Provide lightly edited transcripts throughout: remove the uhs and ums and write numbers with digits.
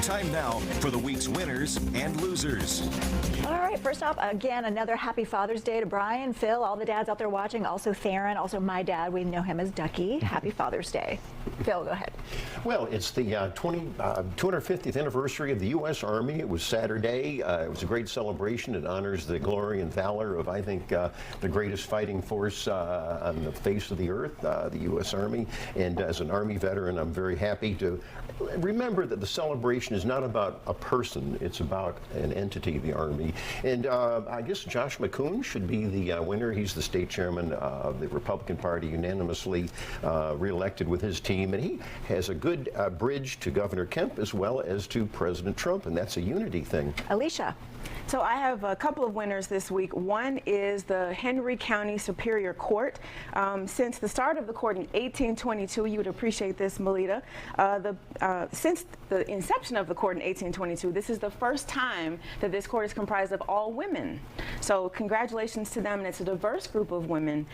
Time now for the week's winners and losers. All right, first off, again, another happy Father's Day to Brian, Phil, all the dads out there watching, also Theron, also my dad. We know him as Ducky. Happy Father's Day. Phil, go ahead. Well, it's the 250th anniversary of the U.S. Army. It was Saturday. It was a great celebration. It honors the glory and valor of, I think, the greatest fighting force on the face of the earth, the U.S. Army. And as an Army veteran, I'm very happy to remember that the celebration is not about a person. It's about an entity, the Army. And I guess Josh McCoon should be the winner. He's the state chairman of the Republican Party, unanimously reelected with his team. And he has a good bridge to Governor Kemp as well as to President Trump, and that's a unity thing. Alicia. So I have a couple of winners this week. One is the Henry County Superior Court. Since the start of the court in 1822, you would appreciate this, Melita. Since the inception of the court in 1822, this is the first time that this court is comprised of all women. So congratulations to them, and it's a diverse group of women,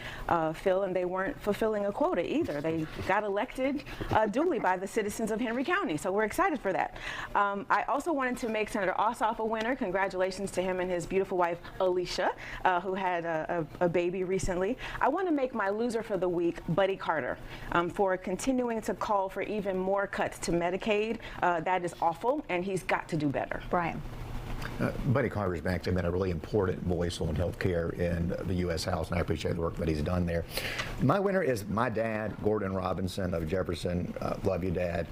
Phil, and they weren't fulfilling a quota either. They got elected duly by the citizens of Henry County, so we're excited for that. I also wanted to make Senator Ossoff a winner. Congratulations to him and his beautiful wife, Alicia, who had a baby recently. I want to make my loser for the week, Buddy Carter, for continuing to call for even more cuts to Medicaid. That is awful, and he's got to do better. Brian. Buddy Carter's actually been a really important voice on health care in the U.S. House, and I appreciate the work that he's done there. My winner is my dad, Gordon Robinson of Jefferson. Love you, Dad.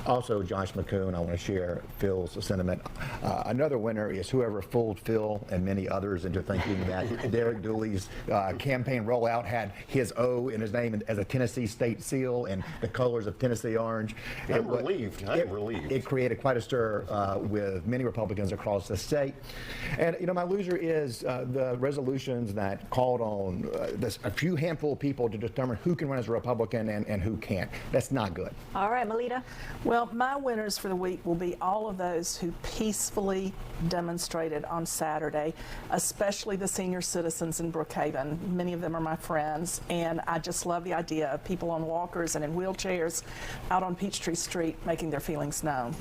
Also, Josh McCoon, I want to share Phil's sentiment. Another winner is whoever fooled Phil and many others into thinking that Derek Dooley's campaign rollout had his O in his name as a Tennessee state seal and the colors of Tennessee orange. I'm relieved. It created quite a stir with many Republicans across the state. And, you know, my loser is the resolutions that called on a few handful of people to determine who can run as a Republican and who can't. That's not good. All right, Melita. Well, my winners for the week will be all of those who peacefully demonstrated on Saturday, especially the senior citizens in Brookhaven. Many of them are my friends, and I just love the idea of people on walkers and in wheelchairs out on Peachtree Street making their feelings known.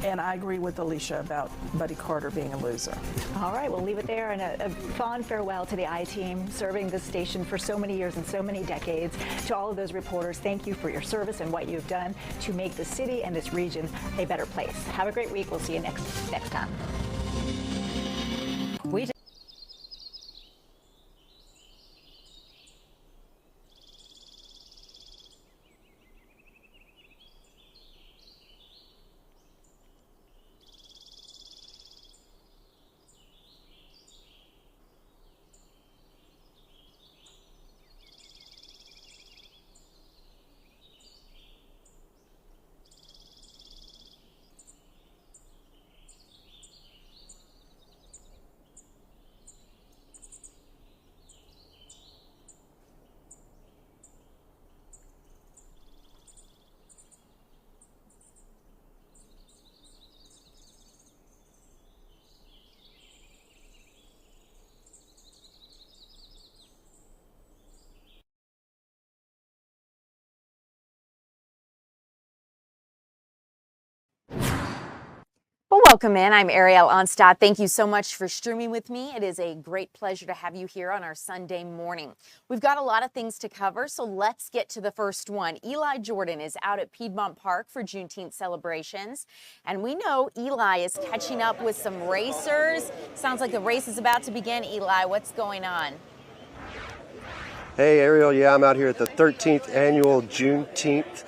And I agree with Alicia about Buddy Carter being a loser. All right, we'll leave it there, and a fond farewell to the I-Team, serving this station for so many years and so many decades. To all of those reporters, thank you for your service and what you've done to make the city and this region a better place. Have a great week. We'll see you next time. Well, welcome in. I'm Ariel Onstadt. Thank you so much for streaming with me. It is a great pleasure to have you here on our Sunday morning. We've got a lot of things to cover, so let's get to the first one. Eli Jordan is out at Piedmont Park for Juneteenth celebrations, and we know Eli is catching up with some racers. Sounds like the race is about to begin. Eli, what's going on? Hey, Ariel. Yeah, I'm out here at the 13th annual Juneteenth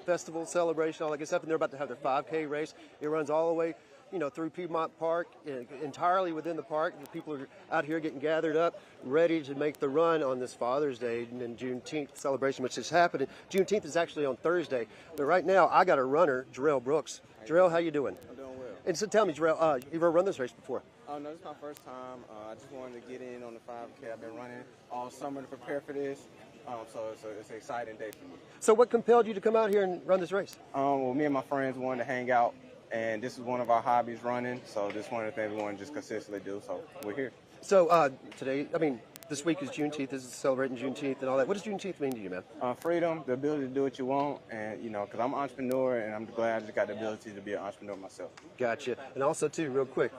festival celebration, all that good stuff, and they're about to have their 5K race. It runs all the way, through Piedmont Park, entirely within the park. The people are out here getting gathered up, ready to make the run on this Father's Day and Juneteenth celebration, which is happening. Juneteenth is actually on Thursday, but right now I got a runner, Jarrell Brooks. Jarrell, how you doing? I'm doing well. And so tell me, Jarrell, you ever run this race before? Oh, no, this is my first time. I just wanted to get in on the 5K. I've been running all summer to prepare for this. So it's an exciting day for me. So what compelled you to come out here and run this race? Well, me and my friends wanted to hang out, and this is one of our hobbies, running. So this is one of the things we want to just consistently do. So we're here. So today, This week is Juneteenth. This is celebrating Juneteenth and all that. What does Juneteenth mean to you, man? Freedom, the ability to do what you want, and because I'm an entrepreneur, and I'm glad I just got the ability to be an entrepreneur myself. Gotcha. And also, too, real quick,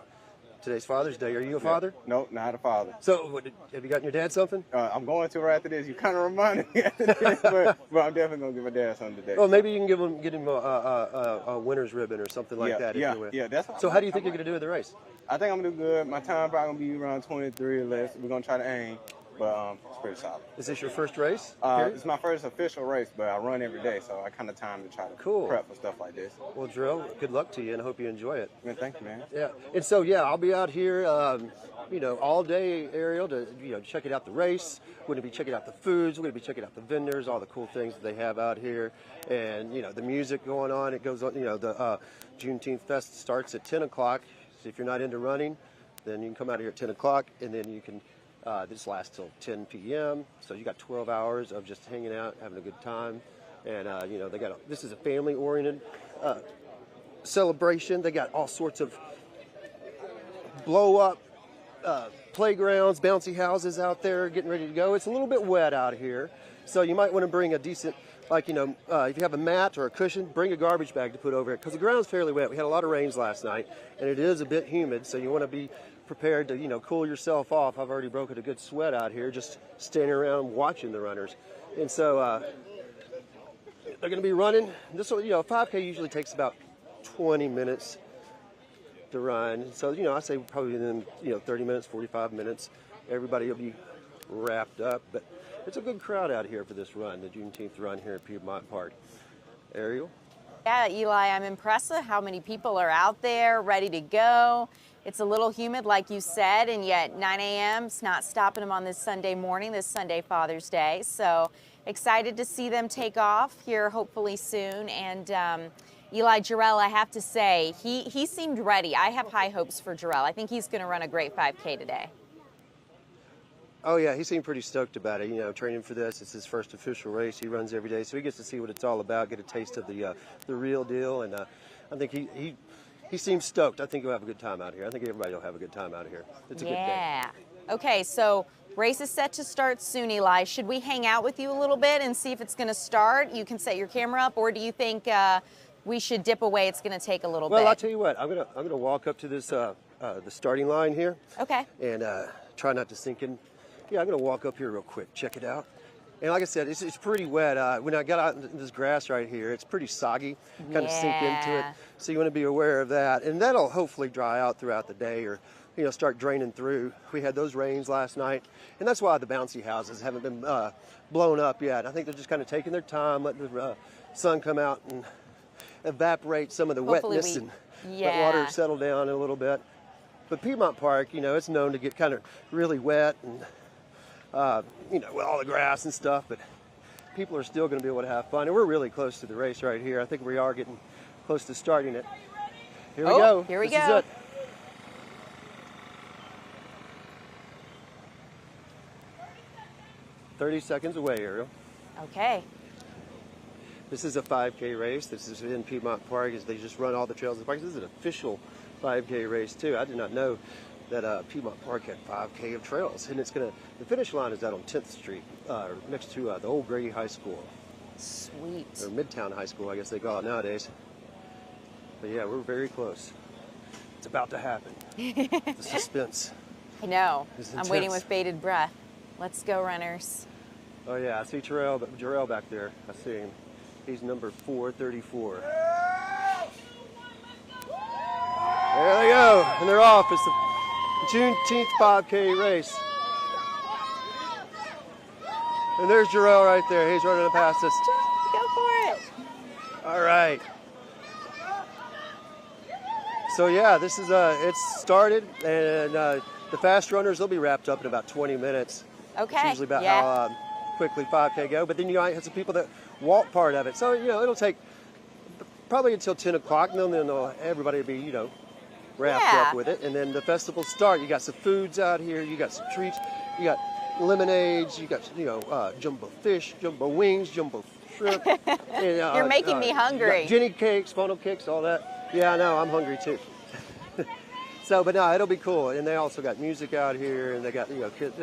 today's Father's Day. Are you a father? No, not a father. So, have you gotten your dad something? I'm going to right after this. You kind of reminded me after this, but I'm definitely going to give my dad something today. Well, maybe you can get him a winner's ribbon or something like that. Yeah, if you will. yeah. That's So, how do you think you're going to do in the race? I think I'm going to do good. My time probably going to be around 23 or less. We're going to try to aim. But it's pretty solid. Is this your first race? It's my first official race, but I run every day, so I kind of time to try to prep for stuff like this. Well, Drill, good luck to you, and I hope you enjoy it. Man, thank you, man. Yeah, and so I'll be out here, all day, Ariel, to check out the race. We're going to be checking out the foods. We're going to be checking out the vendors, all the cool things that they have out here, and the music going on. It goes on. The Juneteenth Fest starts at 10 o'clock. So if you're not into running, then you can come out here at 10 o'clock, and then you can. This lasts till 10 p.m. So you got 12 hours of just hanging out, having a good time, and this is a family-oriented celebration. They got all sorts of blow-up playgrounds, bouncy houses out there, getting ready to go. It's a little bit wet out here, so you might want to bring a decent, if you have a mat or a cushion, bring a garbage bag to put over it because the ground's fairly wet. We had a lot of rains last night, and it is a bit humid, so you want to be prepared to cool yourself off. I've already broken a good sweat out here just standing around watching the runners, and so they're going to be running. This 5K usually takes about 20 minutes to run. So I say probably within 30 minutes, 45 minutes, everybody will be wrapped up. But it's a good crowd out here for this run, the Juneteenth run here at Piedmont Park. Ariel? Yeah, Eli, I'm impressed with how many people are out there ready to go. It's a little humid, like you said, and yet 9 a.m. is not stopping them on this Sunday morning, this Sunday Father's Day. So excited to see them take off here hopefully soon. And Eli Jarrell, I have to say, he seemed ready. I have high hopes for Jarrell. I think he's going to run a great 5K today. Oh, yeah, he seemed pretty stoked about it, training for this. It's his first official race. He runs every day, so he gets to see what it's all about, get a taste of the real deal. And I think he seems stoked. I think he'll have a good time out here. I think everybody will have a good time out here. It's a good day. Yeah. Okay, so race is set to start soon, Eli. Should we hang out with you a little bit and see if it's going to start? You can set your camera up, or do you think we should dip away? It's going to take a little bit. Well, I'll tell you what. I'm gonna walk up to this the starting line here. Okay. And try not to sink in. Yeah, I'm going to walk up here real quick, check it out. And like I said, it's pretty wet. When I got out in this grass right here, it's pretty soggy, kind of sink into it. So you want to be aware of that. And that'll hopefully dry out throughout the day or, start draining through. We had those rains last night. And that's why the bouncy houses haven't been blown up yet. I think they're just kind of taking their time, letting the sun come out and evaporate some of the wetness and let water settle down a little bit. But Piedmont Park, it's known to get kind of really wet and with all the grass and stuff, but people are still going to be able to have fun. And we're really close to the race right here. I think we are getting close to starting it. Here we go. Here we This go. is it. "30 seconds away, Ariel." Okay. This is a 5K race. This is in Piedmont Park. They just run all the trails in the park. This is an official 5K race too. I did not know that Piedmont Park had 5K of trails, and the finish line is out on 10th Street, next to the old Grady High School. Sweet. Or Midtown High School, I guess they call it nowadays. But yeah, we're very close. It's about to happen. The suspense. I know. is I'm waiting intense. with bated breath. Let's go, runners. Oh yeah, I see Jarrell back there. I see him. He's number 434. There they go, and they're off. It's the Juneteenth 5K race. And there's Jarrell right there. He's running past us. Go for it. All right. So yeah, this is it's started, and the fast runners, they'll be wrapped up in about 20 minutes. Okay. It's usually about how quickly 5K go. But then you might have some people that walk part of it. So it'll take probably until 10 o'clock, and then everybody will be wrapped up with it. And then the festival start. You got some foods out here. You got some treats. You got lemonades. You got jumbo fish, jumbo wings, jumbo shrimp. And, You're making me hungry. Jenny cakes, funnel cakes, all that. Yeah, I know. I'm hungry too. So, but no, it'll be cool. And they also got music out here, and they got kids,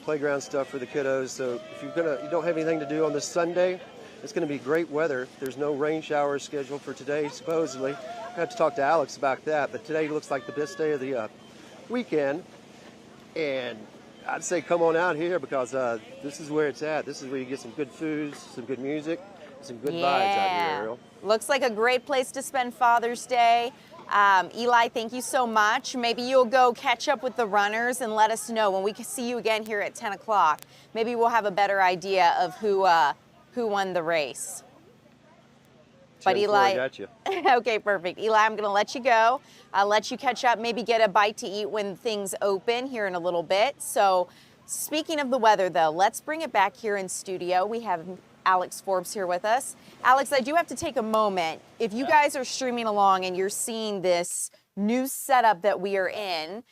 playground stuff for the kiddos. So if you don't have anything to do on this Sunday, it's going to be great weather. There's no rain showers scheduled for today, supposedly. I have to talk to Alex about that, but today looks like the best day of the weekend. And I'd say come on out here because this is where it's at. This is where you get some good food, some good music, some good vibes out here, Ariel. Looks like a great place to spend Father's Day. Eli, thank you so much. Maybe you'll go catch up with the runners and let us know when we can see you again here at 10 o'clock. Maybe we'll have a better idea of who won the race. But Eli, got you. Okay, perfect. Eli, I'm going to let you go. I'll let you catch up, maybe get a bite to eat when things open here in a little bit. So speaking of the weather, though, let's bring it back here in studio. We have Alex Forbes here with us. Alex, I do have to take a moment. If you guys are streaming along and you're seeing this new setup that we are in,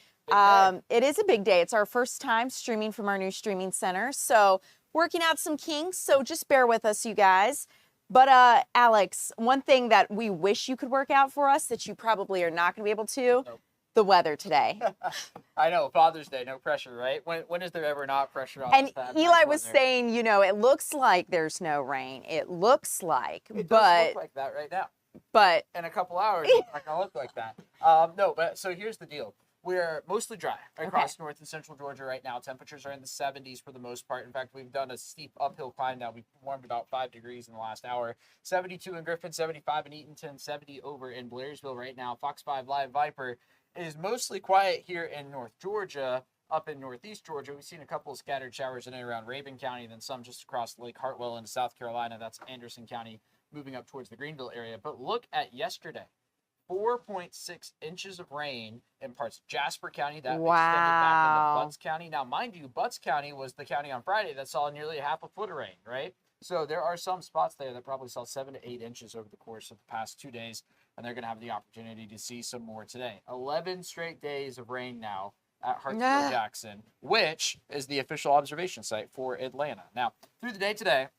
it is a big day. It's our first time streaming from our new streaming center. So working out some kinks. So just bear with us, you guys. But Alex, one thing that we wish you could work out for us that you probably are not going to be able to, the weather today. I know, Father's Day, no pressure, right? When is there ever not pressure on And this Eli was saying, you know, it looks like there's no rain. It looks like, it but does look like that right now. But in a couple hours, it's not gonna look like that. No, but so here's the deal. We're mostly dry across north and central Georgia right now. Temperatures are in the 70s for the most part. In fact, we've done a steep uphill climb now. We've warmed about 5 degrees in the last hour. 72 in Griffin, 75 in Eatonton, 70 over in Blairsville right now. Fox 5 Live Viper is mostly quiet here in North Georgia. Up in Northeast Georgia, we've seen a couple of scattered showers in and around Rabun County, then some just across Lake Hartwell into South Carolina. That's Anderson County moving up towards the Greenville area. But look at yesterday. 4.6 inches of rain in parts of Jasper County. That extended back into Butts County. Now, mind you, Butts County was the county on Friday that saw nearly half a foot of rain, right? So there are some spots there that probably saw 7 to 8 inches over the course of the past 2 days, and they're going to have the opportunity to see some more today. 11 straight days of rain now at Hartsfield-Jackson, which is the official observation site for Atlanta. Now, through the day today,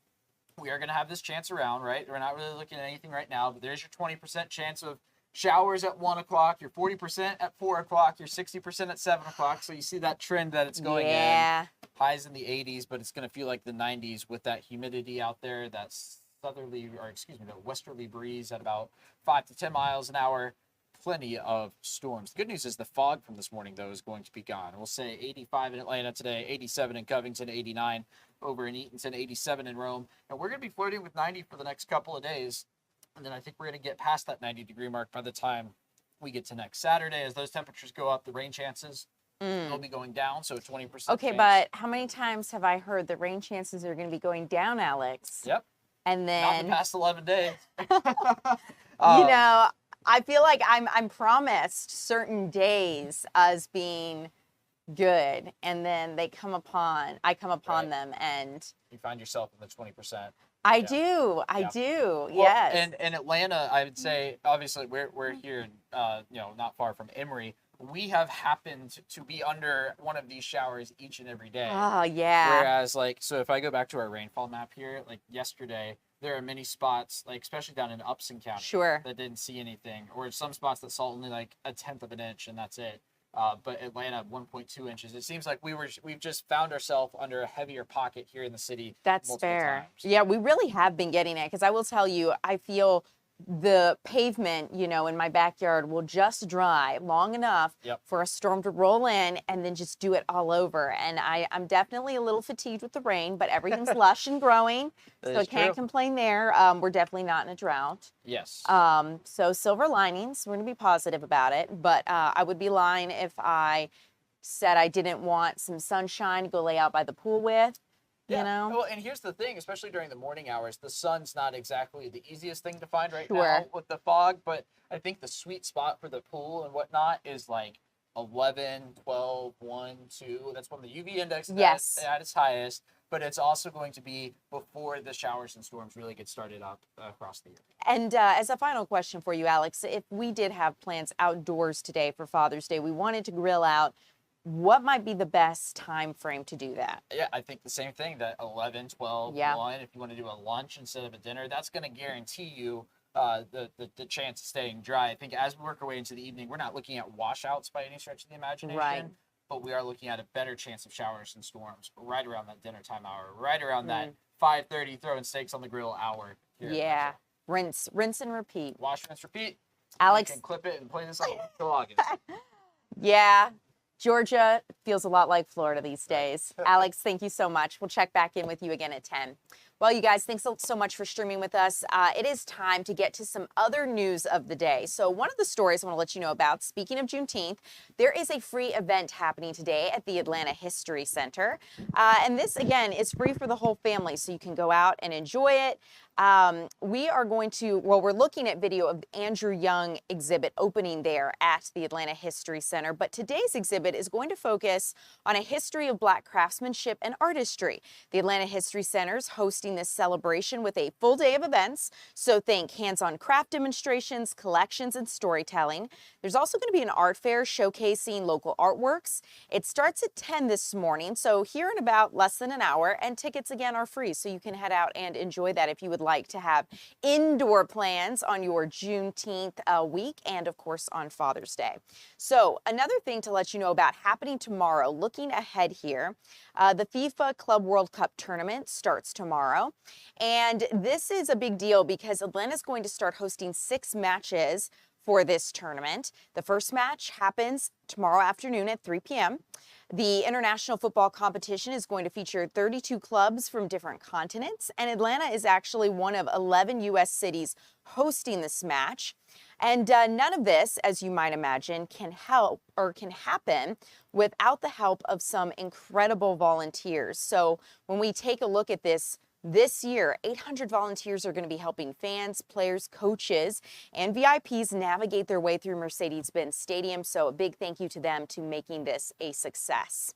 we are going to have this chance around, right? We're not really looking at anything right now, but there's your 20% chance of showers at 1 o'clock, your 40% at 4 o'clock, your 60% at 7 o'clock. So you see that trend that it's going in. Highs in the 80s, but it's going to feel like the 90s with that humidity out there, that westerly breeze at about 5 to 10 miles an hour. Plenty of storms. The good news is the fog from this morning, though, is going to be gone. We'll say 85 in Atlanta today, 87 in Covington, 89 over in Eatonton, 87 in Rome. And we're going to be flirting with 90 for the next couple of days. And then I think we're going to get past that 90-degree mark by the time we get to next Saturday. As those temperatures go up, the rain chances will be going down, so 20%. Okay, chance. but how many times have I heard the rain chances are going to be going down, Alex? Yep. And then not the past 11 days. You know, I feel like I'm promised certain days as being good, and then I come upon them, and you find yourself in the 20%. I do. Well, Yes. And Atlanta, I would say, obviously, we're here, not far from Emory. We have happened to be under one of these showers each and every day. Oh, yeah. Whereas, so if I go back to our rainfall map here, like yesterday, there are many spots, especially down in Upson County, that didn't see anything, or some spots that saw only like 1/10 of an inch, and that's it. But Atlanta, 1.2 inches. It seems like we've just found ourselves under a heavier pocket here in the city. That's fair. Yeah, we really have been getting it, because I will tell you, I feel the pavement, in my backyard will just dry long enough for a storm to roll in and then just do it all over. And I'm definitely a little fatigued with the rain, but everything's lush and growing, so I can't complain there. We're definitely not in a drought. Yes. So silver linings, we're going to be positive about it, but I would be lying if I said I didn't want some sunshine to go lay out by the pool with. Well, and here's the thing, especially during the morning hours, the sun's not exactly the easiest thing to find right now with the fog, but I think the sweet spot for the pool and whatnot is like 11, 12, 1, 2. That's when the UV index is at its highest, but it's also going to be before the showers and storms really get started up across the year. And as a final question for you, Alex, if we did have plans outdoors today for Father's Day, we wanted to grill out, what might be the best time frame to do that? Yeah, I think the same thing, that 11, 12, 1. If you want to do a lunch instead of a dinner, that's going to guarantee you the chance of staying dry. I think as we work our way into the evening, we're not looking at washouts by any stretch of the imagination. Right. but we are looking at a better chance of showers and storms right around that dinner time hour, right around that 5:30 throwing steaks on the grill hour. Yeah. Rinse and repeat. Wash, rinse, repeat. Alex. You can clip it and play this out till August. Yeah. Georgia feels a lot like Florida these days. Alex, thank you so much. We'll check back in with you again at 10. Well, you guys, thanks so much for streaming with us. It is time to get to some other news of the day. So one of the stories I want to let you know about, speaking of Juneteenth, there is a free event happening today at the Atlanta History Center. And this, again, is free for the whole family, so you can go out and enjoy it. We're looking at video of the Andrew Young exhibit opening there at the Atlanta History Center. But today's exhibit is going to focus on a history of Black craftsmanship and artistry. The Atlanta History Center is hosting this celebration with a full day of events. So think hands-on craft demonstrations, collections, and storytelling. There's also going to be an art fair showcasing local artworks. It starts at 10 this morning, so here in about less than an hour, and tickets again are free, so you can head out and enjoy that if you would like to have indoor plans on your Juneteenth week and, of course, on Father's Day. So another thing to let you know about happening tomorrow, looking ahead here, the FIFA Club World Cup tournament starts tomorrow. And this is a big deal because Atlanta's going to start hosting 6 matches for this tournament. The first match happens tomorrow afternoon at 3 p.m. The international football competition is going to feature 32 clubs from different continents, and Atlanta is actually one of 11 U.S. cities hosting this match. And none of this, as you might imagine, can happen without the help of some incredible volunteers. So when we take a look at this year, 800 volunteers are going to be helping fans, players, coaches, and VIPs navigate their way through Mercedes-Benz Stadium. So a big thank you to them to making this a success.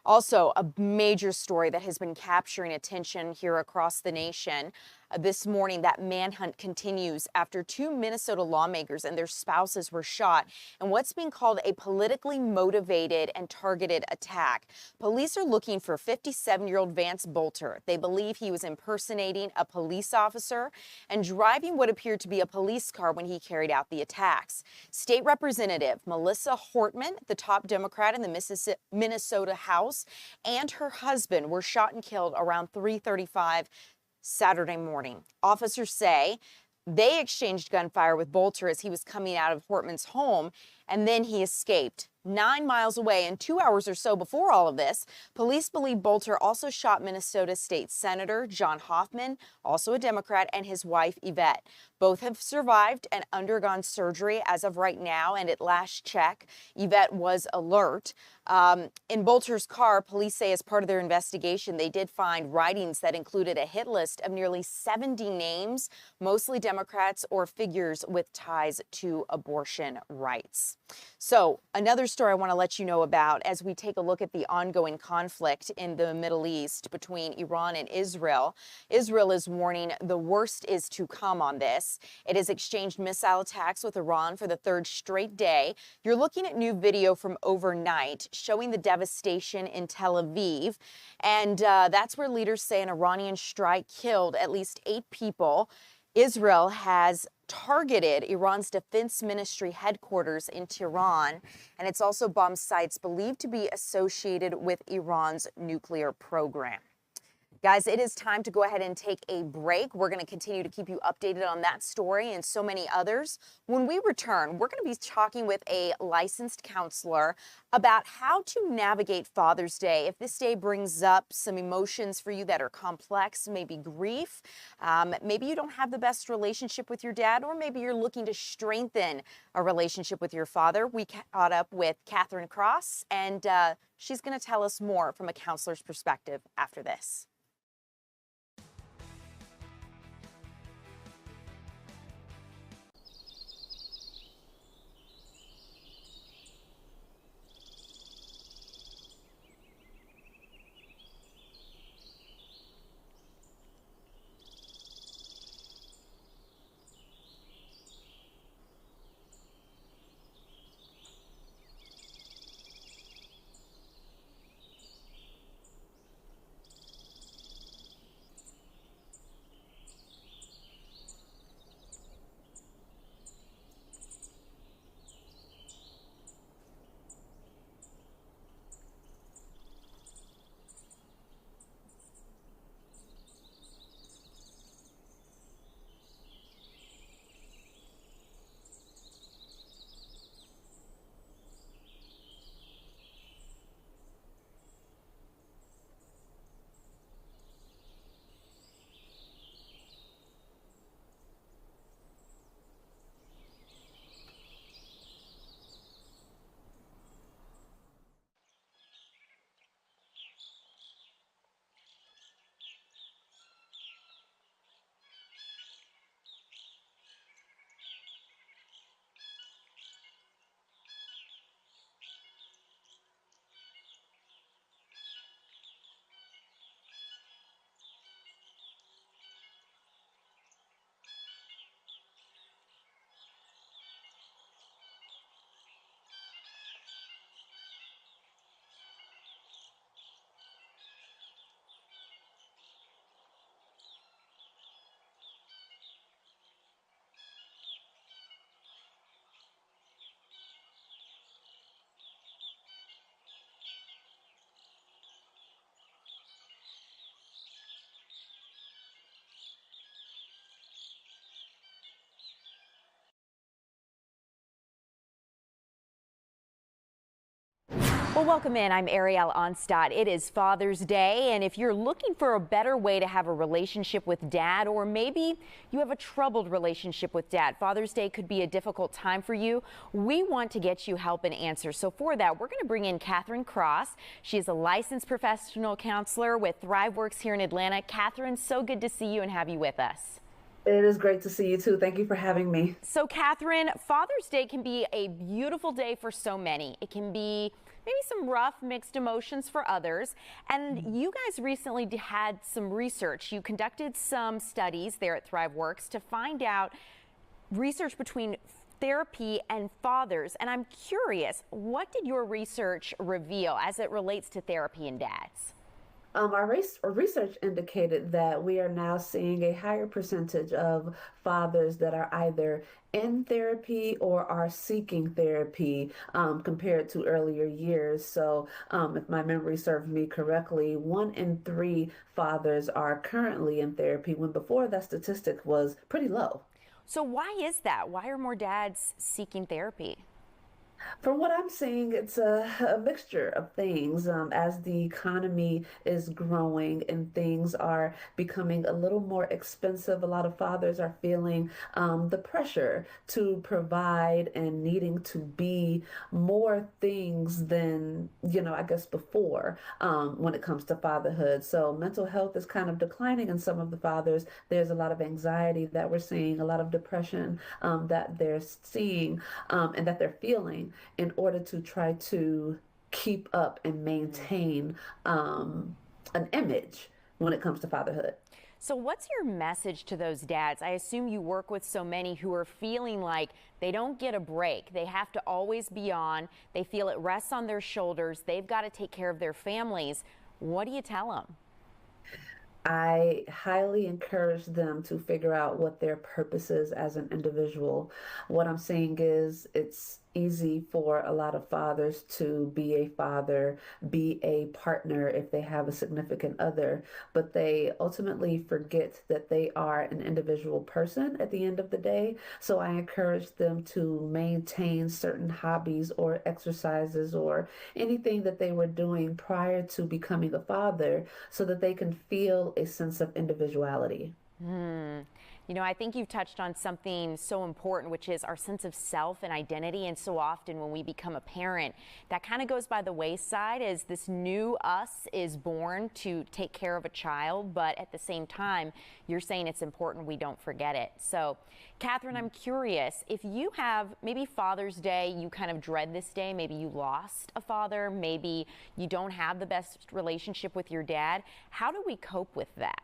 Also, a major story that has been capturing attention here across the nation. This morning, that manhunt continues after 2 Minnesota lawmakers and their spouses were shot in what's being called a politically motivated and targeted attack. Police are looking for 57-year-old Vance Bolter. They believe he was impersonating a police officer and driving what appeared to be a police car when he carried out the attacks. State Representative Melissa Hortman, the top Democrat in the Minnesota House, and her husband were shot and killed around 3:35 Saturday morning. Officers say they exchanged gunfire with Bolter as he was coming out of Hortman's home, and then he escaped. 9 miles away and 2 hours or so before all of this, police believe Bolter also shot Minnesota State Senator John Hoffman, also a Democrat, and his wife Yvette. Both have survived and undergone surgery as of right now, and at last check, Yvette was alert. In Bolter's car, police say as part of their investigation, they did find writings that included a hit list of nearly 70 names, mostly Democrats or figures with ties to abortion rights. So another story I want to let you know about as we take a look at the ongoing conflict in the Middle East between Iran and Israel. Israel is warning the worst is to come on this. It has exchanged missile attacks with Iran for the 3rd straight day. You're looking at new video from overnight showing the devastation in Tel Aviv. And that's where leaders say an Iranian strike killed at least 8 people. Israel has targeted Iran's defense ministry headquarters in Tehran, and it's also bombed sites believed to be associated with Iran's nuclear program. Guys, it is time to go ahead and take a break. We're going to continue to keep you updated on that story and so many others. When we return, we're going to be talking with a licensed counselor about how to navigate Father's Day. If this day brings up some emotions for you that are complex, maybe grief, maybe you don't have the best relationship with your dad, or maybe you're looking to strengthen a relationship with your father. We caught up with Catherine Cross, and she's going to tell us more from a counselor's perspective after this. Well, welcome in. I'm Ariel Onstadt. It is Father's Day, and if you're looking for a better way to have a relationship with dad, or maybe you have a troubled relationship with dad, Father's Day could be a difficult time for you. We want to get you help and answers. So for that, we're going to bring in Catherine Cross. She is a licensed professional counselor with ThriveWorks here in Atlanta. Catherine, so good to see you and have you with us. It is great to see you too. Thank you for having me. So Catherine, Father's Day can be a beautiful day for so many. It can be maybe some rough, mixed emotions for others. And you guys recently had some research. You conducted some studies there at ThriveWorks to find out research between therapy and fathers. And I'm curious, what did your research reveal as it relates to therapy and dads? Our research indicated that we are now seeing a higher percentage of fathers that are either in therapy or are seeking therapy compared to earlier years. So if my memory serves me correctly, 1 in 3 fathers are currently in therapy, when before that statistic was pretty low. So why is that? Why are more dads seeking therapy? From what I'm seeing, it's a mixture of things. As the economy is growing and things are becoming a little more expensive, a lot of fathers are feeling the pressure to provide and needing to be more things than, I guess before when it comes to fatherhood. So mental health is kind of declining in some of the fathers. There's a lot of anxiety that we're seeing, a lot of depression that they're seeing and that they're feeling, in order to try to keep up and maintain an image when it comes to fatherhood. So what's your message to those dads? I assume you work with so many who are feeling like they don't get a break. They have to always be on. They feel it rests on their shoulders. They've got to take care of their families. What do you tell them? I highly encourage them to figure out what their purpose is as an individual. What I'm saying is it's easy for a lot of fathers to be a father, be a partner if they have a significant other, but they ultimately forget that they are an individual person at the end of the day. So I encourage them to maintain certain hobbies or exercises or anything that they were doing prior to becoming a father so that they can feel a sense of individuality. I think you've touched on something so important, which is our sense of self and identity. And so often when we become a parent, that kind of goes by the wayside as this new us is born to take care of a child. But at the same time, you're saying it's important we don't forget it. So, Catherine, I'm curious, if you have maybe Father's Day, you kind of dread this day, maybe you lost a father, maybe you don't have the best relationship with your dad, how do we cope with that?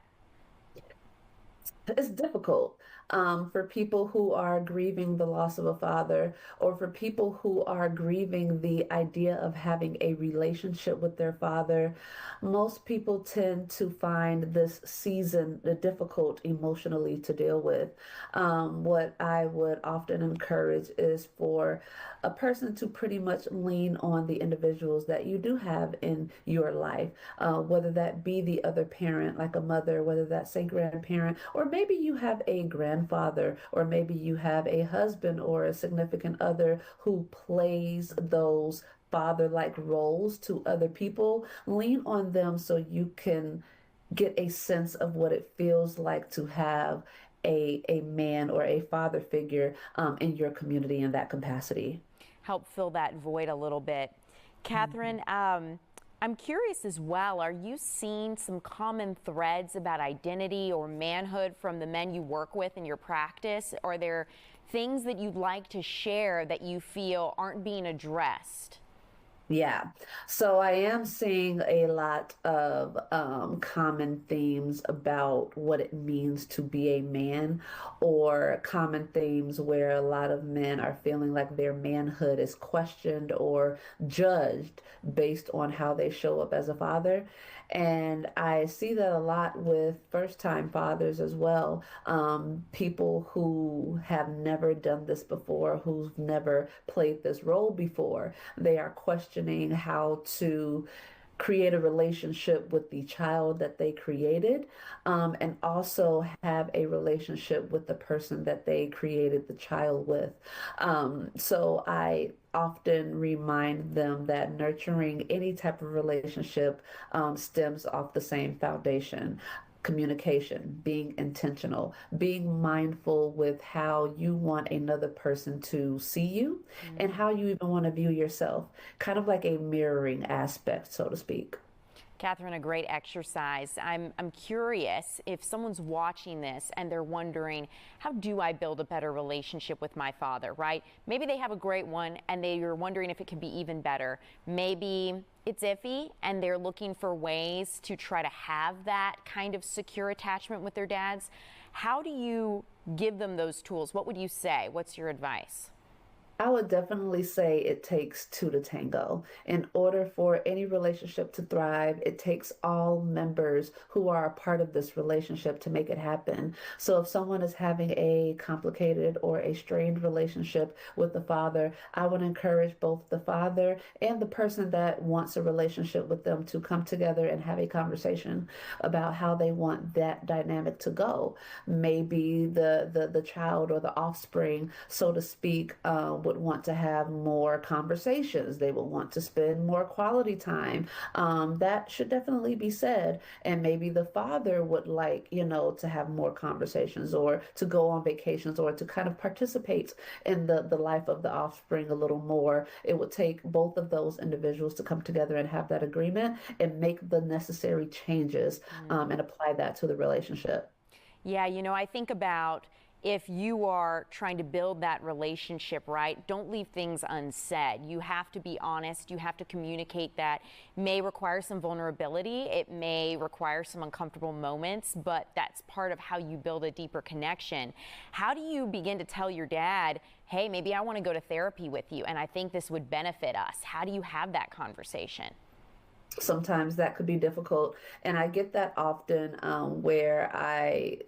It's difficult for people who are grieving the loss of a father, or for people who are grieving the idea of having a relationship with their father. Most people tend to find this season difficult emotionally to deal with. What I would often encourage is for a person to pretty much lean on the individuals that you do have in your life, whether that be the other parent, like a mother, whether that's a grandparent, or maybe you have a grandfather, or maybe you have a husband or a significant other who plays those father-like roles to other people. Lean on them so you can get a sense of what it feels like to have a man or a father figure in your community in that capacity. Help fill that void a little bit. Catherine, I'm curious as well, are you seeing some common threads about identity or manhood from the men you work with in your practice? Are there things that you'd like to share that you feel aren't being addressed? Yeah, so I am seeing a lot of common themes about what it means to be a man, or common themes where a lot of men are feeling like their manhood is questioned or judged based on how they show up as a father. And I see that a lot with first-time fathers as well. People who have never done this before, who've never played this role before. They are questioning how to create a relationship with the child that they created, and also have a relationship with the person that they created the child with. So I often remind them that nurturing any type of relationship stems off the same foundation: communication, being intentional, being mindful with how you want another person to see you and how you even want to view yourself, kind of like a mirroring aspect, so to speak. Catherine, a great exercise. I'm curious if someone's watching this and they're wondering, how do I build a better relationship with my father, right? Maybe they have a great one and they're wondering if it could be even better. Maybe it's iffy and they're looking for ways to try to have that kind of secure attachment with their dads. How do you give them those tools? What would you say? What's your advice? I would definitely say it takes two to tango. In order for any relationship to thrive, it takes all members who are a part of this relationship to make it happen. So if someone is having a complicated or a strained relationship with the father, I would encourage both the father and the person that wants a relationship with them to come together and have a conversation about how they want that dynamic to go. Maybe the child or the offspring, so to speak, would want to have more conversations. They will want to spend more quality time. That should definitely be said. And maybe the father would like, to have more conversations or to go on vacations or to kind of participate in the life of the offspring a little more. It would take both of those individuals to come together and have that agreement and make the necessary changes and apply that to the relationship. Yeah, I think about if you are trying to build that relationship, right, don't leave things unsaid. You have to be honest. You have to communicate that. It may require some vulnerability. It may require some uncomfortable moments, but that's part of how you build a deeper connection. How do you begin to tell your dad, hey, maybe I want to go to therapy with you, and I think this would benefit us? How do you have that conversation? Sometimes that could be difficult, and I get that often where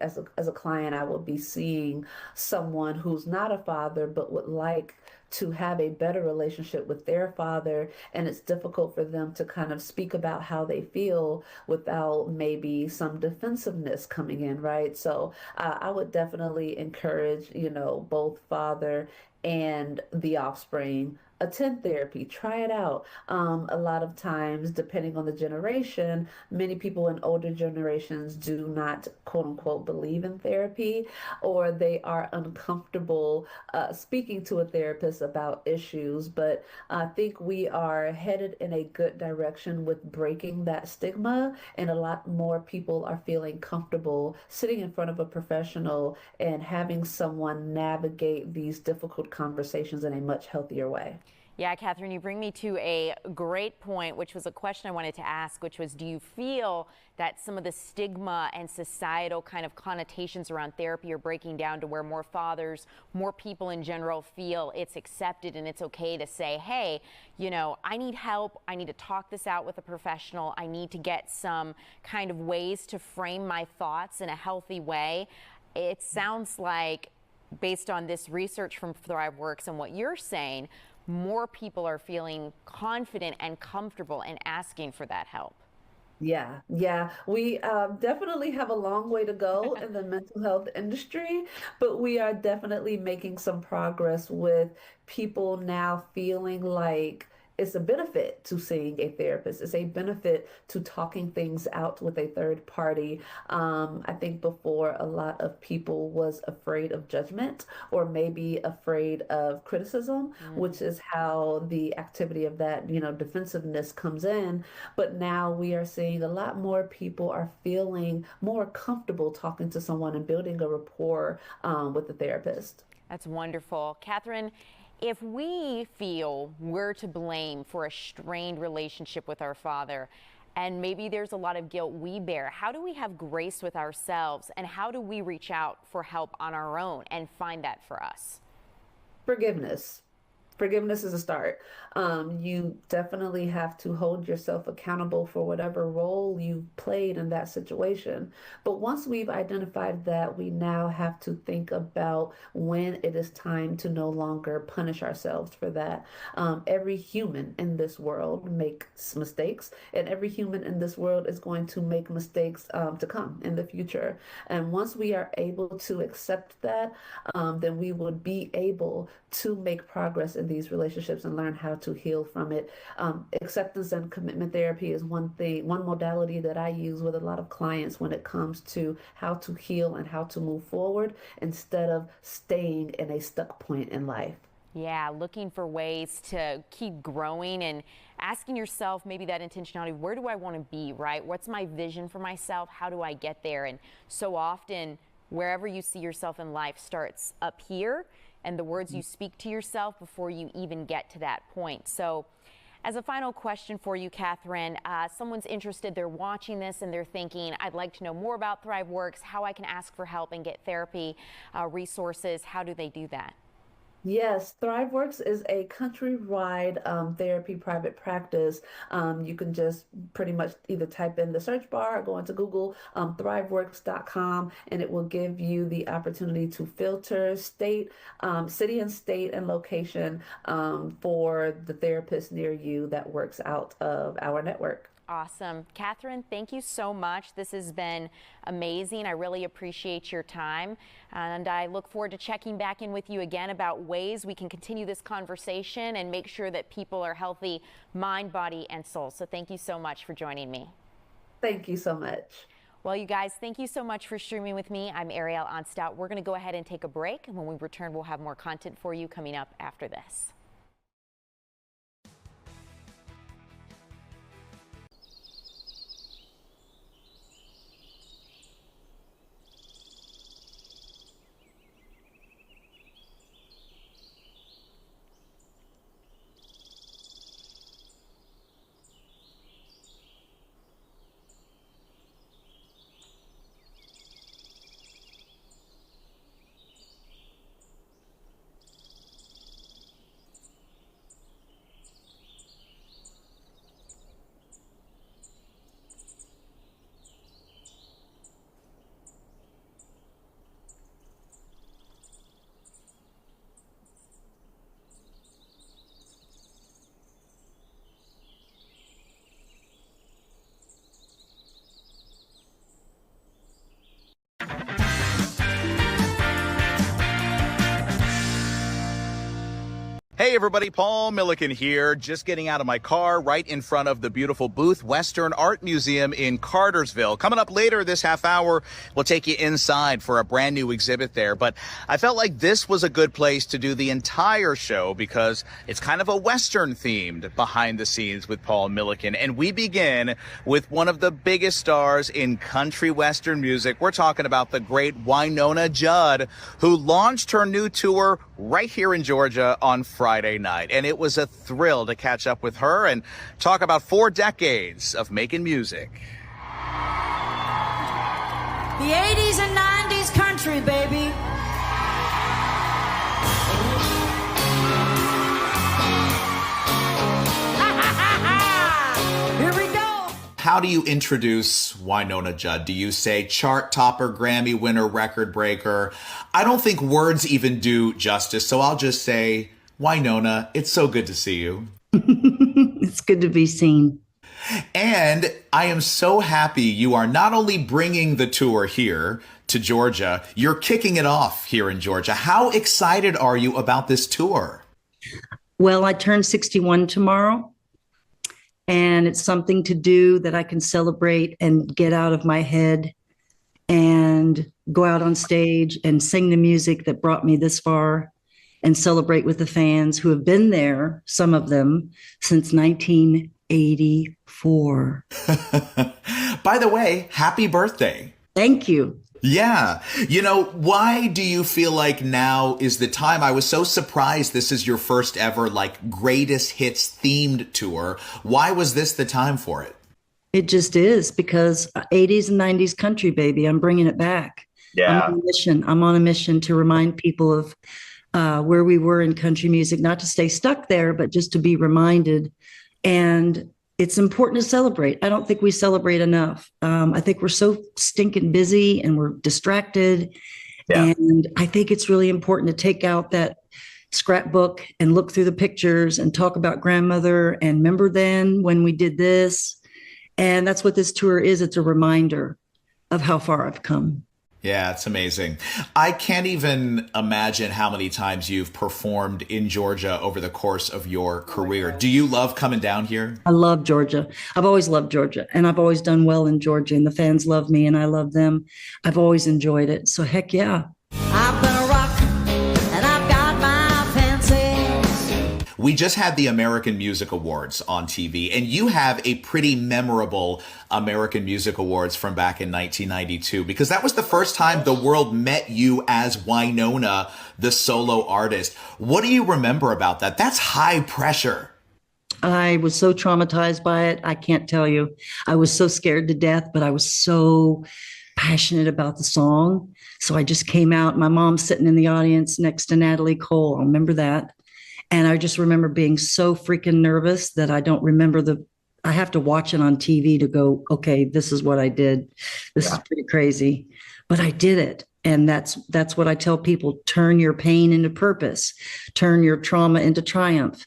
as a client, I will be seeing someone who's not a father but would like to have a better relationship with their father, and it's difficult for them to kind of speak about how they feel without maybe some defensiveness coming in, right? So I would definitely encourage, both father and the offspring, attend therapy, try it out. A lot of times, depending on the generation, many people in older generations do not, quote unquote, believe in therapy, or they are uncomfortable speaking to a therapist about issues. But I think we are headed in a good direction with breaking that stigma, and a lot more people are feeling comfortable sitting in front of a professional and having someone navigate these difficult conversations in a much healthier way. Yeah, Catherine, you bring me to a great point, which was a question I wanted to ask, which was, do you feel that some of the stigma and societal kind of connotations around therapy are breaking down to where more fathers, more people in general feel it's accepted and it's okay to say, hey, I need help. I need to talk this out with a professional. I need to get some kind of ways to frame my thoughts in a healthy way. It sounds like, based on this research from ThriveWorks and what you're saying, more people are feeling confident and comfortable in asking for that help. Yeah. We definitely have a long way to go in the mental health industry, but we are definitely making some progress with people now feeling like it's a benefit to seeing a therapist. It's a benefit to talking things out with a third party. I think before, a lot of people was afraid of judgment or maybe afraid of criticism, which is how the activity of that, defensiveness comes in. But now we are seeing a lot more people are feeling more comfortable talking to someone and building a rapport with the therapist. That's wonderful. Catherine, if we feel we're to blame for a strained relationship with our father, and maybe there's a lot of guilt we bear, how do we have grace with ourselves, and how do we reach out for help on our own and find that for us? Forgiveness. Forgiveness is a start. You definitely have to hold yourself accountable for whatever role you've played in that situation. But once we've identified that, we now have to think about when it is time to no longer punish ourselves for that. Every human in this world makes mistakes, and every human in this world is going to make mistakes to come in the future. And once we are able to accept that, then we will be able to make progress in these relationships and learn how to heal from it. Acceptance and commitment therapy is one modality that I use with a lot of clients when it comes to how to heal and how to move forward instead of staying in a stuck point in life. Yeah, looking for ways to keep growing and asking yourself maybe that intentionality, where do I want to be, right? What's my vision for myself? How do I get there? And so often, wherever you see yourself in life starts up here, and the words you speak to yourself before you even get to that point. So as a final question for you, Catherine, someone's interested, they're watching this and they're thinking, I'd like to know more about ThriveWorks, how I can ask for help and get therapy resources. How do they do that? Yes, ThriveWorks is a countrywide therapy private practice. You can just pretty much either type in the search bar or go into Google, thriveworks.com, and it will give you the opportunity to filter state, city and state and location for the therapist near you that works out of our network. Awesome. Catherine, thank you so much. This has been amazing. I really appreciate your time. And I look forward to checking back in with you again about ways we can continue this conversation and make sure that people are healthy, mind, body, and soul. So thank you so much for joining me. Thank you so much. Well, you guys, thank you so much for streaming with me. I'm Ariel Onstott. We're going to go ahead and take a break. And when we return, we'll have more content for you coming up after this. Hey everybody, Paul Milliken here, just getting out of my car right in front of the beautiful Booth Western Art Museum in Cartersville. Coming up later this half hour, we'll take you inside for a brand new exhibit there. But I felt like this was a good place to do the entire show because it's kind of a Western themed behind the scenes with Paul Milliken. And we begin with one of the biggest stars in country Western music. We're talking about the great Wynonna Judd, who launched her new tour right here in Georgia on Friday night. And it was a thrill to catch up with her and talk about 4 decades of making music. The 80s and 90s country, baby. Here we go. How do you introduce Wynonna Judd? Do you say chart topper, Grammy winner, record breaker? I don't think words even do justice, so I'll just say, Wynonna, it's so good to see you. It's good to be seen. And I am so happy you are not only bringing the tour here to Georgia, you're kicking it off here in Georgia. How excited are you about this tour? Well, I turn 61 tomorrow, and it's something to do that I can celebrate and get out of my head and go out on stage and sing the music that brought me this far and celebrate with the fans who have been there, some of them, since 1984. By the way, happy birthday. Thank you. Yeah. You know, why do you feel like now is the time? I was so surprised this is your first ever like greatest hits themed tour. Why was this the time for it? It just is, because 80s and 90s country, baby, I'm bringing it back. Yeah. I'm on a mission to remind people where we were in country music, not to stay stuck there, but just to be reminded. And it's important to celebrate. I don't think we celebrate enough. I think we're so stinking busy and we're distracted. Yeah. And I think it's really important to take out that scrapbook and look through the pictures and talk about grandmother and remember then when we did this. And that's what this tour is. It's a reminder of how far I've come. Yeah, it's amazing. I can't even imagine how many times you've performed in Georgia over the course of your career. Do you love coming down here? I love Georgia. I've always loved Georgia, and I've always done well in Georgia, and the fans love me and I love them. I've always enjoyed it. So heck yeah. I've been a rock and I've got my fancies. We just had the American Music Awards on TV, and you have a pretty memorable American Music Awards from back in 1992, because that was the first time the world met you as Winona, the solo artist. What do you remember about that? That's high pressure. I was so traumatized by it. I can't tell you. I was so scared to death, but I was so passionate about the song. So I just came out. My mom's sitting in the audience next to Natalie Cole. I remember that. And I just remember being so freaking nervous that I don't remember I have to watch it on TV to go, okay, this is what I did. This is pretty crazy, but I did it. And that's what I tell people. Turn your pain into purpose, turn your trauma into triumph,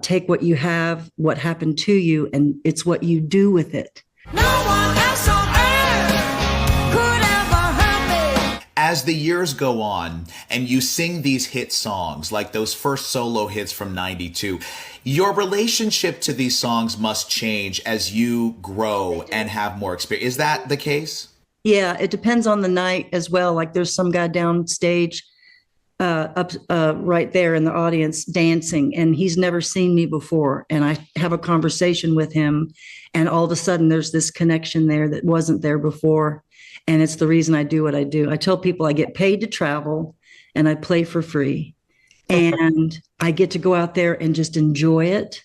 take what you have, what happened to you, and it's what you do with it. No one else on earth could ever hurt me. As the years go on and you sing these hit songs, like those first solo hits from 92, your relationship to these songs must change as you grow and have more experience. Is that the case? Yeah, it depends on the night as well. Like there's some guy downstage up right there in the audience dancing, and he's never seen me before. And I have a conversation with him, and all of a sudden there's this connection there that wasn't there before. And it's the reason I do what I do. I tell people I get paid to travel and I play for free. And I get to go out there and just enjoy it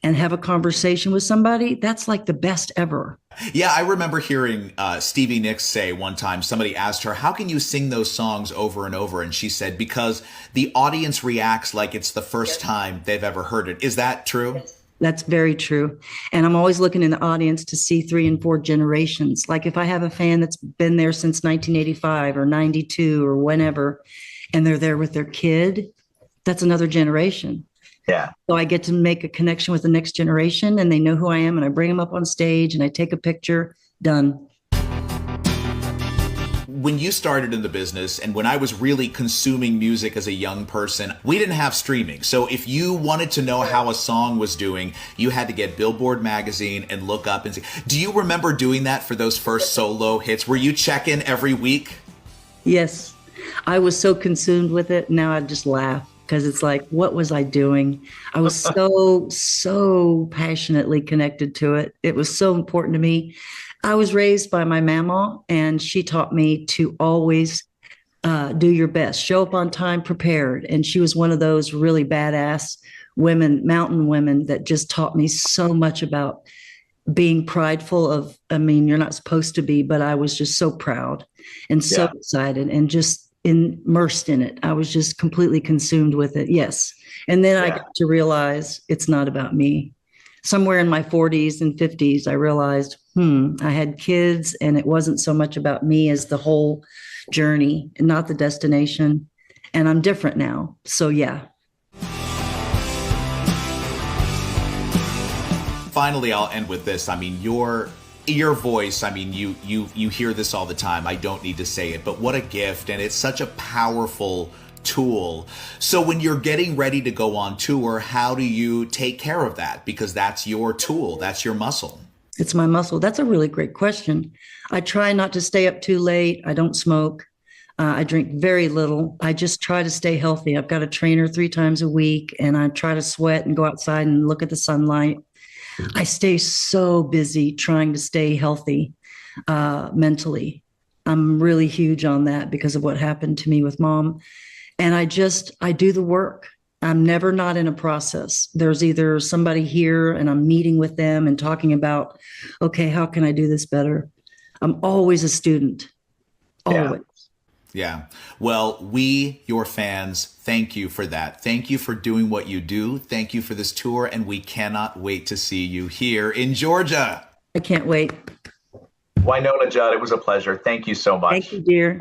and have a conversation with somebody. That's like the best ever. Yeah, I remember hearing Stevie Nicks say one time, somebody asked her, how can you sing those songs over and over? And she said, because the audience reacts like it's the first time they've ever heard it. Is that true? That's very true. And I'm always looking in the audience to see 3 and 4 generations. Like if I have a fan that's been there since 1985 or 92 or whenever, and they're there with their kid, that's another generation. Yeah. So I get to make a connection with the next generation, and they know who I am, and I bring them up on stage and I take a picture. Done. When you started in the business and when I was really consuming music as a young person, we didn't have streaming. So if you wanted to know how a song was doing, you had to get Billboard magazine and look up and see. Do you remember doing that for those first solo hits? Were you checking every week? Yes. I was so consumed with it. Now I just laugh because it's like, what was I doing? I was so passionately connected to it. It was so important to me. I was raised by my mama, and she taught me to always do your best, show up on time, prepared. And she was one of those really badass women, mountain women, that just taught me so much about being prideful of, I mean, you're not supposed to be, but I was just so proud and so excited and just immersed in it. I was just completely consumed with it. Yes. And then I got to realize it's not about me. Somewhere in my 40s and 50s, I realized, I had kids, and it wasn't so much about me as the whole journey and not the destination. And I'm different now. So yeah. Finally, I'll end with this. I mean, your voice, I mean, you hear this all the time. I don't need to say it, but what a gift. And it's such a powerful tool. So when you're getting ready to go on tour, how do you take care of that? Because that's your tool. That's your muscle. It's my muscle. That's a really great question. I try not to stay up too late. I don't smoke. I drink very little. I just try to stay healthy. I've got a trainer 3 times a week, and I try to sweat and go outside and look at the sunlight. I stay so busy trying to stay healthy mentally. I'm really huge on that because of what happened to me with Mom. And I do the work. I'm never not in a process. There's either somebody here and I'm meeting with them and talking about, okay, how can I do this better? I'm always a student, always. Yeah. Well, we, your fans, thank you for that. Thank you for doing what you do. Thank you for this tour, and we cannot wait to see you here in Georgia. I can't wait. Winona Judd, it was a pleasure. Thank you so much. Thank you, dear.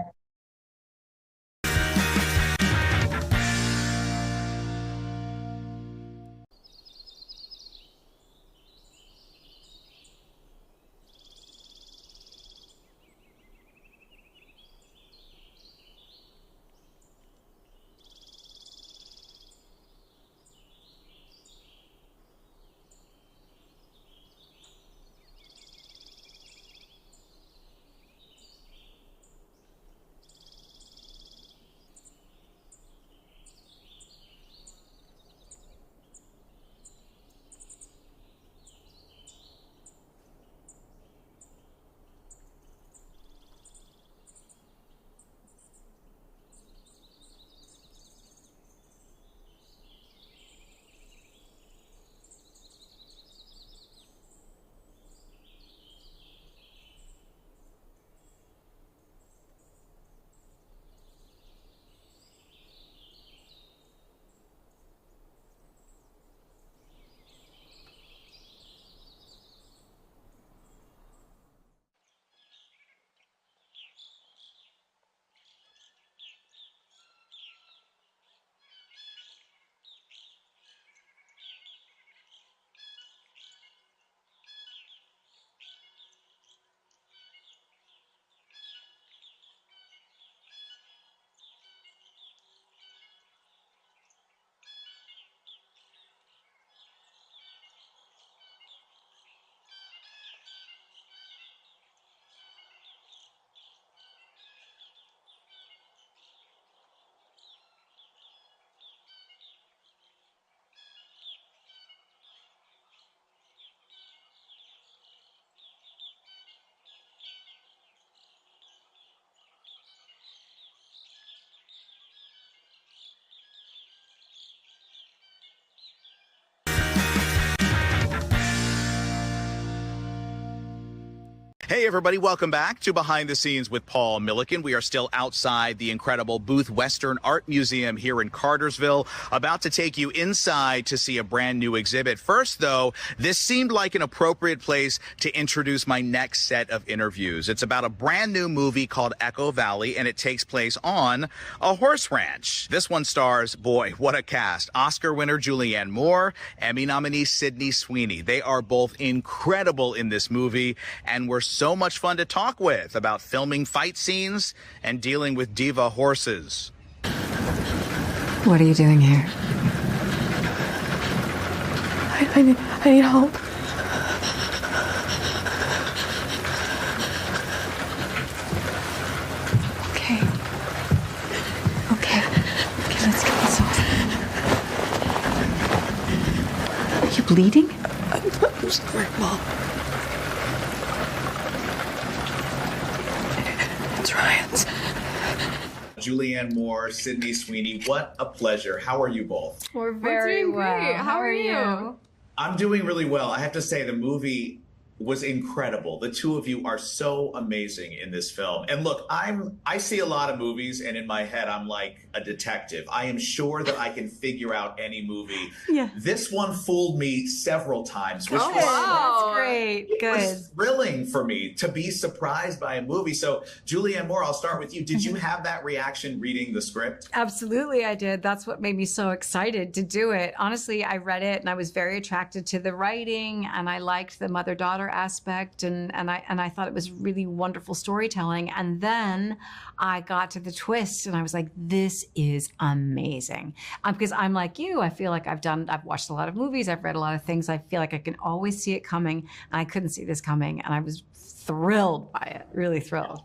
Hey, everybody. Welcome back to Behind the Scenes with Paul Milliken. We are still outside the incredible Booth Western Art Museum here in Cartersville, about to take you inside to see a brand new exhibit. First, though, this seemed like an appropriate place to introduce my next set of interviews. It's about a brand new movie called Echo Valley, and it takes place on a horse ranch. This one stars, boy, what a cast. Oscar winner Julianne Moore, Emmy nominee Sydney Sweeney. They are both incredible in this movie, and we're so much fun to talk with about filming fight scenes and dealing with diva horses. What are you doing here? I need help. Okay. Okay, let's get this off. Are you bleeding? I'm sorry, Mom. It's Ryan's. Julianne Moore, Sydney Sweeney, what a pleasure. How are you both? We're very doing well. great. How are you? I'm doing really well. I have to say the movie was incredible. The two of you are so amazing in this film. And look, I see a lot of movies, and in my head I'm like a detective. I am sure that I can figure out any movie. Yeah. This one fooled me several times, which Oh, was wow. That's great. it Good. was thrilling for me to be surprised by a movie. So, Julianne Moore, I'll start with you. Did you have that reaction reading the script? Absolutely, I did. That's what made me so excited to do it. Honestly, I read it and I was very attracted to the writing, and I liked the mother-daughter aspect, and I thought it was really wonderful storytelling. And then I got to the twist, and I was like, this is amazing. Because I'm like you, I feel like I've watched a lot of movies, I've read a lot of things. I feel like I can always see it coming, and I couldn't see this coming, and I was thrilled by it, really thrilled.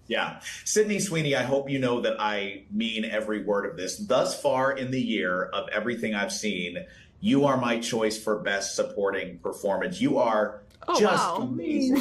Yeah. Sydney Sweeney, I hope you know that I mean every word of this. Thus far in the year, of everything I've seen, you are my choice for Best Supporting Performance. You are just amazing.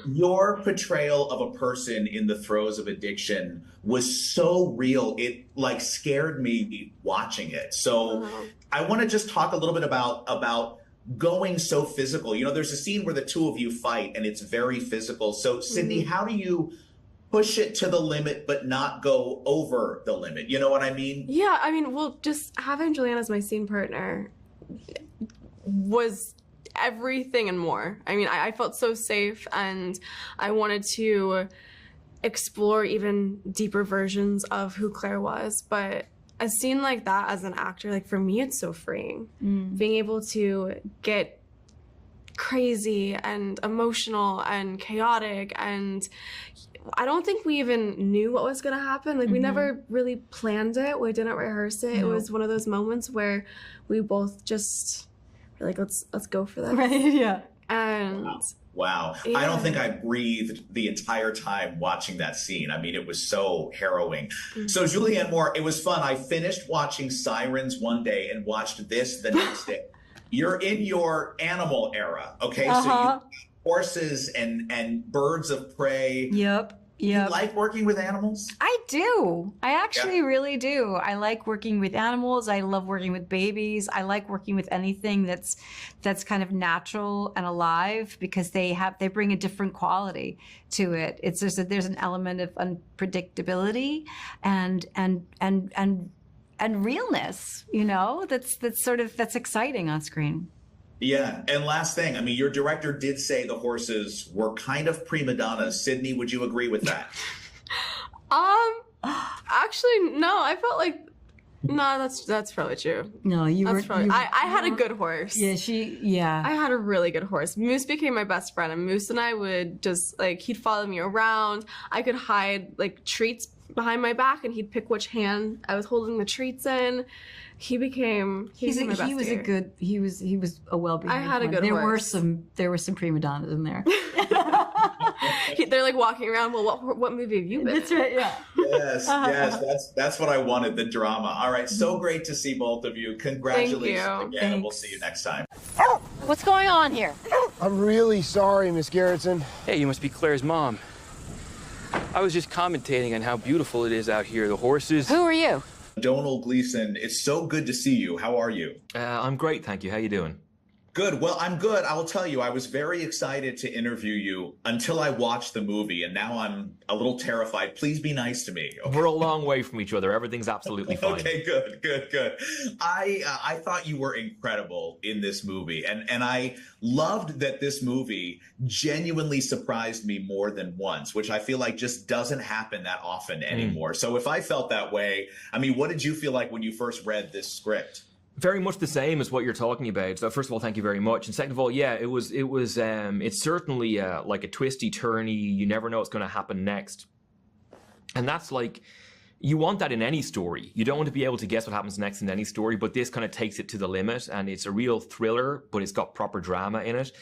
Your portrayal of a person in the throes of addiction was so real. It like scared me watching it. So I want to just talk a little bit about going so physical. You know, there's a scene where the two of you fight and it's very physical. So Sydney, how do you push it to the limit, but not go over the limit. You know what I mean? Yeah, I mean, well, just having Julianne as my scene partner was everything and more. I mean, I felt so safe, and I wanted to explore even deeper versions of who Claire was. But a scene like that as an actor, like for me, it's so freeing. Being able to get crazy and emotional and chaotic, and I don't think we even knew what was going to happen. Like we never really planned it. We didn't rehearse it. It was one of those moments where we both just were like, let's go for that. Right, yeah. And wow. Yeah. I don't think I breathed the entire time watching that scene. I mean, it was so harrowing. So Julianne Moore, it was fun. I finished watching Sirens one day and watched this the next day. You're in your animal era, okay? So you horses and birds of prey. Yep. You like working with animals? I do. I actually really do. I like working with animals. I love working with babies. I like working with anything that's kind of natural and alive, because they bring a different quality to it. It's just that there's an element of unpredictability and realness, you know, that's exciting on screen. Yeah, and last thing, I mean, your director did say the horses were kind of prima donnas. Sydney, would you agree with that? Actually, no. I felt like, no, that's probably true. No, I had a good horse. Yeah, I had a really good horse. Moose became my best friend, and Moose and I would just, like, he'd follow me around. I could hide, like, treats behind my back, and he'd pick which hand I was holding the treats in. He was a well-behaved I had a good horse. There were some prima donnas in there. They're like walking around. Well, what movie have you been in? That's right. Yeah. Yes. That's what I wanted. The drama. All right. So great to see both of you. Congratulations again. And we'll see you next time. What's going on here? I'm really sorry, Miss Garrettson. Hey, you must be Claire's mom. I was just commentating on how beautiful it is out here. The horses. Who are you? Donald Gleason, it's so good to see you. How are you? I'm great, thank you. How you doing? Good. Well, I'm good. I will tell you, I was very excited to interview you until I watched the movie, and now I'm a little terrified. Please be nice to me. Okay? We're a long way from each other. Everything's absolutely fine. Okay, good. I thought you were incredible in this movie, and I loved that this movie genuinely surprised me more than once, which I feel like just doesn't happen that often anymore. So if I felt that way, I mean, what did you feel like when you first read this script? Very much the same as what you're talking about. So first of all, thank you very much. And second of all, yeah, it's certainly like a twisty turny. You never know what's going to happen next. And that's like, you want that in any story. You don't want to be able to guess what happens next in any story, but this kind of takes it to the limit, and it's a real thriller, but it's got proper drama in it.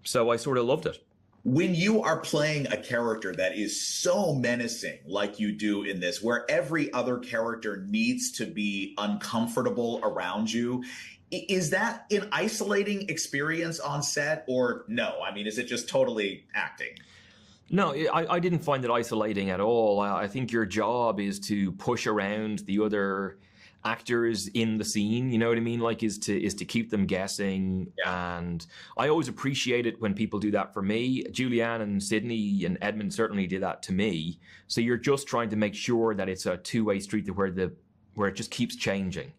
So I sort of loved it. When you are playing a character that is so menacing like you do in this, where every other character needs to be uncomfortable around you, is that an isolating experience on set, or no? I mean, is it just totally acting? No, I didn't find it isolating at all. I think your job is to push around the other actors in the scene, you know what I mean? Like, is to keep them guessing. Yeah. And I always appreciate it when people do that for me. Julianne and Sydney and Edmund certainly did that to me. So you're just trying to make sure that it's a two-way street where it just keeps changing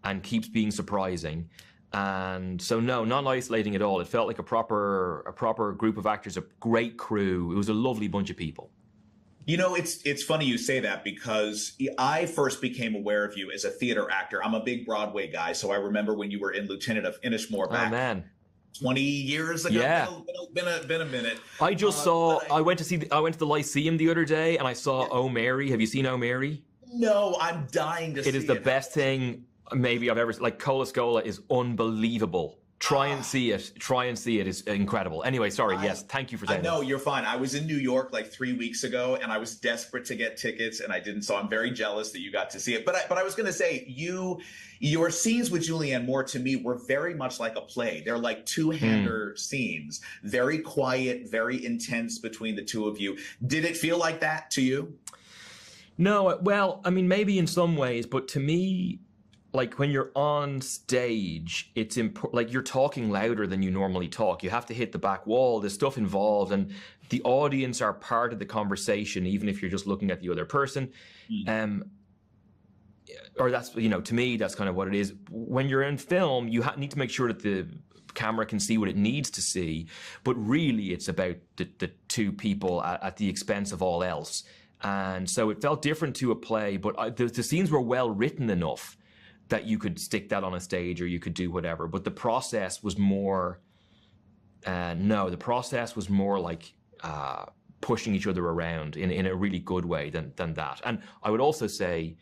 and keeps being surprising. And so no, not isolating at all. It felt like a proper group of actors, a great crew. It was a lovely bunch of people. You know, it's funny you say that, because I first became aware of you as a theater actor. I'm a big Broadway guy, so I remember when you were in Lieutenant of Inishmore back 20 years ago. Yeah. Been a minute. I just saw, I went to the Lyceum the other day, and I saw Oh Mary. Have you seen Oh Mary? No, I'm dying to see it. It is the best thing maybe I've ever seen. Like, Cola Scola is unbelievable. Try and see it. It's incredible. Anyway, sorry. Yes, thank you for saying that. No, you're fine. I was in New York like 3 weeks ago, and I was desperate to get tickets, and I didn't. So I'm very jealous that you got to see it. But I was going to say, your scenes with Julianne Moore to me were very much like a play. They're like two-hander scenes, very quiet, very intense between the two of you. Did it feel like that to you? No. Well, I mean, maybe in some ways, but to me, like when you're on stage, it's like you're talking louder than you normally talk. You have to hit the back wall. There's stuff involved, and the audience are part of the conversation, even if you're just looking at the other person. Or that's, to me, that's kind of what it is. When you're in film, you need to make sure that the camera can see what it needs to see, but really it's about the two people at the expense of all else. And so it felt different to a play, but the scenes were well written enough that you could stick that on a stage or you could do whatever. But the process was more, the process was more like pushing each other around in a really good way than that. And I would also say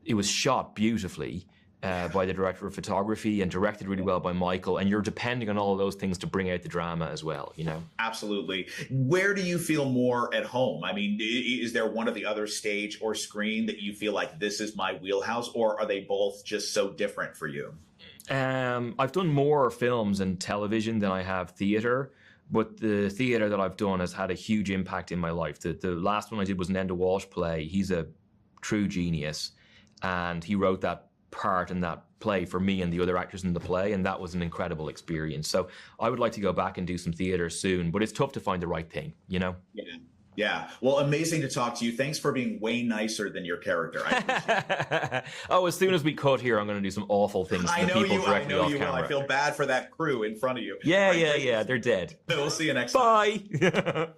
it was shot beautifully by the director of photography and directed really well by Michael. And you're depending on all of those things to bring out the drama as well, Absolutely. Where do you feel more at home? I mean, is there one or the other stage or screen that you feel like this is my wheelhouse, or are they both just so different for you? I've done more films and television than I have theater, but the theater that I've done has had a huge impact in my life. The last one I did was an Enda Walsh play. He's a true genius, and he wrote that part in that play for me and the other actors in the play, and that was an incredible experience. So I would like to go back and do some theater soon, but it's tough to find the right thing, Yeah. Well, amazing to talk to you. Thanks for being way nicer than your character. Oh, as soon as we cut here, I'm going to do some awful things to the people directly off camera. Will. I feel bad for that crew in front of you. Yeah. They're dead. We'll see you next time. Bye.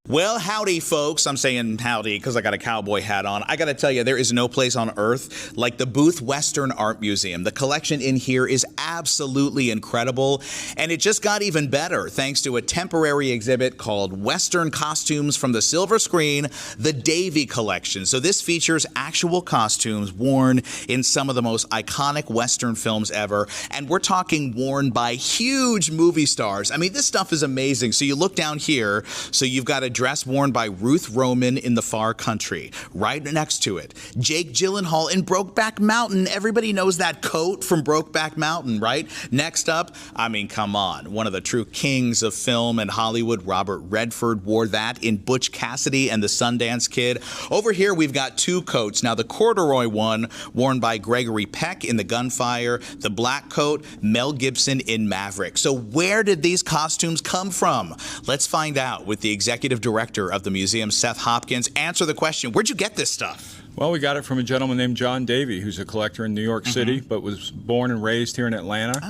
Well, howdy, folks. I'm saying howdy because I got a cowboy hat on. I got to tell you, there is no place on earth like the Booth Western Art Museum. The collection in here is absolutely incredible, and it just got even better thanks to a temporary exhibit called Western Costumes from the Silver Screen, the Davy Collection. So this features actual costumes worn in some of the most iconic Western films ever, and we're talking worn by huge movie stars. I mean, this stuff is amazing. So you look down here, so you've got a dress worn by Ruth Roman in The Far Country. Right next to it, Jake Gyllenhaal in Brokeback Mountain. Everybody knows that coat from Brokeback Mountain, right? Next up, I mean, come on, one of the true kings of film and Hollywood, Robert Redford, wore that in Butch Cassidy and the Sundance Kid. Over here, we've got two coats. Now, the corduroy one worn by Gregory Peck in The Gunfire, the black coat, Mel Gibson in Maverick. So where did these costumes come from? Let's find out with the executive director of the museum, Seth Hopkins. Answer the question, where'd you get this stuff? Well, we got it from a gentleman named John Davey, who's a collector in New York City, but was born and raised here in Atlanta.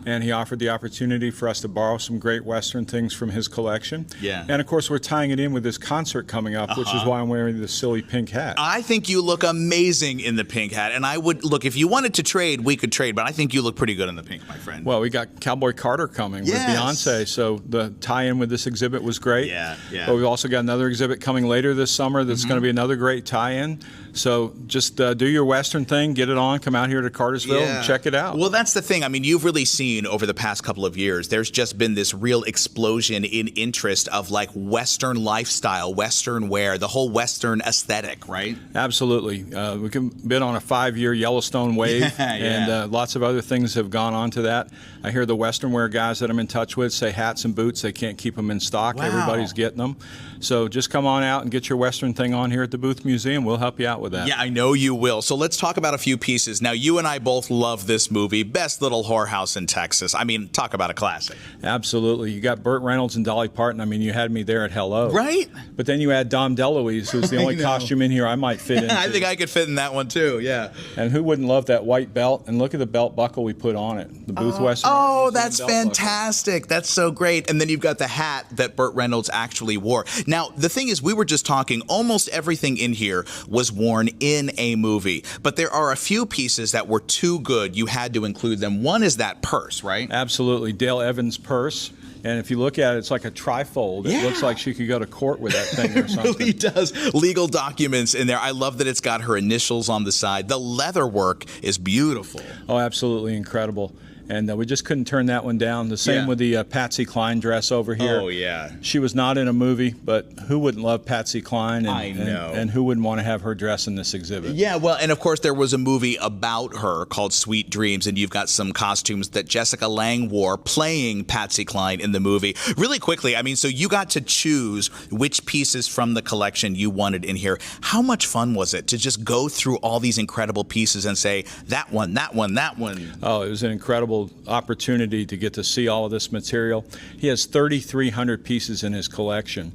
And he offered the opportunity for us to borrow some great Western things from his collection. Yeah. And of course, we're tying it in with this concert coming up, which is why I'm wearing this silly pink hat. I think you look amazing in the pink hat. And I would, look, if you wanted to trade, we could trade, but I think you look pretty good in the pink, my friend. Well, we got Cowboy Carter coming with Beyonce, so the tie-in with this exhibit was great. Yeah. But we've also got another exhibit coming later this summer that's going to be another great tie-in. So just do your Western thing, get it on, come out here to Cartersville and check it out. Well, that's the thing. I mean, you've really seen over the past couple of years, there's just been this real explosion in interest of like Western lifestyle, Western wear, the whole Western aesthetic, right? Absolutely. We've been on a 5-year Yellowstone wave, and lots of other things have gone on to that. I hear the Western wear guys that I'm in touch with say hats and boots, they can't keep them in stock. Wow. Everybody's getting them. So just come on out and get your Western thing on here at the Booth Museum. We'll help you out with that. Yeah, I know you will. So let's talk about a few pieces. Now, you and I both love this movie, Best Little Whorehouse in Texas. I mean, talk about a classic. Absolutely. You got Burt Reynolds and Dolly Parton. I mean, you had me there at hello. Right? But then you add Dom DeLuise, who's the only costume in here I might fit in. I think I could fit in that one too, yeah. And who wouldn't love that white belt? And look at the belt buckle we put on it. The Booth Western. Oh, that's fantastic. That's so great. And then you've got the hat that Burt Reynolds actually wore. Now, the thing is, we were just talking, almost everything in here was worn in a movie. But there are a few pieces that were too good. You had to include them. One is that purse, right? Absolutely. Dale Evans' purse. And if you look at it, it's like a trifold. It looks like she could go to court with that thing or something. It really does. Legal documents in there. I love that it's got her initials on the side. The leather work is beautiful. Oh, absolutely incredible. And we just couldn't turn that one down. The same with the Patsy Cline dress over here. Oh, yeah. She was not in a movie, but who wouldn't love Patsy Cline? And, I know. And who wouldn't want to have her dress in this exhibit? Yeah, well, and of course there was a movie about her called Sweet Dreams, and you've got some costumes that Jessica Lange wore playing Patsy Cline in the movie. Really quickly, I mean, so you got to choose which pieces from the collection you wanted in here. How much fun was it to just go through all these incredible pieces and say, that one, that one, that one? Oh, it was an incredible opportunity to get to see all of this material. He has 3,300 pieces in his collection.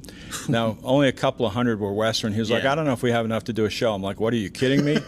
Now, only a couple of hundred were Western. He was like, I don't know if we have enough to do a show. I'm like, what, are you kidding me?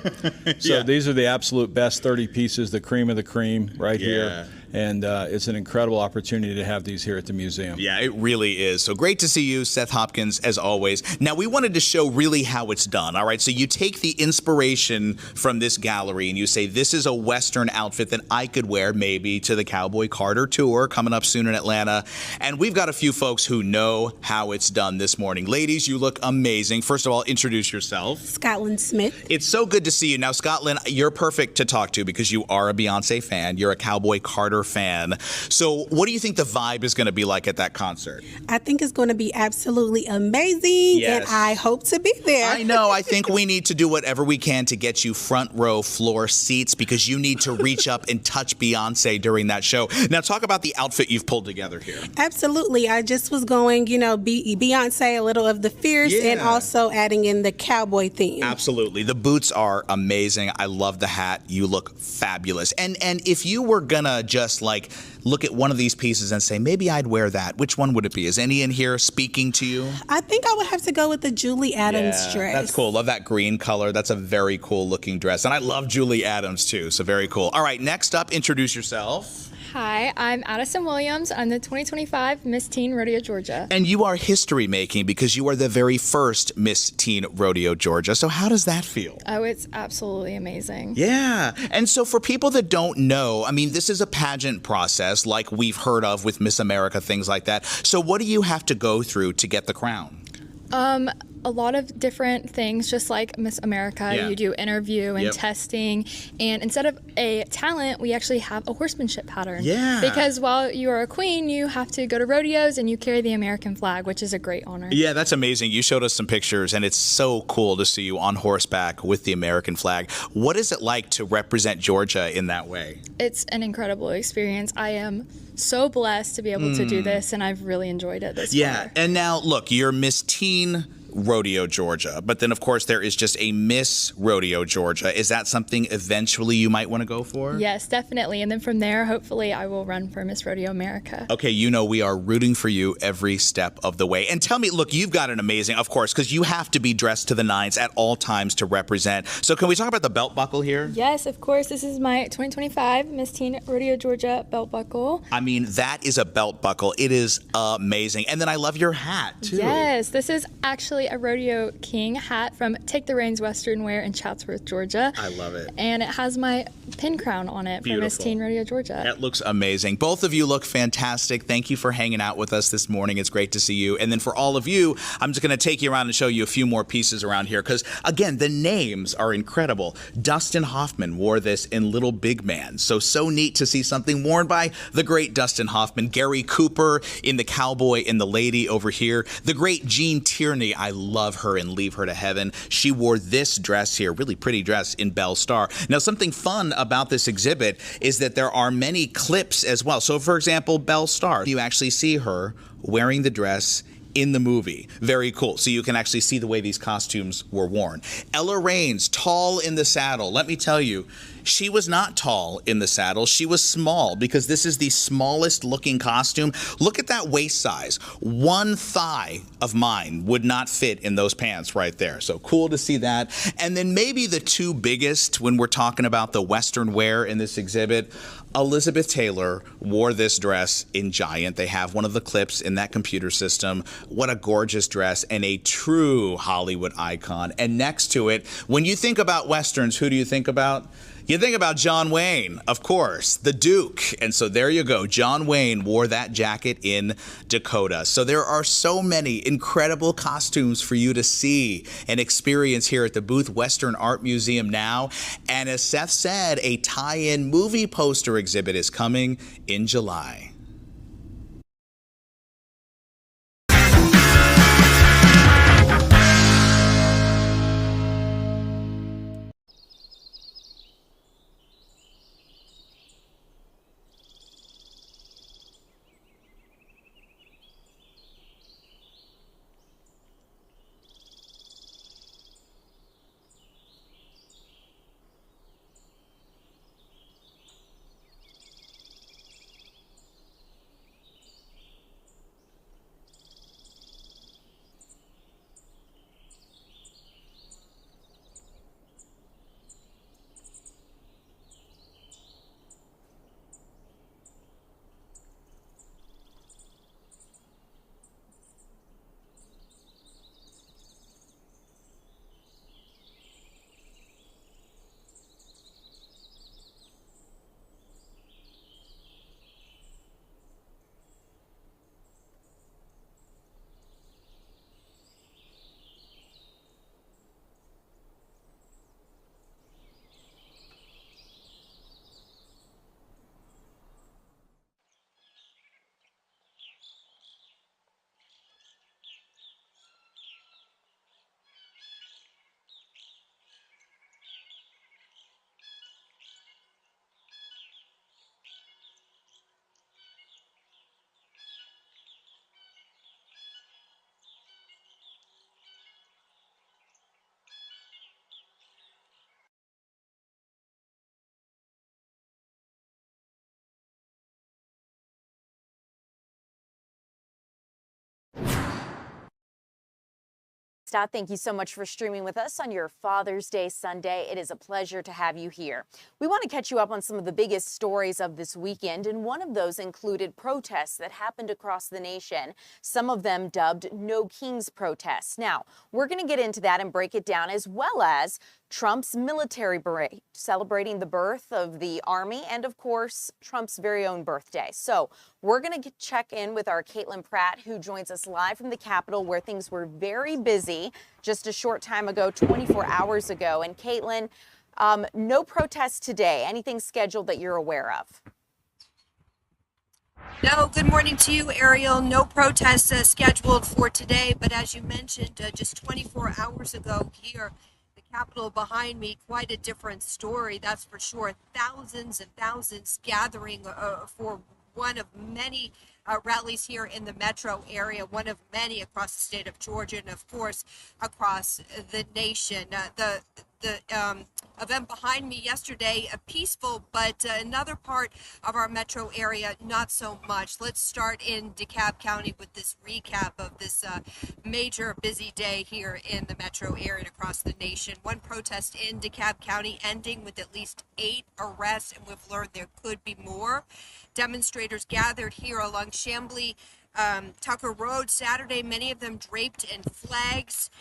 So these are the absolute best 30 pieces, the cream of the cream right here. And it's an incredible opportunity to have these here at the museum. Yeah, it really is. So great to see you, Seth Hopkins, as always. Now, we wanted to show really how it's done, all right? So you take the inspiration from this gallery and you say, this is a Western outfit that I could wear maybe to the Cowboy Carter tour coming up soon in Atlanta. And we've got a few folks who know how it's done this morning. Ladies, you look amazing. First of all, introduce yourself. Scotland Smith. It's so good to see you. Now, Scotland, you're perfect to talk to because you are a Beyonce fan. You're a Cowboy Carter fan. So what do you think the vibe is going to be like at that concert? I think it's going to be absolutely amazing, and I hope to be there. I know. I think we need to do whatever we can to get you front row floor seats because you need to reach up and touch Beyonce during that show. Now, talk about the outfit you've pulled together here. Absolutely. I just was going, Beyonce, a little of the fierce, and also adding in the cowboy theme. Absolutely. The boots are amazing. I love the hat. You look fabulous. And if you were gonna just like look at one of these pieces and say, maybe I'd wear that, which one would it be? Is any in here speaking to you? I think I would have to go with the Julie Adams dress. That's cool. Love that green color. That's a very cool looking dress. And I love Julie Adams too, so very cool. All right, next up, introduce yourself. Hi, I'm Addison Williams. I'm the 2025 Miss Teen Rodeo Georgia. And you are history making because you are the very first Miss Teen Rodeo Georgia. So how does that feel? Oh, it's absolutely amazing. Yeah. And so for people that don't know, I mean, this is a pageant process like we've heard of with Miss America, things like that. So what do you have to go through to get the crown? A lot of different things, just like Miss America. Yeah. You do interview and testing, and instead of a talent, we actually have a horsemanship pattern. Yeah. Because while you are a queen, you have to go to rodeos and you carry the American flag, which is a great honor. Yeah, that's amazing. You showed us some pictures, and it's so cool to see you on horseback with the American flag. What is it like to represent Georgia in that way? It's an incredible experience. I am so blessed to be able to do this, and I've really enjoyed it this far. And now, look, you're Miss Teen Rodeo Georgia, but then of course there is just a Miss Rodeo Georgia. Is that something eventually you might want to go for? Yes, definitely. And then from there, hopefully I will run for Miss Rodeo America. Okay, you know we are rooting for you every step of the way. And tell me, look, you've got an amazing, of course, because you have to be dressed to the nines at all times to represent. So can we talk about the belt buckle here? Yes, of course. This is my 2025 Miss Teen Rodeo Georgia belt buckle. I mean, that is a belt buckle. It is amazing. And then I love your hat, too. Yes, this is actually a Rodeo King hat from Take the Reins Western Wear in Chatsworth, Georgia. I love it. And it has my pin crown on it for Miss Teen Rodeo Georgia. That looks amazing. Both of you look fantastic. Thank you for hanging out with us this morning. It's great to see you. And then for all of you, I'm just going to take you around and show you a few more pieces around here because, again, the names are incredible. Dustin Hoffman wore this in Little Big Man. So neat to see something worn by the great Dustin Hoffman. Gary Cooper in The Cowboy and the Lady over here. The great Jean Tierney. I love her in Leave Her to Heaven. She wore this dress here, really pretty dress, in Belle Starr. Now, something fun about this exhibit is that there are many clips as well. So, for example, Belle Starr, you actually see her wearing the dress in the movie. Very cool. So you can actually see the way these costumes were worn. Ella Raines, tall in the saddle. Let me tell you, she was not tall in the saddle. She was small because this is the smallest looking costume. Look at that waist size. One thigh of mine would not fit in those pants right there. So cool to see that. And then maybe the two biggest when we're talking about the Western wear in this exhibit, Elizabeth Taylor wore this dress in Giant. They have one of the clips in that computer system. What a gorgeous dress and a true Hollywood icon. And next to it, when you think about Westerns, who do you think about? You think about John Wayne, of course, the Duke. And so there you go. John Wayne wore that jacket in Dakota. So there are so many incredible costumes for you to see and experience here at the Booth Western Art Museum now. And as Seth said, a tie-in movie poster exhibit is coming in July. Scott, thank you so much for streaming with us on your Father's Day Sunday. It is a pleasure to have you here. We want to catch you up on some of the biggest stories of this weekend, and one of those included protests that happened across the nation, some of them dubbed No Kings protests. Now, we're going to get into that and break it down, as well as Trump's military parade, celebrating the birth of the Army and, of course, Trump's very own birthday. So we're going to check in with our Caitlin Pratt, who joins us live from the Capitol, where things were very busy just a short time ago, 24 hours ago. And Caitlin, no protests today. Anything scheduled that you're aware of? No, good morning to you, Ariel. No protests scheduled for today, but as you mentioned, just 24 hours ago here, the Capitol behind me, quite a different story, that's for sure. Thousands and thousands gathering for one of many rallies here in the metro area, one of many across the state of Georgia, and of course across the nation. The event behind me yesterday, peaceful, but another part of our metro area, not so much. Let's start in DeKalb County with this recap of this major busy day here in the metro area and across the nation. One protest in DeKalb County ending with at least 8 arrests, and we've learned there could be more. Demonstrators gathered here along Chamblee Tucker Road Saturday, many of them draped in flags.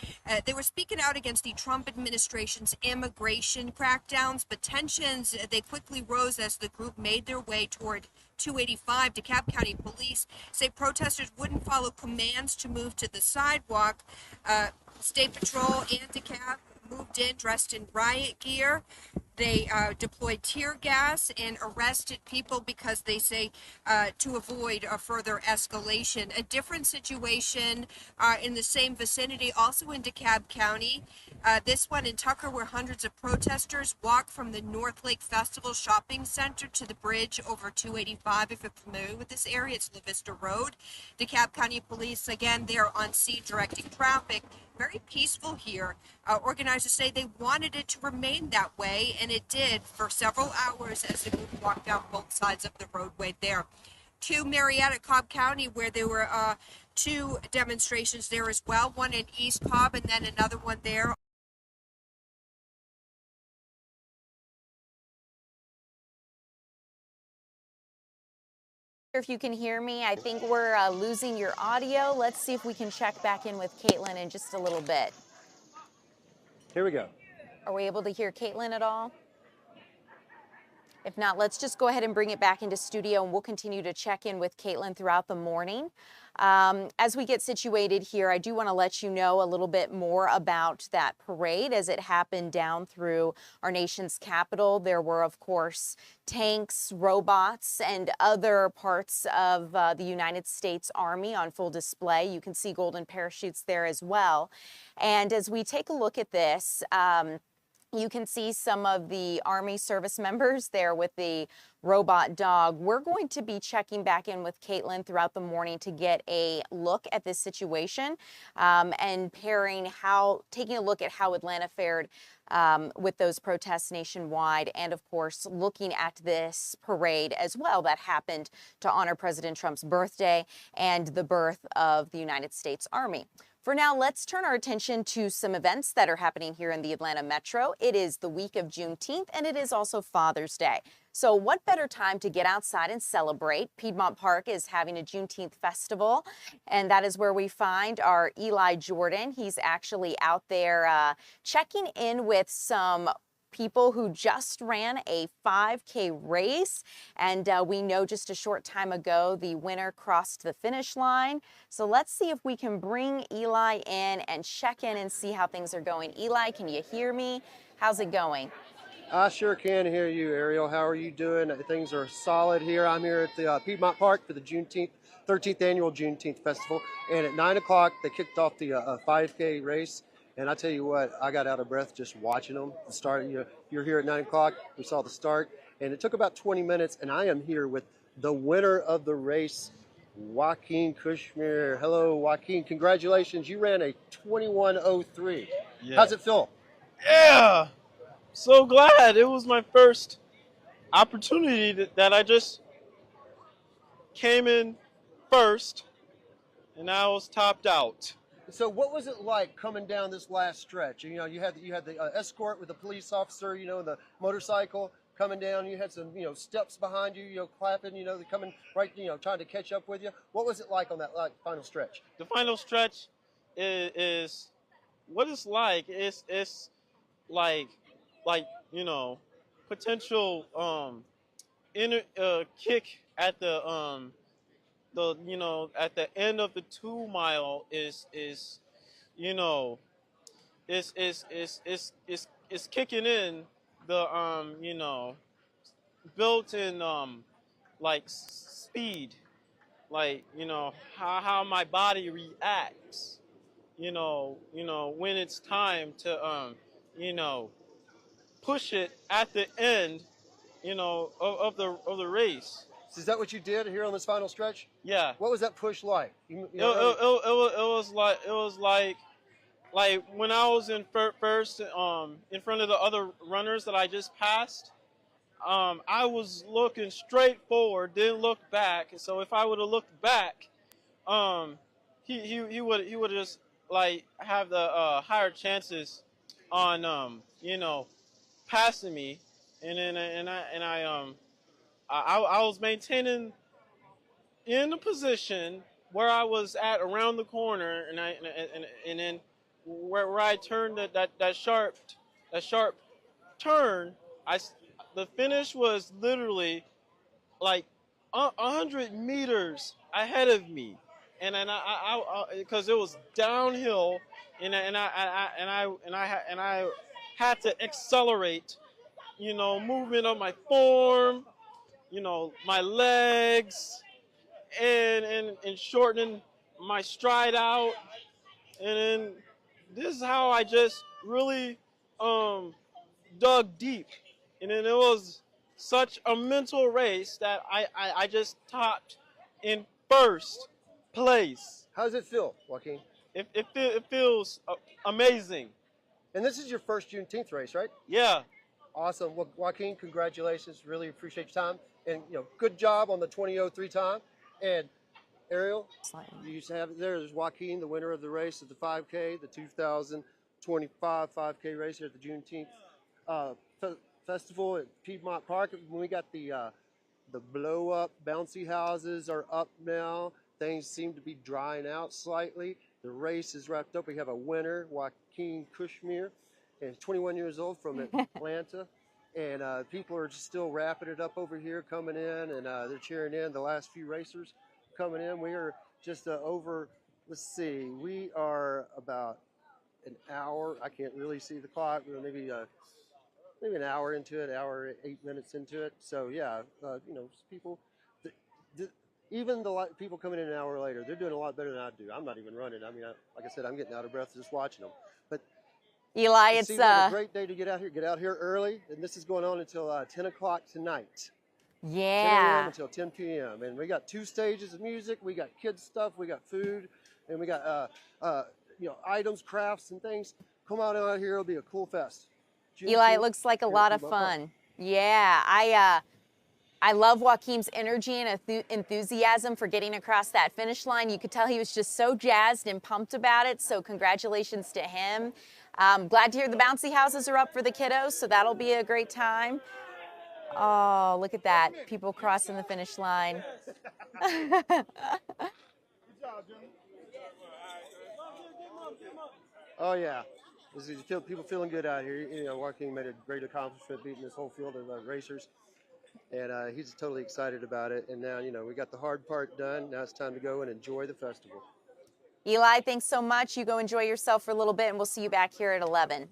They were speaking out against the Trump administration's immigration crackdowns, but tensions, they quickly rose as the group made their way toward 285. DeKalb County police say protesters wouldn't follow commands to move to the sidewalk. State Patrol and DeKalb moved in dressed in riot gear. They deployed tear gas and arrested people because they say to avoid a further escalation. A different situation in the same vicinity, also in DeKalb County. This one in Tucker, where hundreds of protesters walk from the North Lake Festival Shopping Center to the bridge over 285. If you're familiar with this area, it's La Vista Road. DeKalb County Police, again, they're on scene directing traffic. Very peaceful here. Organizers say they wanted it to remain that way, and it did for several hours as the group walked down both sides of the roadway there. To Marietta, Cobb County, where there were 2 demonstrations there as well, one in East Cobb and then another one there. If you can hear me, I think we're losing your audio. Let's see if we can check back in with Caitlin in just a little bit. Here we go. Are we able to hear Caitlin at all? If not, let's just go ahead and bring it back into studio, and we'll continue to check in with Caitlin throughout the morning. As we get situated here, I do want to let you know a little bit more about that parade as it happened down through our nation's capital. There were, of course, tanks, robots, and other parts of the United States Army on full display. You can see golden parachutes there as well. And as we take a look at this, you can see some of the Army service members there with the robot dog. We're going to be checking back in with Caitlin throughout the morning to get a look at this situation and taking a look at how Atlanta fared with those protests nationwide, and of course looking at this parade as well that happened to honor President Trump's birthday and the birth of the United States Army. For now, let's turn our attention to some events that are happening here in the Atlanta Metro. It is the week of Juneteenth, and it is also Father's Day. So what better time to get outside and celebrate? Piedmont Park is having a Juneteenth festival, and that is where we find our Eli Jordan. He's actually out there checking in with some people who just ran a 5K race, and we know just a short time ago the winner crossed the finish line. So let's see if we can bring Eli in and check in and see how things are going. Eli, can you hear me? How's it going? I sure can hear you, Ariel. How are you doing? Things are solid here. I'm here at the Piedmont Park for the 13th annual Juneteenth Festival, and at 9 o'clock they kicked off the 5K race. And I tell you what, I got out of breath just watching them. The start, you're here at 9 o'clock. We saw the start, and it took about 20 minutes. And I am here with the winner of the race, Joaquin Kushmir. Hello, Joaquin. Congratulations. You ran a 21:03. Yeah. How's it feel? Yeah. So glad. It was my first opportunity that I just came in first, and I was topped out. So what was it like coming down this last stretch? You know, you had the escort with the police officer, the motorcycle coming down. You had some, steps behind you, clapping, they're coming right, trying to catch up with you. What was it like on that final stretch? The final stretch is what it's like. It's like potential kick at the at the end of the 2 mile is kicking in the built-in speed, how my body reacts, when it's time to push it at the end of the race. Is that what you did here on this final stretch? Yeah. What was that push like? It was like when I was in first in front of the other runners that I just passed. I was looking straight forward, didn't look back. So if I would have looked back, he would just like have the higher chances on passing me, and then I was maintaining in the position where I was at around the corner, and then where I turned that sharp turn, the finish was literally like 100 meters ahead of me, and I because it was downhill, and I had to accelerate, movement of my form, my legs, and shortening my stride out, and then this is how I just really dug deep, and then it was such a mental race that I just topped in first place. How does it feel, Joaquin? It feels amazing. And this is your first Juneteenth race, right? Yeah. Awesome. Well, Joaquin, congratulations. Really appreciate your time. And, good job on the 20:03 time. And Ariel, you used to have it there. There's Joaquin, the winner of the race at the 5K, the 2025 5K race here at the Juneteenth festival at Piedmont Park. When we got the blow-up bouncy houses are up now. Things seem to be drying out slightly. The race is wrapped up. We have a winner, Joaquin Kushmir, and he's 21 years old from Atlanta. And people are just still wrapping it up over here, coming in, and they're cheering in the last few racers coming in. We are just over, let's see, we are about an hour. I can't really see the clock. We're maybe an hour into it, hour 8 minutes into it. So yeah, people, even the people coming in an hour later, they're doing a lot better than I do. I'm not even running. I mean, like I said, I'm getting out of breath just watching them. But Eli, it seems like a great day to get out here. Get out here early, and this is going on until 10 o'clock tonight. Yeah. 10 a.m. until 10 p.m. And we got 2 stages of music. We got kids stuff. We got food, and we got items, crafts, and things. Come on out here. It'll be a cool fest. Eli, it looks like a lot of fun. Yeah, I love Joaquin's energy and enthusiasm for getting across that finish line. You could tell he was just so jazzed and pumped about it, so congratulations to him. Glad to hear the bouncy houses are up for the kiddos, so that'll be a great time. Oh, look at that. People crossing the finish line. Oh, yeah. People feeling good out here. Joaquin made a great accomplishment beating this whole field of racers. And he's totally excited about it. And now, we got the hard part done. Now it's time to go and enjoy the festival. Eli, thanks so much. You go enjoy yourself for a little bit, and we'll see you back here at 11.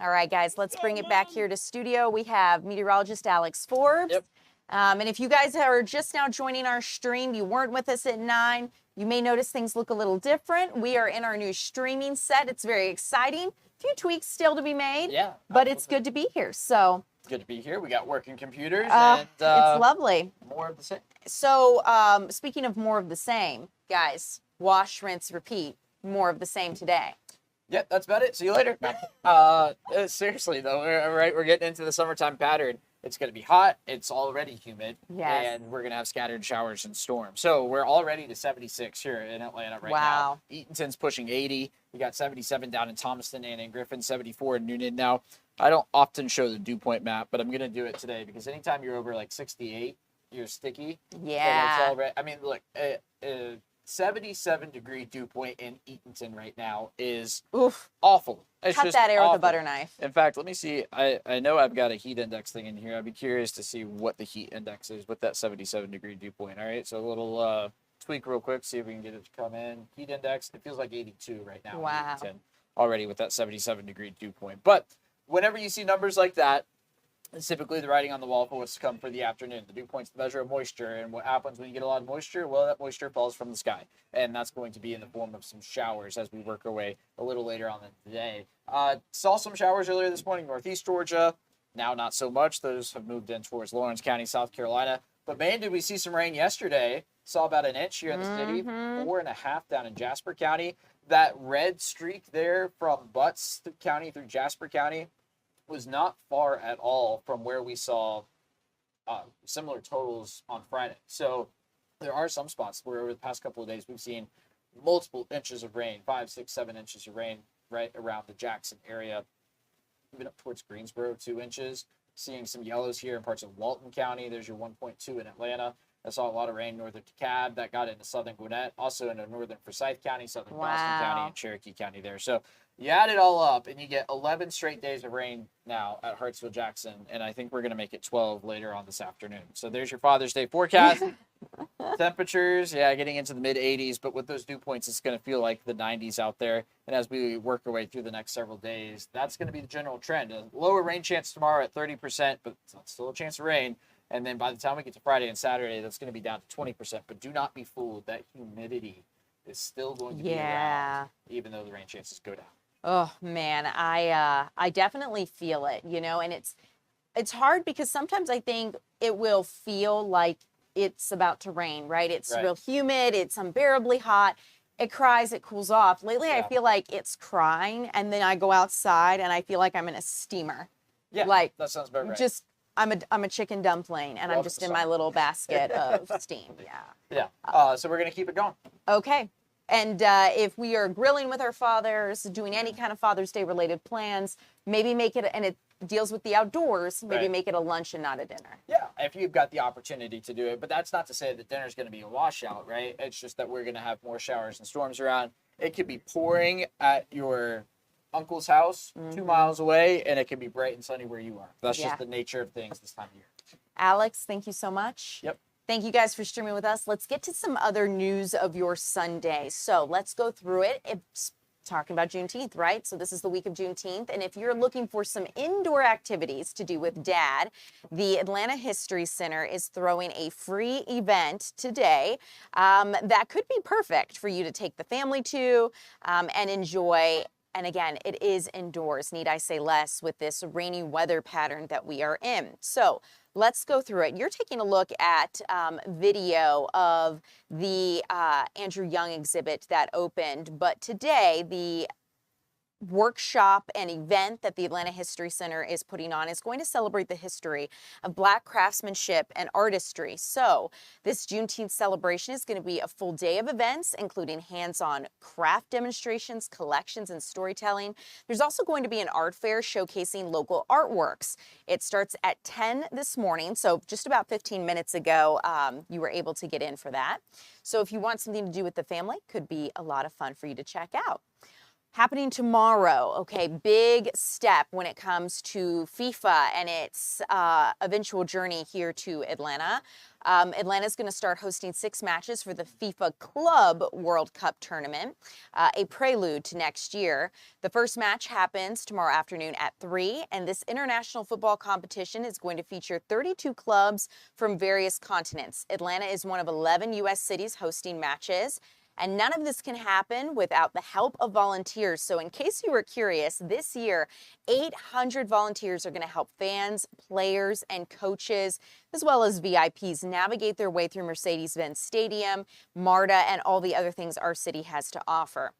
All right, guys, let's bring it back here to studio. We have meteorologist Alex Forbes. Yep. And if you guys are just now joining our stream, you weren't with us at 9, you may notice things look a little different. We are in our new streaming set. It's very exciting. A few tweaks still to be made. Yeah. But it's good to be here. So good to be here. We got working computers. it's lovely. More of the same. So speaking of more of the same, guys, wash, rinse, repeat. More of the same today. Yep, that's about it. See you later. Seriously, though, we're getting into the summertime pattern. It's going to be hot. It's already humid. Yes. And we're going to have scattered showers and storms. So we're already to 76 here in Atlanta right Wow. now. Eatonton's pushing 80. We got 77 down in Thomaston and in Griffin, 74 in Noonan. Now, I don't often show the dew point map, but I'm going to do it today because anytime you're over like 68, you're sticky. Yeah. It's already, I mean, look, 77-degree dew point in Eatonton right now is awful. It's Cut just that air awful. with a butter knife. In fact, let me see. I know I've got a heat index thing in here. I'd be curious to see what the heat index is with that 77-degree dew point. All right, so a little tweak real quick, see if we can get it to come in. Heat index, it feels like 82 right now. Wow. 10 already with that 77-degree dew point. But whenever you see numbers like that, it's typically the writing on the wall for what's to come for the afternoon. The dew point's the measure of moisture, and what happens when you get a lot of moisture? Well, that moisture falls from the sky, and that's going to be in the form of some showers as we work our way a little later on in the day. Saw some showers earlier this morning, northeast Georgia, Now, not so much. Those have moved in towards Lawrence County, South Carolina. But man, did we see some rain yesterday. Saw about an inch here in the city, 4.5 down in Jasper County. That red streak there from Butts County through Jasper County was not far at all from where we saw similar totals on Friday. So there are some spots where over the past couple of days we've seen multiple inches of rain, 5, 6, 7 inches of rain right around the Jackson area, even up towards Greensboro, 2 inches. Seeing some yellows here in parts of Walton County. There's your 1.2 in Atlanta. I saw a lot of rain northern DeKalb. That got into southern Gwinnett, also into northern Forsyth County, southern Boston County, and Cherokee County there. So you add it all up, and you get 11 straight days of rain now at Hartsville-Jackson, and I think we're going to make it 12 later on this afternoon. So there's your Father's Day forecast. Temperatures, getting into the mid-80s, but with those dew points, it's going to feel like the 90s out there. And as we work our way through the next several days, that's going to be the general trend. A lower rain chance tomorrow at 30%, but still a chance of rain. And then by the time we get to Friday and Saturday, that's going to be down to 20%. But do not be fooled. That humidity is still going to be around, even though the rain chances go down. Oh, man, I definitely feel it, and it's hard because sometimes I think it will feel like it's about to rain, right? It's real humid. It's unbearably hot. It cries, it cools off. Lately, I feel like it's crying, and then I go outside, and I feel like I'm in a steamer. Yeah, like, that sounds about right. Just, I'm a chicken dumpling, and I'm just in my little basket of steam. So we're going to keep it going. Okay. And if we are grilling with our fathers, doing any kind of Father's Day related plans, maybe make it, and it deals with the outdoors, maybe make it a lunch and not a dinner. Yeah, if you've got the opportunity to do it. But that's not to say that dinner's going to be a washout, right? It's just that we're going to have more showers and storms around. It could be pouring at your uncle's house 2 miles away, and it can be bright and sunny where you are. That's just the nature of things this time of year. Alex, thank you so much. Yep. Thank you guys for streaming with us. Let's get to some other news of your Sunday. So let's go through it. It's talking about Juneteenth, right? So this is the week of Juneteenth. And if you're looking for some indoor activities to do with Dad, the Atlanta History Center is throwing a free event today that could be perfect for you to take the family to and enjoy. And again, it is indoors, need I say less, with this rainy weather pattern that we are in. So let's go through it. You're taking a look at video of the Andrew Young exhibit that opened, but today the workshop and event that the Atlanta History Center is putting on is going to celebrate the history of Black craftsmanship and artistry. So this Juneteenth celebration is going to be a full day of events, including hands-on craft demonstrations, collections, and storytelling. There's also going to be an art fair showcasing local artworks. It starts at 10 this morning, so just about 15 minutes ago, you were able to get in for that. So if you want something to do with the family, could be a lot of fun for you to check out. Happening tomorrow, okay, big step when it comes to FIFA and its eventual journey here to Atlanta. Atlanta is going to start hosting 6 matches for the FIFA Club World Cup tournament, a prelude to next year. The first match happens tomorrow afternoon at 3, and this international football competition is going to feature 32 clubs from various continents. Atlanta is one of 11 U.S. cities hosting matches. And none of this can happen without the help of volunteers. So in case you were curious, this year, 800 volunteers are going to help fans, players, and coaches, as well as VIPs, navigate their way through Mercedes-Benz Stadium, MARTA, and all the other things our city has to offer.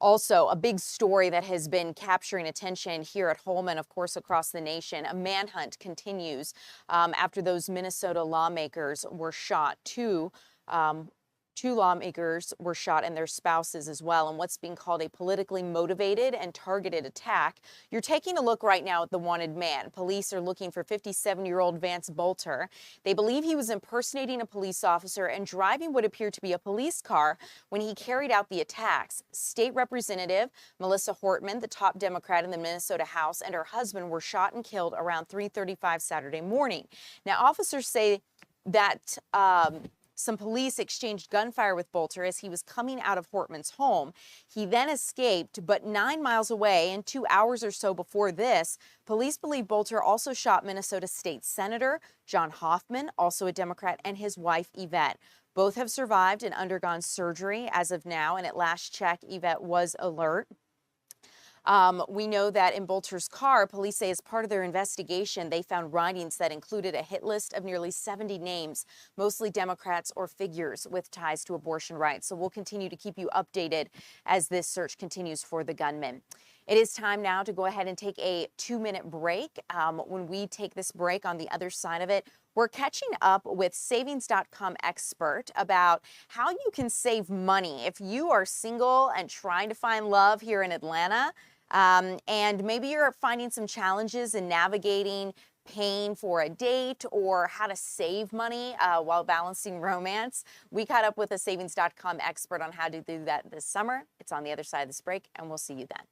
Also, a big story that has been capturing attention here at home and, of course, across the nation. A manhunt continues after those Minnesota lawmakers were shot. Two lawmakers were shot and their spouses as well in what's being called a politically motivated and targeted attack. You're taking a look right now at the wanted man. Police are looking for 57-year-old Vance Bolter. They believe he was impersonating a police officer and driving what appeared to be a police car when he carried out the attacks. State Representative Melissa Hortman, the top Democrat in the Minnesota House, and her husband were shot and killed around 3:35 Saturday morning. Now, officers say that some police exchanged gunfire with Bolter as he was coming out of Hortman's home. He then escaped, but 9 miles away and 2 hours or so before this, police believe Bolter also shot Minnesota State Senator John Hoffman, also a Democrat, and his wife Yvette. Both have survived and undergone surgery as of now, and at last check, Yvette was alert. We know that in Bolter's car, police say as part of their investigation, they found writings that included a hit list of nearly 70 names, mostly Democrats or figures with ties to abortion rights. So we'll continue to keep you updated as this search continues for the gunman. It is time now to go ahead and take a 2-minute break. When we take this break, on the other side of it, we're catching up with Savings.com expert about how you can save money if you are single and trying to find love here in Atlanta. And maybe you're finding some challenges in navigating paying for a date or how to save money while balancing romance. We caught up with a Savings.com expert on how to do that this summer. It's on the other side of this break, and we'll see you then.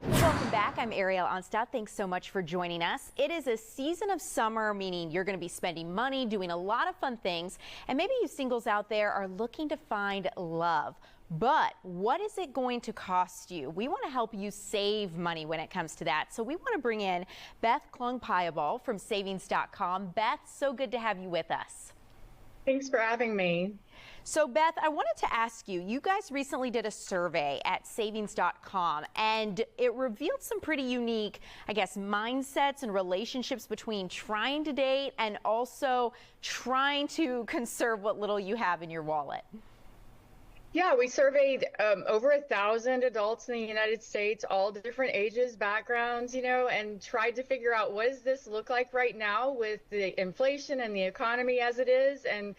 Welcome back. I'm Ariel Onstadt. Thanks so much for joining us. It is a season of summer, meaning you're going to be spending money, doing a lot of fun things, and maybe you singles out there are looking to find love. But what is it going to cost you? We want to help you save money when it comes to that. So we want to bring in Beth Klung-Piebol from Savings.com. Beth, so good to have you with us. Thanks for having me. So Beth, I wanted to ask you, you guys recently did a survey at Savings.com and it revealed some pretty unique, I guess, mindsets and relationships between trying to date and also trying to conserve what little you have in your wallet. Yeah, we surveyed over 1,000 adults in the United States, all different ages, backgrounds, and tried to figure out what does this look like right now with the inflation and the economy as it is, and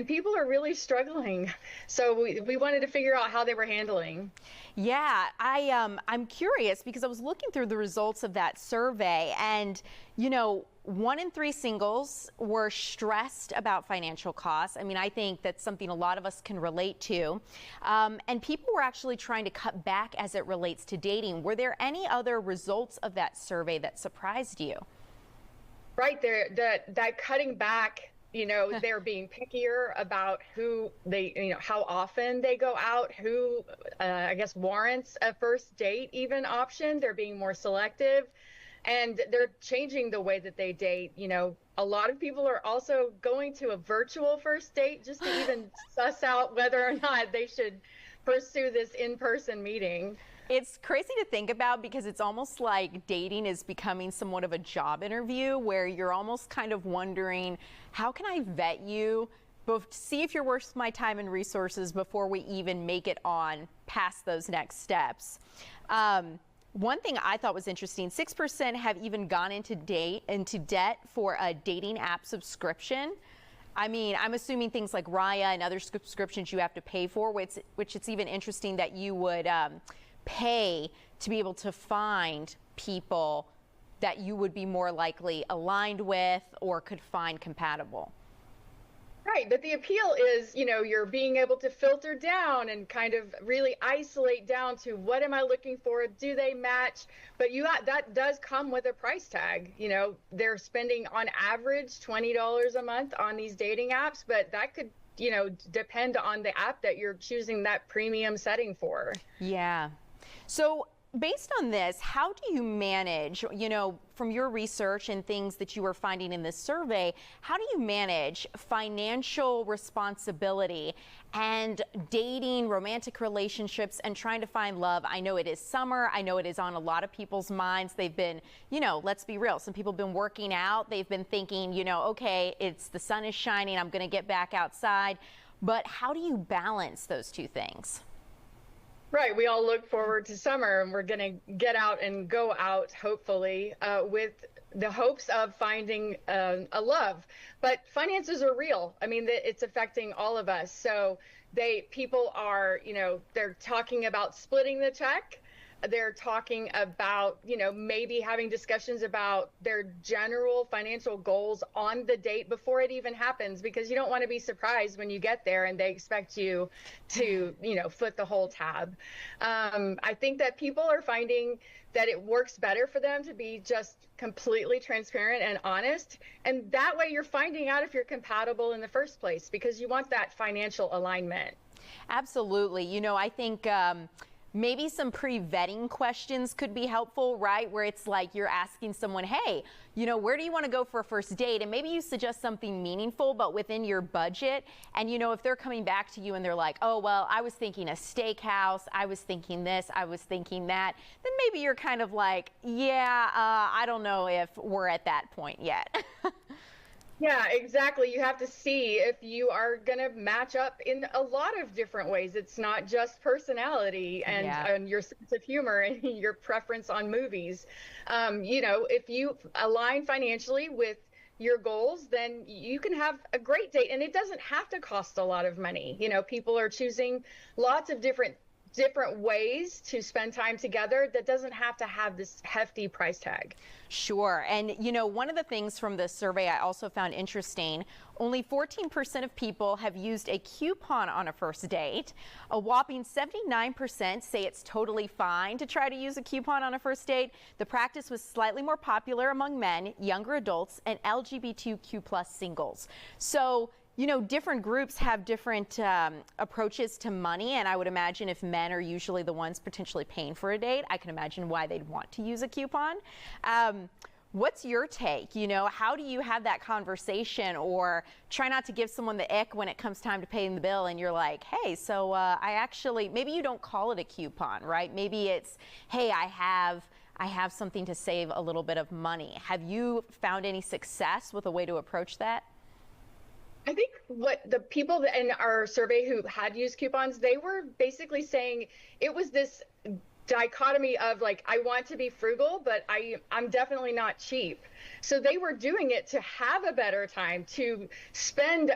people are really struggling. So we wanted to figure out how they were handling. Yeah, I'm curious because I was looking through the results of that survey, and 1 in 3 singles were stressed about financial costs. I mean, I think that's something a lot of us can relate to. And people were actually trying to cut back as it relates to dating. Were there any other results of that survey that surprised you? Right there, that cutting back, they're being pickier about who they, how often they go out, who, I guess, warrants a first date even option. They're being more selective. And they're changing the way that they date. A lot of people are also going to a virtual first date just to even suss out whether or not they should pursue this in-person meeting. It's crazy to think about because it's almost like dating is becoming somewhat of a job interview where you're almost kind of wondering, how can I vet you? See if you're worth my time and resources before we even make it on past those next steps. One thing I thought was interesting, 6% have even gone into debt for a dating app subscription. I mean, I'm assuming things like Raya and other subscriptions you have to pay for, which it's even interesting that you would pay to be able to find people that you would be more likely aligned with or could find compatible. Right, but the appeal is, you're being able to filter down and kind of really isolate down to what am I looking for? Do they match? But that does come with a price tag. They're spending on average $20 a month on these dating apps, but that could, depend on the app that you're choosing that premium setting for. Yeah. So based on this, how do you manage, from your research and things that you were finding in this survey, how do you manage financial responsibility and dating, romantic relationships, and trying to find love? I know it is summer. I know it is on a lot of people's minds. They've been, let's be real. Some people have been working out. They've been thinking, okay, the sun is shining. I'm going to get back outside. But how do you balance those two things? Right. We all look forward to summer, and we're going to get out and go out, hopefully, with the hopes of finding a love. But finances are real. I mean, it's affecting all of us. So people are, they're talking about splitting the check. They're talking about, maybe having discussions about their general financial goals on the date before it even happens, because you don't want to be surprised when you get there and they expect you to, foot the whole tab. I think that people are finding that it works better for them to be just completely transparent and honest. And that way you're finding out if you're compatible in the first place, because you want that financial alignment. Absolutely. I think maybe some pre-vetting questions could be helpful, right? Where it's like you're asking someone, hey, where do you want to go for a first date? And maybe you suggest something meaningful, but within your budget. And, if they're coming back to you and they're like, oh, well, I was thinking a steakhouse, I was thinking this, I was thinking that, then maybe you're kind of like, yeah, I don't know if we're at that point yet. Yeah, exactly. You have to see if you are going to match up in a lot of different ways. It's not just personality and your sense of humor and your preference on movies. If you align financially with your goals, then you can have a great date, and it doesn't have to cost a lot of money. People are choosing lots of different ways to spend time together that doesn't have to have this hefty price tag. Sure. And, one of the things from this survey I also found interesting, only 14% of people have used a coupon on a first date. A whopping 79% say it's totally fine to try to use a coupon on a first date. The practice was slightly more popular among men, younger adults, and LGBTQ+ singles. So, different groups have different approaches to money, and I would imagine if men are usually the ones potentially paying for a date, I can imagine why they'd want to use a coupon. What's your take? How do you have that conversation, or try not to give someone the ick when it comes time to paying the bill and you're like, hey, so maybe you don't call it a coupon, right? Maybe it's, hey, I have something to save a little bit of money. Have you found any success with a way to approach that? I think what the people in our survey who had used coupons, they were basically saying it was this dichotomy of like, I want to be frugal, but I'm definitely not cheap. So they were doing it to have a better time, to spend,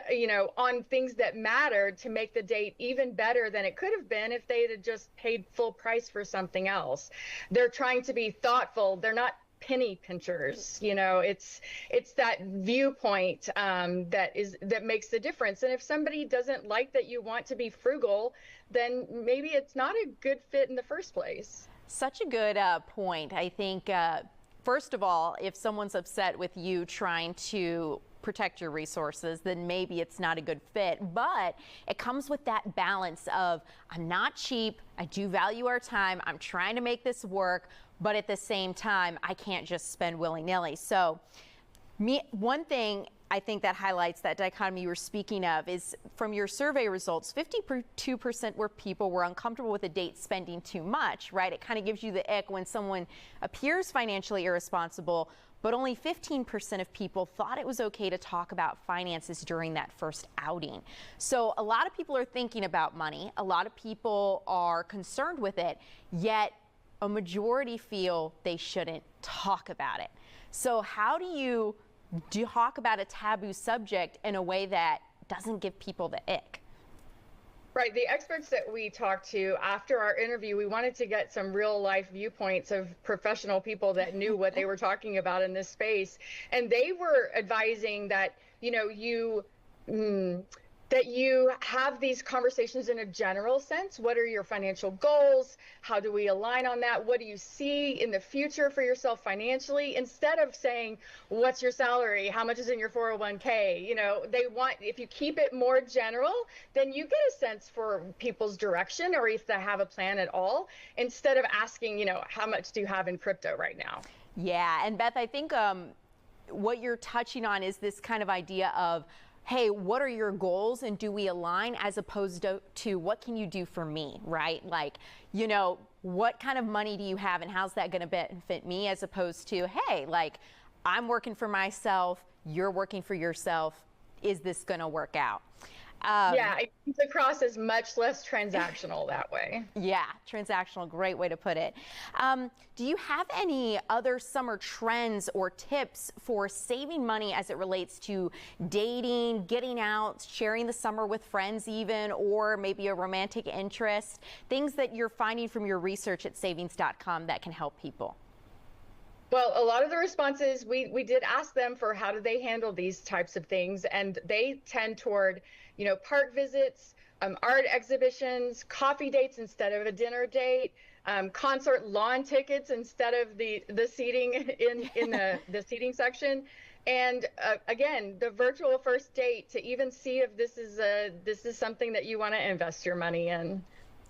on things that mattered, to make the date even better than it could have been if they had just paid full price for something else. They're trying to be thoughtful. They're not penny pinchers. It's that viewpoint that makes the difference. And if somebody doesn't like that you want to be frugal, then maybe it's not a good fit in the first place. Such a good point. I think first of all, if someone's upset with you trying to protect your resources, then maybe it's not a good fit. But it comes with that balance of, I'm not cheap, I do value our time, I'm trying to make this work, but at the same time, I can't just spend willy-nilly. So one thing I think that highlights that dichotomy you were speaking of is from your survey results, 52% were people were uncomfortable with a date spending too much, right? It kind of gives you the ick when someone appears financially irresponsible, but only 15% of people thought it was okay to talk about finances during that first outing. So a lot of people are thinking about money. A lot of people are concerned with it, yet a majority feel they shouldn't talk about it. So how do you talk about a taboo subject in a way that doesn't give people the ick? Right. The experts that we talked to after our interview, we wanted to get some real life viewpoints of professional people that knew what they were talking about in this space. And they were advising that, that you have these conversations in a general sense. What are your financial goals? How do we align on that? What do you see in the future for yourself financially? Instead of saying, what's your salary? How much is in your 401k? They want, if you keep it more general, then you get a sense for people's direction or if they have a plan at all, instead of asking, how much do you have in crypto right now? Yeah. And Beth, I think what you're touching on is this kind of idea of, hey, what are your goals and do we align, as opposed to what can you do for me, right? Like, what kind of money do you have and how's that going to benefit me, as opposed to, hey, like, I'm working for myself, you're working for yourself. Is this going to work out? Yeah, it comes across as much less transactional that way. Yeah, transactional, great way to put it. Do you have any other summer trends or tips for saving money as it relates to dating, getting out, sharing the summer with friends even, or maybe a romantic interest? Things that you're finding from your research at savings.com that can help people? Well, a lot of the responses, we did ask them for how do they handle these types of things, and they tend toward, park visits, art exhibitions, coffee dates instead of a dinner date, concert lawn tickets instead of the seating in the seating section, and again, the virtual first date to even see if this is something that you want to invest your money in.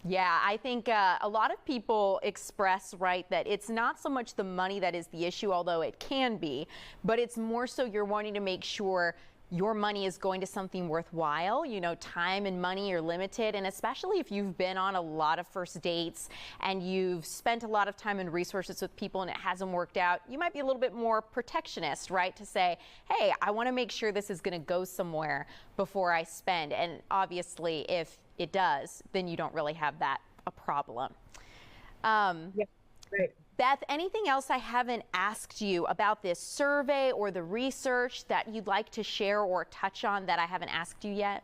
Yeah, I think a lot of people express, right, that it's not so much the money that is the issue, although it can be, but it's more so you're wanting to make sure your money is going to something worthwhile. Time and money are limited, and especially if you've been on a lot of first dates and you've spent a lot of time and resources with people and it hasn't worked out, you might be a little bit more protectionist, right, to say, hey, I want to make sure this is going to go somewhere before I spend. And obviously, if it does, then you don't really have a problem. Yeah, right. Beth, anything else I haven't asked you about this survey or the research that you'd like to share or touch on that I haven't asked you yet?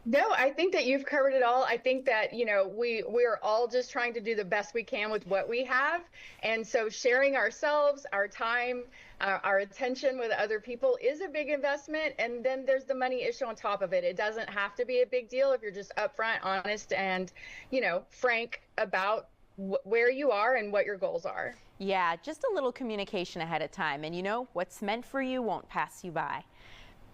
No, I think that you've covered it all. I think that, we're all just trying to do the best we can with what we have. And so sharing ourselves, our time, our attention with other people is a big investment. And then there's the money issue on top of it. It doesn't have to be a big deal if you're just upfront, honest, and, frank about where you are and what your goals are. Yeah, just a little communication ahead of time. And what's meant for you won't pass you by.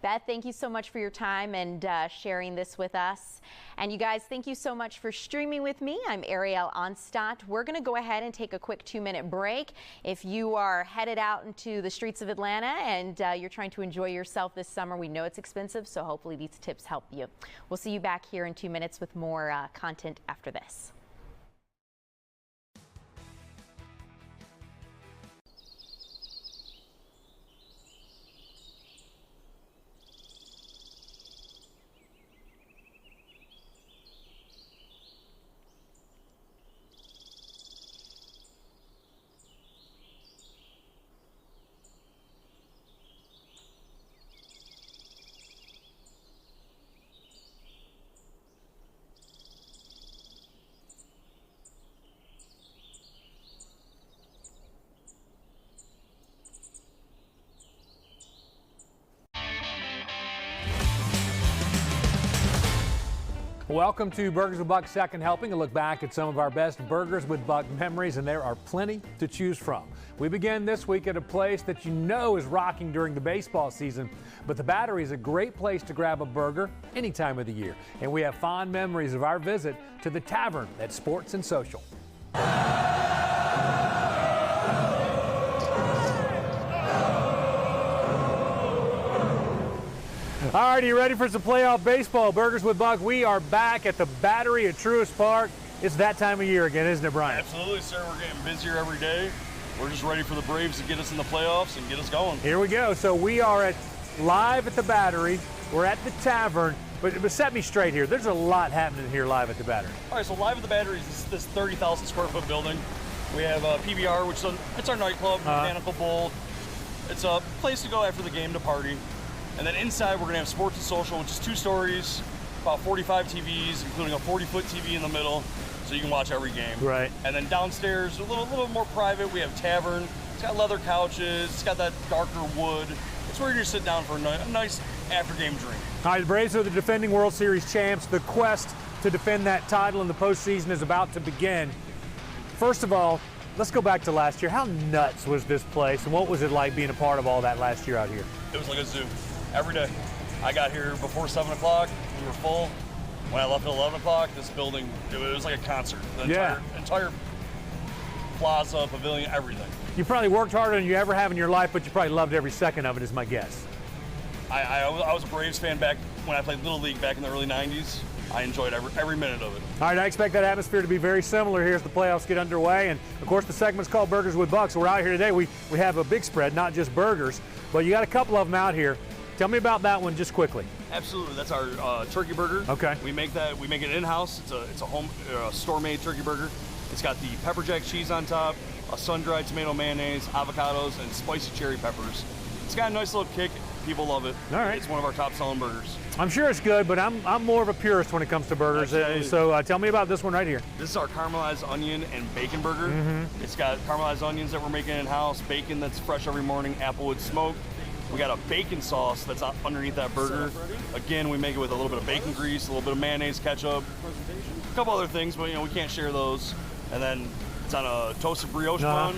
Beth, thank you so much for your time and sharing this with us. And you guys, thank you so much for streaming with me. I'm Ariel Onstadt. We're going to go ahead and take a quick 2-minute break. If you are headed out into the streets of Atlanta and you're trying to enjoy yourself this summer, we know it's expensive, so hopefully these tips help you. We'll see you back here in 2 minutes with more content after this. Welcome to Burgers with Buck Second Helping, a look back at some of our best Burgers with Buck memories, and there are plenty to choose from. We begin this week at a place that is rocking during the baseball season, but the Battery is a great place to grab a burger any time of the year, and we have fond memories of our visit to the Tavern at Sports and Social. All right, are you ready for some playoff baseball? Burgers with Buck, we are back at the Battery at Truist Park. It's that time of year again, isn't it, Brian? Absolutely, sir. We're getting busier every day. We're just ready for the Braves to get us in the playoffs and get us going. Here we go. So we are live at the Battery. We're at the Tavern. But set me straight here. There's a lot happening here live at the Battery. All right, so live at the Battery is this 30,000 square foot building. We have PBR, which is it's our nightclub, Mechanical Bull. It's a place to go after the game to party. And then inside we're gonna have Sports and Social, which is 2 stories, about 45 TVs, including a 40-foot TV in the middle, so you can watch every game. Right. And then downstairs, a little more private, we have Tavern. It's got leather couches, it's got that darker wood. It's where you're gonna sit down for a nice after-game drink. All right, the Braves are the defending World Series champs. The quest to defend that title in the postseason is about to begin. First of all, let's go back to last year. How nuts was this place, and what was it like being a part of all that last year out here? It was like a zoo. Every day. I got here before 7 o'clock. We were full. When I left at 11 o'clock, this building, it was like a concert. The entire plaza, pavilion, everything. You probably worked harder than you ever have in your life, but you probably loved every second of it, is my guess. I was a Braves fan back when I played Little League back in the early 90s. I enjoyed every minute of it. All right, I expect that atmosphere to be very similar here as the playoffs get underway. And, of course, the segment's called Burgers with Bucks. We're out here today. We have a big spread, not just burgers, but you got a couple of them out here. Tell me about that one just quickly. Absolutely, that's our turkey burger. Okay. We make it in-house. It's a home store-made turkey burger. It's got the pepper jack cheese on top, a sun-dried tomato mayonnaise, avocados, and spicy cherry peppers. It's got a nice little kick. People love it. All right. It's one of our top-selling burgers. I'm sure it's good, but I'm more of a purist when it comes to burgers. So tell me about this one right here. This is our caramelized onion and bacon burger. Mm-hmm. It's got caramelized onions that we're making in-house, bacon that's fresh every morning, applewood smoked. We got a bacon sauce that's underneath that burger. Again, we make it with a little bit of bacon grease, a little bit of mayonnaise, ketchup, a couple other things, but we can't share those. And then it's on a toasted brioche bun,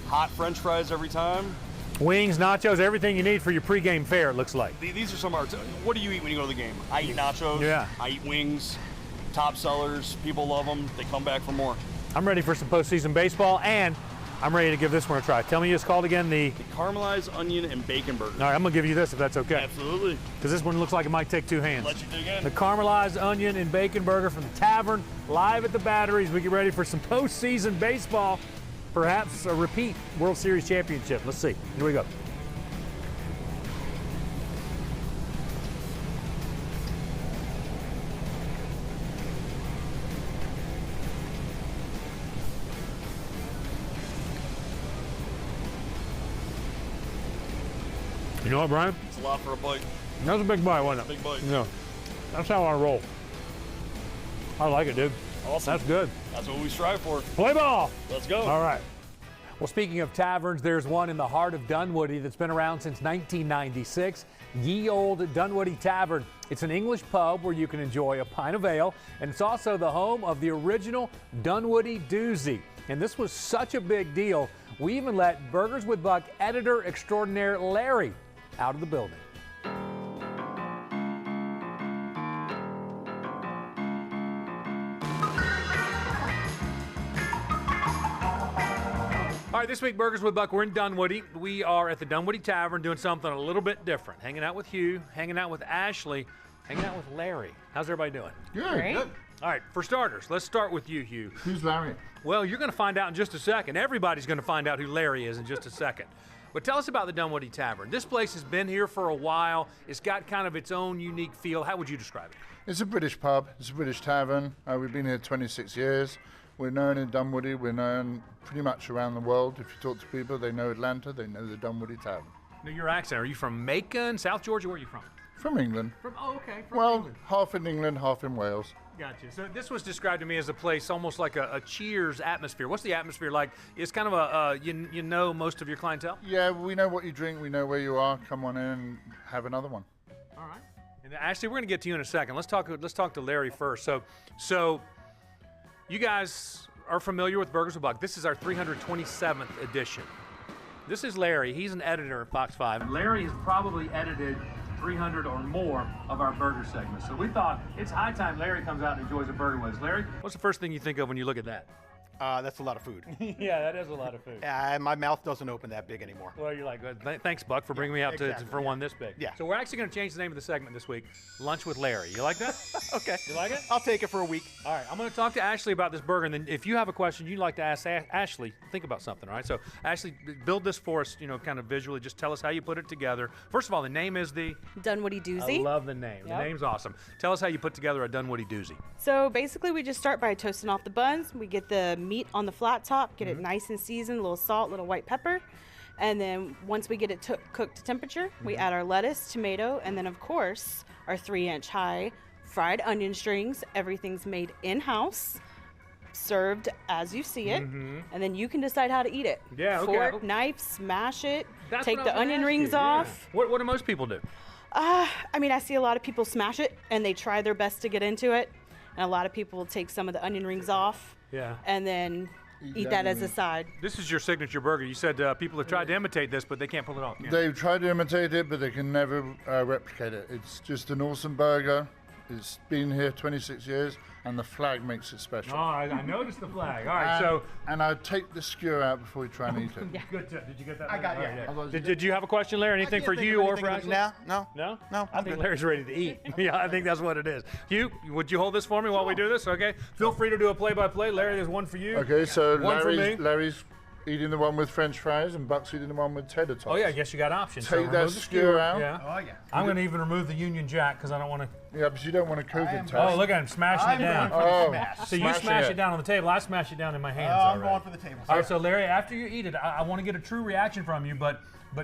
hot French fries every time. Wings, nachos, everything you need for your pregame fare, it looks like. These are some of our, what do you eat when you go to the game? I eat nachos, I eat wings, top sellers, people love them, they come back for more. I'm ready for some postseason baseball, and I'm ready to give this one a try. Tell me it's called again, the caramelized onion and bacon burger. All right, I'm gonna give you this if that's okay. Absolutely. Because this one looks like it might take 2 hands. Let you dig in. The caramelized onion and bacon burger from the Tavern, live at the Batteries. We get ready for some postseason baseball, perhaps a repeat World Series championship. Let's see. Here we go. You know what, Brian? It's a lot for a bite. That was a big bite, wasn't it? Big bite. Yeah. That's how I roll. I like it, dude. Awesome. That's good. That's what we strive for. Play ball. Let's go. All right. Well, speaking of taverns, there's one in the heart of Dunwoody that's been around since 1996, Ye Olde Dunwoody Tavern. It's an English pub where you can enjoy a pint of ale, and it's also the home of the original Dunwoody Doozy. And this was such a big deal, we even let Burgers with Buck editor extraordinaire Larry out of the building. All right, this week, Burgers with Buck, we're in Dunwoody. We are at the Dunwoody Tavern doing something a little bit different. Hanging out with Hugh, hanging out with Ashley, hanging out with Larry. How's everybody doing? Good. All right, for starters, let's start with you, Hugh. Who's Larry? Well, you're going to find out in just a second. Everybody's going to find out who Larry is in just a second. But tell us about the Dunwoody Tavern. This place has been here for a while. It's got kind of its own unique feel. How would you describe it? It's a British pub. It's a British tavern. We've been here 26 years. We're known in Dunwoody. We're known pretty much around the world. If you talk to people, they know Atlanta. They know the Dunwoody Tavern. Now, your accent, are you from Macon, South Georgia? Where are you from? From England. From England. Half in England, half in Wales. Gotcha. So this was described to me as a place almost like a Cheers atmosphere. What's the atmosphere like? It's kind of you know most of your clientele? Yeah, we know what you drink. We know where you are. Come on in and have another one. All right. And Ashley, we're going to get to you in a second. Let's talk to Larry first. So you guys are familiar with Burgers with Buck. This is our 327th edition. This is Larry. He's an editor at Fox 5. Larry has probably edited 300 or more of our burger segments. So we thought it's high time Larry comes out and enjoys a burger with us. Larry, what's the first thing you think of when you look at that? That's a lot of food. Yeah, that is a lot of food. My mouth doesn't open that big anymore. Well, you're like, thanks, Buck, for bringing me out exactly, for one this big. Yeah. So we're actually going to change the name of the segment this week. Lunch with Larry. You like that? Okay. You like it? I'll take it for a week. All right. I'm going to talk to Ashley about this burger, and then if you have a question you'd like to ask Ashley, think about something. All right. So Ashley, build this for us. Kind of visually. Just tell us how you put it together. First of all, the name is the Dunwoody Doozy. I love the name. Yep. The name's awesome. Tell us how you put together a Dunwoody Doozy. So basically, we just start by toasting off the buns. We get the meat on the flat top, get it nice and seasoned, a little salt, a little white pepper. And then once we get it cooked to temperature, we add our lettuce, tomato, and then of course our 3-inch high fried onion strings. Everything's made in-house, served as you see it, and then you can decide how to eat it. Yeah, okay. Fork, knife, smash it, That's take what I was the onion gonna ask rings you, yeah. off. What do most people do? I mean, I see a lot of people smash it and they try their best to get into it. And a lot of people will take some of the onion rings off Yeah. and then eat that as a side. This is your signature burger. You said people have tried to imitate this, but they can't pull it off. They've tried to imitate it, but they can never replicate it. It's just an awesome burger. It's been here 26 years, and the flag makes it special. Oh, I noticed the flag. All right, and I take the skewer out before we try and eat it. Good. Did you get that? I got it, Right, yeah. Did you have a question, Larry? Anything for you or for Ashley? No. No? No. I think Larry's ready to eat. Yeah, I think that's what it is. Would you hold this for me while we do this? Okay. Feel free to do a play-by-play. Larry, there's one for you. Okay, so one for me. Larry's eating the one with French fries, and Buck's eating the one with tater tots. Oh yeah, I guess you got options. Take So that remove the skewer out. Yeah. Oh, yeah. I'm going to even remove the Union Jack because I don't want to. Yeah, but you don't want to cook it. Oh, look at him smashing it down. So you smashing smash it down on the table. I smash it down in my hands. I'm already. going for the table. All right, so Larry, after you eat it, I want to get a true reaction from you, but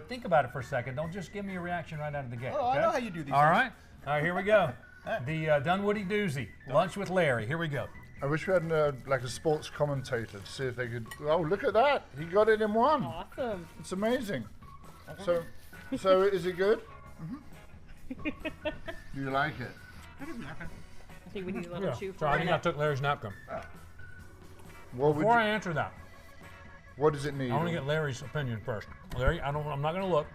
think about it for a second. Don't just give me a reaction right out of the gate. Oh, okay? I know how you do these All things. right. All right, here we go. The Dunwoody Doozy, lunch with Larry. Here we go. I wish we had like a sports commentator to see if they could. Oh, look at that! He got it in one. Awesome. It's amazing. So is it good? Do you like it? I think we need a little chew for So I a think I minute. took Larry's napkin. What Before I answer that, what does it need? I want to get Larry's opinion first. Larry, I'm not going to look.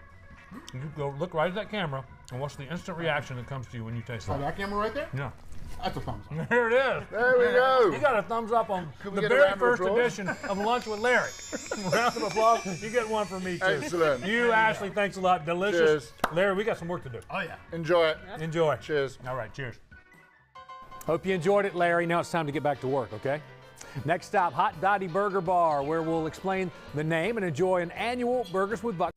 You go look right at that camera, and what's the instant reaction that comes to you when you taste Oh, that? that camera right there? Yeah. That's a thumbs up. There it is. There we go. You got a thumbs up on we the get a very round of first applause? edition of Lunch with Larry. Round of applause. You get one from me, too. Excellent. You, Ashley, thanks a lot. Delicious. Cheers. Larry, we got some work to do. Oh, yeah. Enjoy it. Enjoy. Cheers. All right, cheers. Hope you enjoyed it, Larry. Now it's time to get back to work, okay? Next stop, Hot Dottie Burger Bar, where we'll explain the name and enjoy an annual Burgers with Buck.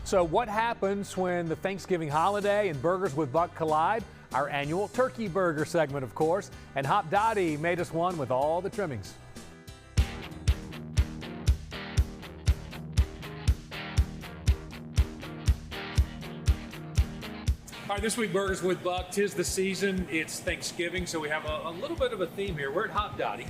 So what happens when the Thanksgiving holiday and Burgers with Buck collide? our annual turkey burger segment, of course, and Hop Dottie made us one with all the trimmings. All right, this week, Burgers with Buck. 'Tis the season. It's Thanksgiving, so we have a little bit of a theme here. We're at Hop Dottie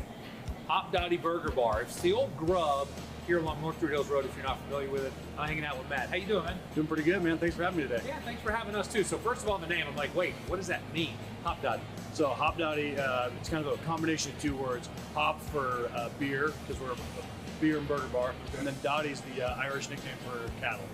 Burger Bar. It's the old Grub here along North Druid Hills Road, if you're not familiar with it. I'm hanging out with Matt. How you doing, man? Doing pretty good, man. Thanks for having me today. Yeah, thanks for having us, too. So first of all, the name, I'm like, wait, what does that mean? Hop Dottie. So Hop Dottie, it's kind of a combination of two words. Hop for beer, because we're a beer and burger bar, and then Dottie's the Irish nickname for cattle.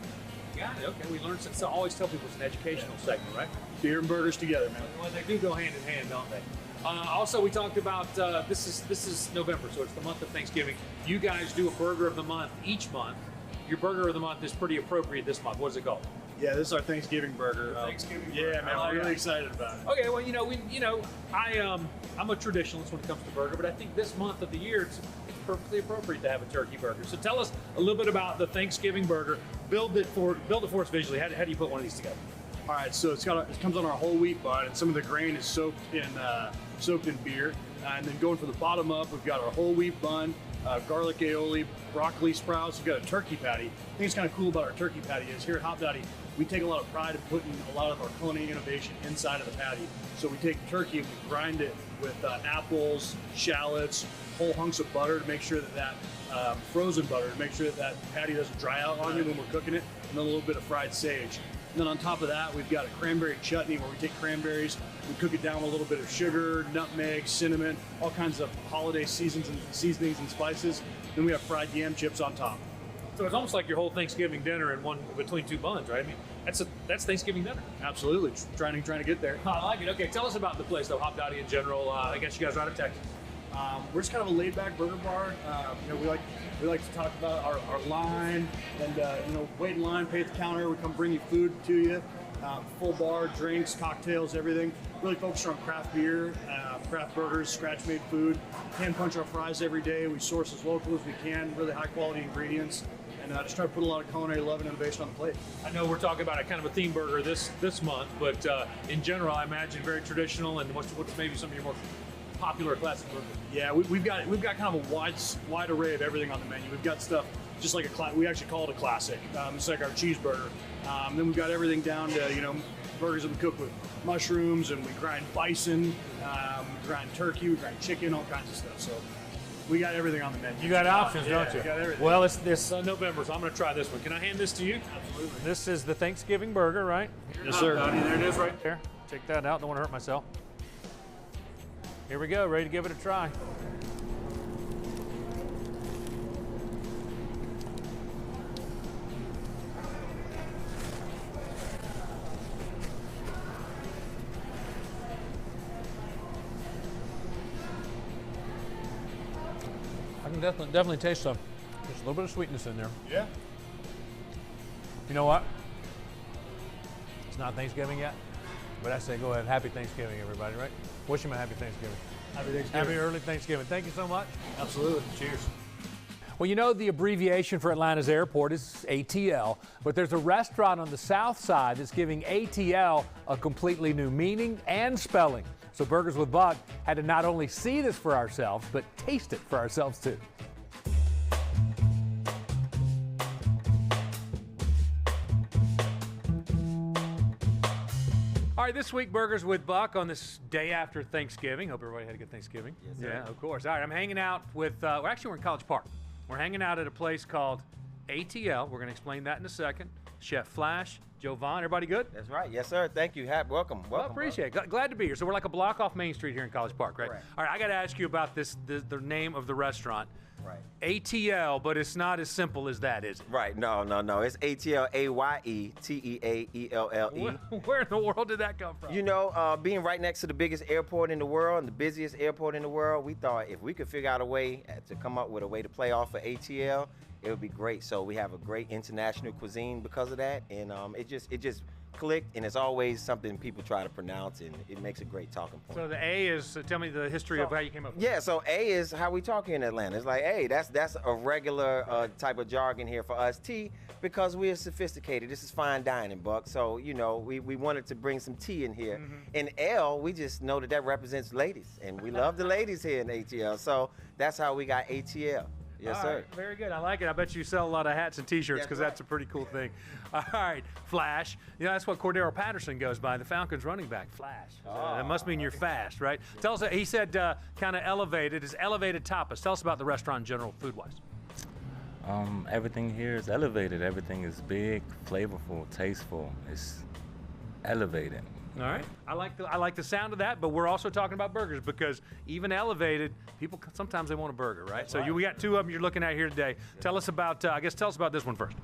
Got it. Okay, we learned something. So I always tell people it's an educational segment, right? Beer and burgers together, man. Well, they do go hand in hand, don't they? Also, we talked about this is November, so it's the month of Thanksgiving. You guys do a burger of the month each month. Your burger of the month is pretty appropriate this month. What is it called? Yeah, this is our Thanksgiving burger. Yeah, man, we're really excited about it. Okay, well, I'm a traditionalist when it comes to burger, but I think this month of the year it's perfectly appropriate to have a turkey burger. So tell us a little bit about the Thanksgiving burger. Build it for us visually. How do you put one of these together? All right, so it comes on our whole wheat bun, and some of the grain is soaked in beer. And then going from the bottom up, we've got our whole wheat bun, garlic aioli, broccoli sprouts. We've got a turkey patty. I think it's kind of cool about our turkey patty is here at Hop Dottie, we take a lot of pride in putting a lot of our culinary innovation inside of the patty. So we take turkey and we grind it with apples, shallots, whole hunks of butter to make sure that frozen butter to make sure that patty doesn't dry out on you when we're cooking it, and then a little bit of fried sage. And then on top of that, we've got a cranberry chutney where we take cranberries, we cook it down with a little bit of sugar, nutmeg, cinnamon, all kinds of holiday seasonings and spices. Then we have fried yam chips on top. So it's almost like your whole Thanksgiving dinner in one between two buns, right? I mean, that's Thanksgiving dinner. Absolutely, trying to get there. I like it. Okay, tell us about the place, though, Hop Dottie in general. I guess you guys are out of Texas. We're just kind of a laid-back burger bar. We like to talk about our line and wait in line, pay at the counter. We come bring you food to you, full bar, drinks, cocktails, everything. Really focused on craft beer, craft burgers, scratch-made food. Hand punch our fries every day. We source as local as we can, really high-quality ingredients, and just try to put a lot of culinary love and innovation on the plate. I know we're talking about a kind of a theme burger this month, but in general, I imagine very traditional. And what's maybe some of your more popular classic burgers? Yeah, we've got kind of a wide array of everything on the menu. We've got stuff just like we actually call it a classic. It's like our cheeseburger. Then we've got everything down to burgers that we cook with mushrooms, and we grind bison, we grind turkey, we grind chicken, all kinds of stuff. So we got everything on the menu. You got options, don't you? We got everything. Well, it's this November, so I'm going to try this one. Can I hand this to you? Absolutely. This is the Thanksgiving burger, right? Yes, sir. There it is right there. Take that out. Don't want to hurt myself. Here we go. Ready to give it a try. I can definitely taste some. There's a little bit of sweetness in there. Yeah. You know what? It's not Thanksgiving yet, but I say go ahead. Happy Thanksgiving, everybody, right? Wish them a happy Thanksgiving. Happy Thanksgiving. Happy early Thanksgiving. Thank you so much. Absolutely. Cheers. Well, you know the abbreviation for Atlanta's airport is ATL, but there's a restaurant on the south side that's giving ATL a completely new meaning and spelling. So Burgers with Buck had to not only see this for ourselves, but taste it for ourselves too. All right, this week, Burgers with Buck on this day after Thanksgiving. Hope everybody had a good Thanksgiving. Yes, sir. Yeah, of course. All right, I'm hanging out with, we're in College Park. We're hanging out at a place called ATL. We're going to explain that in a second. Chef Flash, Joe Vaughn, everybody good? That's right. Yes, sir. Thank you. Welcome. Well, appreciate it. Glad to be here. So we're like a block off Main Street here in College Park, right? Correct. All right, I got to ask you about the name of the restaurant. Right. ATL, but it's not as simple as that, is it? Right. No. It's ATL, AYETEAELLE. Where in the world did that come from? You know, being right next to the biggest airport in the world and the busiest airport in the world, we thought if we could figure out a way to come up with a way to play off of ATL, it would be great. So we have a great international cuisine because of that, and it just clicked, and it's always something people try to pronounce, and it makes a great talking point. So the A is, tell me the history of how you came up with it. Yeah, so A is how we talk here in Atlanta. It's like, hey, that's a regular type of jargon here for us. T, because we're sophisticated. This is fine dining, Buck. So, you know, we wanted to bring some T in here. And L, we just know that represents ladies, and we love the ladies here in ATL. So that's how we got ATL. Yes, All sir. right, very good. I like it. I bet you sell a lot of hats and T-shirts because that's a pretty cool thing. All right, Flash. You know, that's what Cordero Patterson goes by, the Falcons running back, Flash. That must mean you're fast, right? Tell us, he said kind of elevated, is elevated tapas. Tell us about the restaurant in general, food-wise. Everything here is elevated. Everything is big, flavorful, tasteful. It's elevated. All right. I like the sound of that, but we're also talking about burgers because even elevated, people sometimes they want a burger, right? That's So right. we got two of them you're looking at here today. Tell us about, tell us about this one first.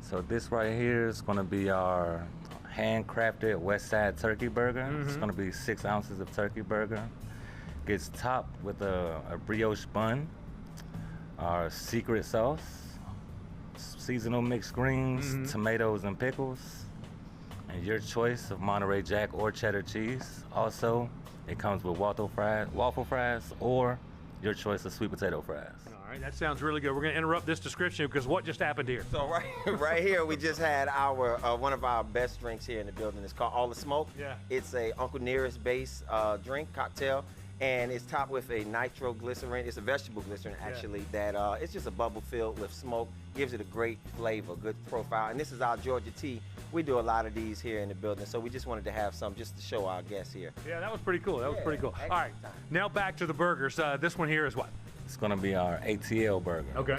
So this right here is going to be our handcrafted West Side turkey burger. It's going to be 6 ounces of turkey burger. Gets topped with a brioche bun, our secret sauce, seasonal mixed greens, tomatoes and pickles, and your choice of Monterey Jack or cheddar cheese. Also, it comes with waffle fries, or your choice of sweet potato fries. All right, that sounds really good. We're going to interrupt this description because what just happened here? So right here, we just had our one of our best drinks here in the building. It's called All the Smoke. Yeah. It's a Uncle Nearest based drink, cocktail, and it's topped with a nitroglycerin. It's a vegetable glycerin, actually, that it's just a bubble filled with smoke. Gives it a great flavor, good profile. And this is our Georgia tea. We do a lot of these here in the building, so we just wanted to have some just to show our guests here. Yeah, that was pretty cool. That was pretty cool. All right, now back to the burgers. This one here is what? It's going to be our ATL burger. Okay.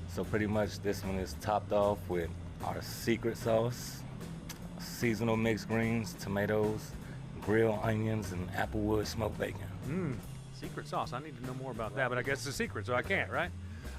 So pretty much this one is topped off with our secret sauce, seasonal mixed greens, tomatoes, grilled onions, and applewood smoked bacon. Secret sauce. I need to know more about that, but I guess it's a secret, so I can't, right?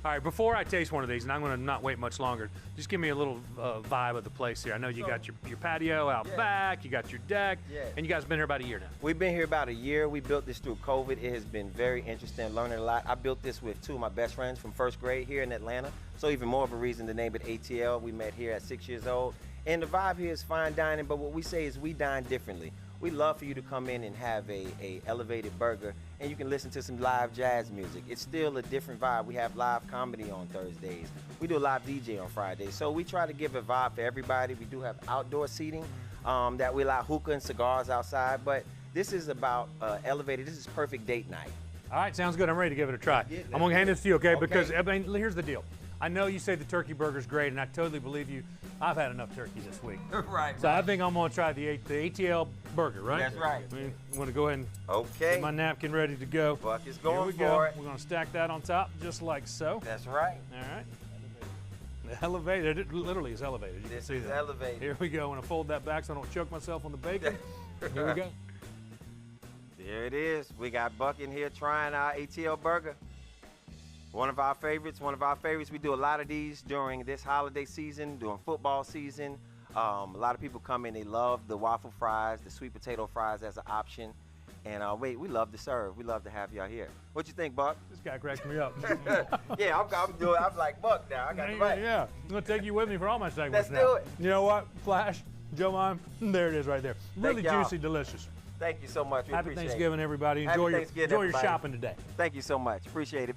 All right, before I taste one of these, and I'm going to not wait much longer, just give me a little vibe of the place here. I know you got your patio out back, you got your deck, and you guys have been here about a year now. We've been here about a year. We built this through COVID. It has been very interesting, learning a lot. I built this with 2 of my best friends from first grade here in Atlanta, so even more of a reason to name it ATL. We met here at 6 years old, and the vibe here is fine dining, but what we say is we dine differently. We love for you to come in and have a elevated burger, and you can listen to some live jazz music. It's still a different vibe. We have live comedy on Thursdays. We do a live DJ on Fridays. So we try to give a vibe for everybody. We do have outdoor seating that we allow hookah and cigars outside, but this is about elevated. This is perfect date night. All right, sounds good. I'm ready to give it a try. I'm going to hand this to you, okay? Because, I mean, here's the deal. I know you say the turkey burger's great, and I totally believe you. I've had enough turkey this week. Right. So I think I'm going to try the ATL burger, right? That's right. I'm going to go ahead and get my napkin ready to go. Buck is Here going we for go. it. We're going to stack that on top just like so. That's right. All right. Elevated. It literally is elevated. You This can see is that. elevated. Here we go. I'm going to fold that back so I don't choke myself on the bacon. Here we go. There it is. We got Buck in here trying our ATL burger. One of our favorites. We do a lot of these during this holiday season, during football season. A lot of people come in, they love the waffle fries, the sweet potato fries as an option. And we love to serve. We love to have y'all here. What you think, Buck? This guy cracks me up. Yeah, I'm like Buck now. I got the right. Yeah, I'm going to take you with me for all my segments Let's now. do it. You know what? Flash, Joe Mime, there it is right there. Really Thank y'all. juicy, delicious. Thank you so much. We Happy appreciate Thanksgiving, it. everybody. Happy Enjoy Thanksgiving, your everybody. shopping today. Thank you so much. Appreciate it.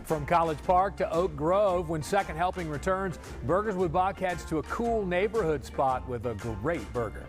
From College Park to Oak Grove, when Second Helping returns, Burgers with Buck heads to a cool neighborhood spot with a great burger.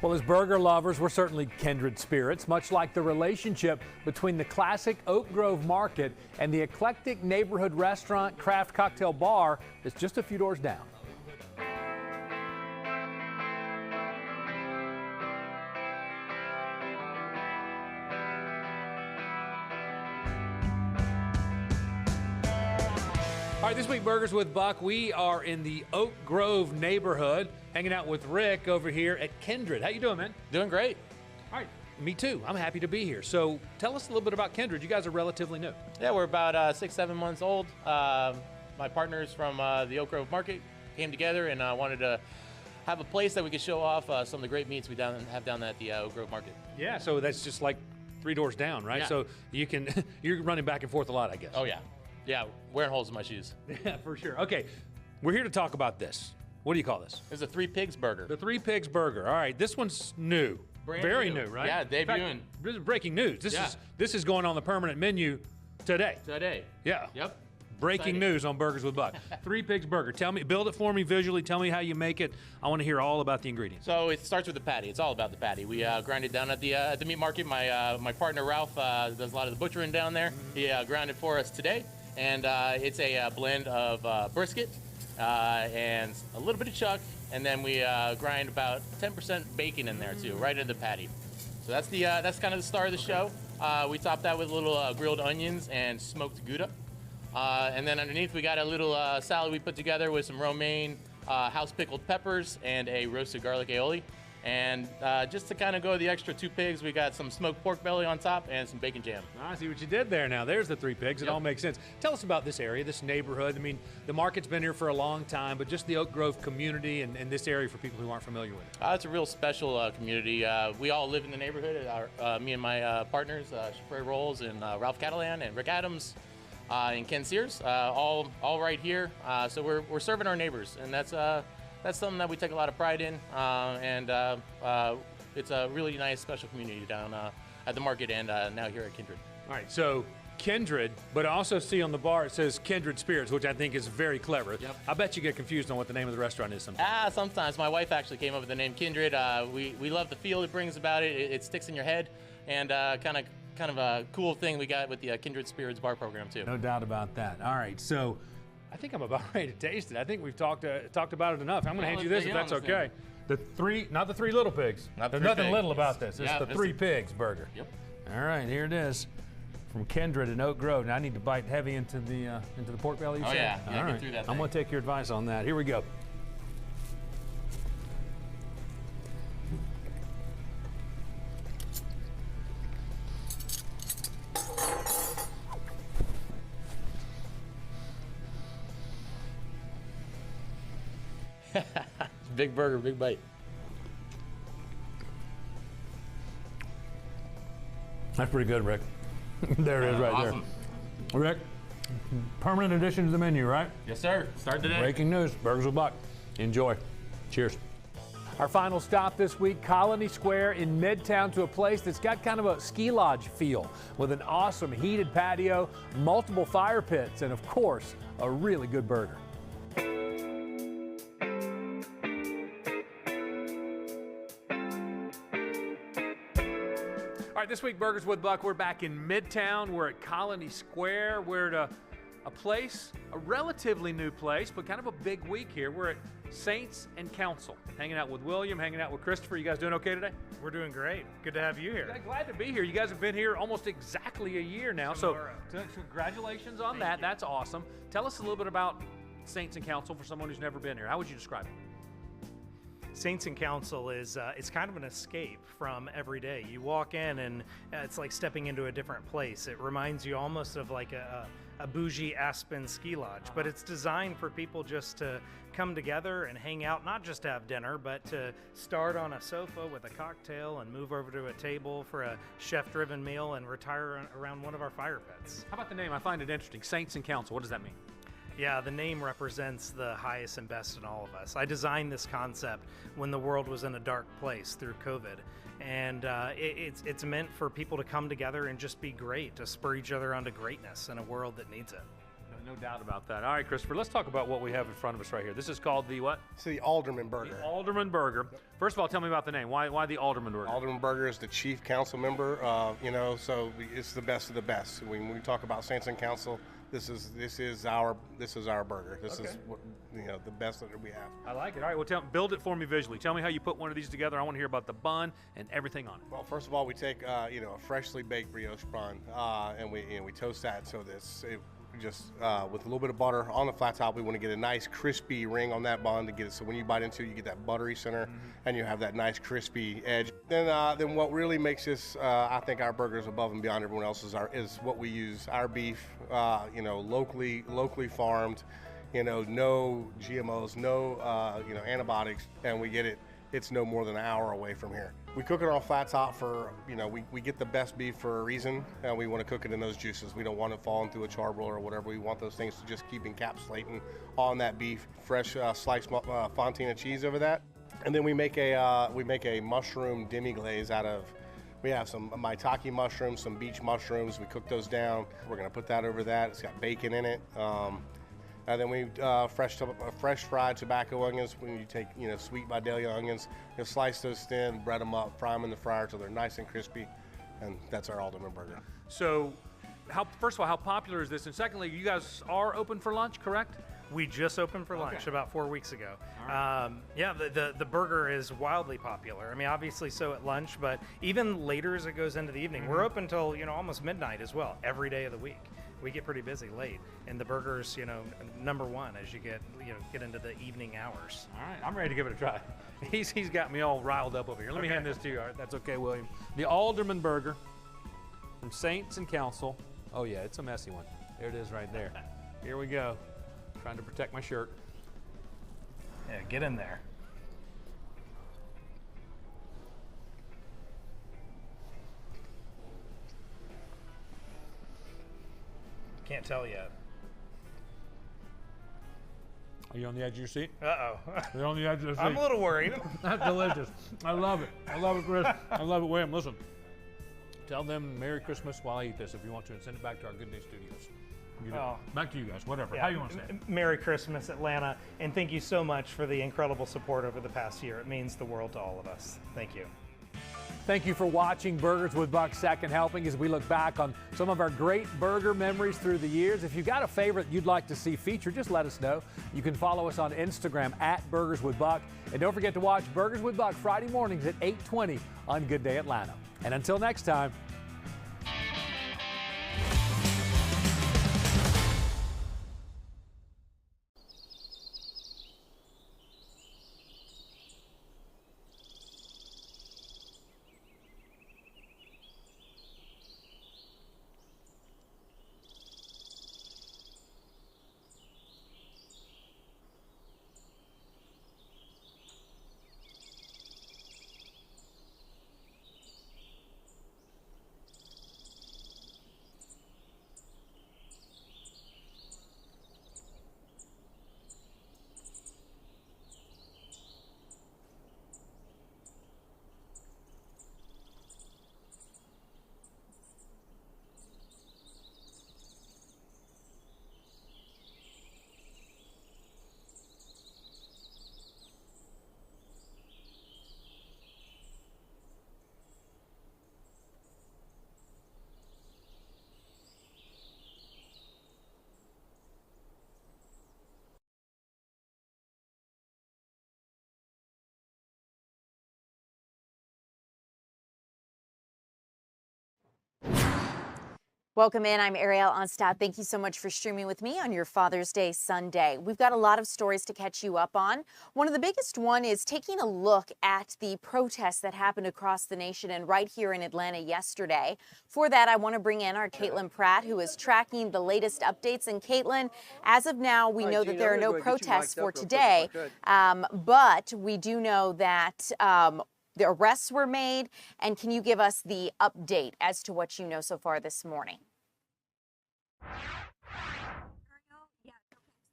Well, as burger lovers, we're certainly kindred spirits, much like the relationship between the classic Oak Grove Market and the eclectic neighborhood restaurant craft cocktail bar that's just a few doors down. All right, this week, Burgers with Buck, we are in the Oak Grove neighborhood, hanging out with Rick over here at Kindred. How you doing, man? Doing great. All right, me too. I'm happy to be here. So tell us a little bit about Kindred. You guys are relatively new. Yeah, we're about 7 months old. My partners from the Oak Grove Market came together and wanted to have a place that we could show off some of the great meats we have down at the Oak Grove Market. Yeah, so that's just like 3 doors down, right? Yeah. So you can, you're running back and forth a lot, I guess. Oh, yeah. Yeah, wearing holes in my shoes. Yeah, for sure. Okay, we're here to talk about this. What do you call this? It's a 3 Pigs burger. The 3 Pigs burger. All right, this one's new. Brand Very new. new, right? Yeah, In fact, debuting. This is breaking news. This is going on the permanent menu today. Today. Yeah. Yep. Breaking Exciting. news on Burgers with Buck. 3 Pigs burger. Tell me, build it for me visually. Tell me how you make it. I want to hear all about the ingredients. So it starts with the patty. It's all about the patty. We grind it down at the meat market. My partner Ralph does a lot of the butchering down there. He ground it for us today, and it's a blend of brisket and a little bit of chuck, and then we grind about 10% bacon in there too, right in the patty. So that's kind of the star of the show. We top that with little grilled onions and smoked Gouda. And then underneath we got a little salad we put together with some romaine, house pickled peppers, and a roasted garlic aioli. And just to kind of go the extra 2 pigs, we got some smoked pork belly on top and some bacon jam. I see what you did there now. There's the 3 Pigs. It all makes sense. Tell us about this area, this neighborhood. I mean, the market's been here for a long time, but just the Oak Grove community and this area for people who aren't familiar with it. It's a real special community. We all live in the neighborhood. Me and my partners, Shafray Rolls and Ralph Catalan and Rick Adams and Ken Sears, all right here. So we're serving our neighbors, and that's something that we take a lot of pride in. And it's a really nice, special community down at the market and now here at Kindred. All right, so Kindred, but I also see on the bar it says Kindred Spirits, which I think is very clever. Yep. I bet you get confused on what the name of the restaurant is sometimes. Sometimes. My wife actually came up with the name Kindred. We love the feel it brings about it. It sticks in your head, and kind of a cool thing we got with the Kindred Spirits bar program too. No doubt about that. All right, so I think I'm about ready to taste it. I think we've talked about it enough. I'm going to hand you this if that's okay. Not the 3 little pigs. There's nothing little about this. It's the 3 Pigs burger. Yep. All right, here it is from Kindred in Oak Grove. Now I need to bite heavy into the pork belly. You said? Yeah, All get right. through that I'm going to take your advice on that. Here we go. Big burger, big bite. That's pretty good, Rick. There it is right awesome. there. Rick, permanent addition to the menu, right? Yes, sir. Start today. Breaking news, Burgers with Buck. Enjoy. Cheers. Our final stop this week, Colony Square in Midtown, to a place that's got kind of a ski lodge feel with an awesome heated patio, multiple fire pits, and of course, a really good burger. All right, this week, Burgers with Buck, we're back in Midtown. We're at Colony Square. We're at a place, a relatively new place, but kind of a big week here. We're at Saints and Council, hanging out with William, hanging out with Christopher. You guys doing okay today? We're doing great. Good to have you here. Yeah, glad to be here. You guys have been here almost exactly a year now, so congratulations on that. That's awesome. Tell us a little bit about Saints and Council for someone who's never been here. How would you describe it? Saints and Council is it's kind of an escape from every day. You walk in and it's like stepping into a different place. It reminds you almost of like a bougie Aspen ski lodge, but it's designed for people just to come together and hang out, not just to have dinner, but to start on a sofa with a cocktail and move over to a table for a chef-driven meal and retire around one of our fire pits. How about the name? I find it interesting. Saints and Council. What does that mean? Yeah, the name represents the highest and best in all of us. I designed this concept when the world was in a dark place through COVID. And it's meant for people to come together and just be great, to spur each other on to greatness in a world that needs it. no doubt about that. All right, Christopher, let's talk about what we have in front of us right here. This is called the what? It's the Alderman Burger. The Alderman Burger. First of all, tell me about the name. Why the Alderman Burger? Alderman Burger is the chief council member, so it's the best of the best. When we talk about Saints and Council, this is our burger. This is what, the best that we have. I like it. All right, well, build it for me visually. Tell me how you put one of these together. I want to hear about the bun and everything on it. Well, first of all, we take a freshly baked brioche bun and we toast that so just with a little bit of butter on the flat top. We want to get a nice crispy ring on that bun to get it so when you bite into it, you get that buttery center and you have that nice crispy edge. Then what really makes this, I think, our burgers above and beyond everyone else's is what we use. Our beef, locally farmed, no GMOs, no antibiotics, and we get it. It's no more than an hour away from here. We cook it on flat top for, we get the best beef for a reason, and we want to cook it in those juices. We don't want it falling through a charbroil or whatever. We want those things to just keep encapsulating on that beef. Fresh sliced fontina cheese over that, and then we make a mushroom demi-glaze out of. We have some maitake mushrooms, some beach mushrooms. We cook those down. We're gonna put that over that. It's got bacon in it. And then we fresh fried tobacco onions. When you take sweet Vidalia onions, slice those thin, bread them up, fry them in the fryer till they're nice and crispy, and that's our Alderman Burger. So, first of all, how popular is this? And secondly, you guys are open for lunch, correct? We just opened for lunch about 4 weeks ago. Right. The burger is wildly popular. I mean, obviously so at lunch, but even later as it goes into the evening. We're open till almost midnight as well, every day of the week. We get pretty busy late, and the burger's number one as you get into the evening hours. All right, I'm ready to give it a try. He's got me all riled up over here. Let me hand this to you. All right, that's okay, William. The Alderman Burger from Saints and Council. Oh yeah, it's a messy one. There it is right there. Here we go. Trying to protect my shirt. Yeah, get in there. Can't tell yet. Are you on the edge of your seat? Uh-oh. You're on the edge of the seat. I'm a little worried. That's delicious. I love it. I love it, Chris. I love it, William. Listen, tell them Merry Christmas while I eat this if you want to, and send it back to our Good Day Studios. Back to you guys, whatever. Yeah. How you want to say it? Merry Christmas, Atlanta, and thank you so much for the incredible support over the past year. It means the world to all of us. Thank you. Thank you for watching Burgers with Buck Second Helping as we look back on some of our great burger memories through the years. If you've got a favorite you'd like to see featured, just let us know. You can follow us on Instagram at Burgers with Buck. And don't forget to watch Burgers with Buck Friday mornings at 8:20 on Good Day Atlanta. And until next time. Welcome in. I'm Ariel Onstad. Thank you so much for streaming with me on your Father's Day Sunday. We've got a lot of stories to catch you up on. One of the biggest one is taking a look at the protests that happened across the nation and right here in Atlanta yesterday. For that, I want to bring in our Caitlin Pratt, who is tracking the latest updates. And Caitlin, as of now, we know that there are no protests for today, but we do know that the arrests were made. And can you give us the update as to what you know so far this morning?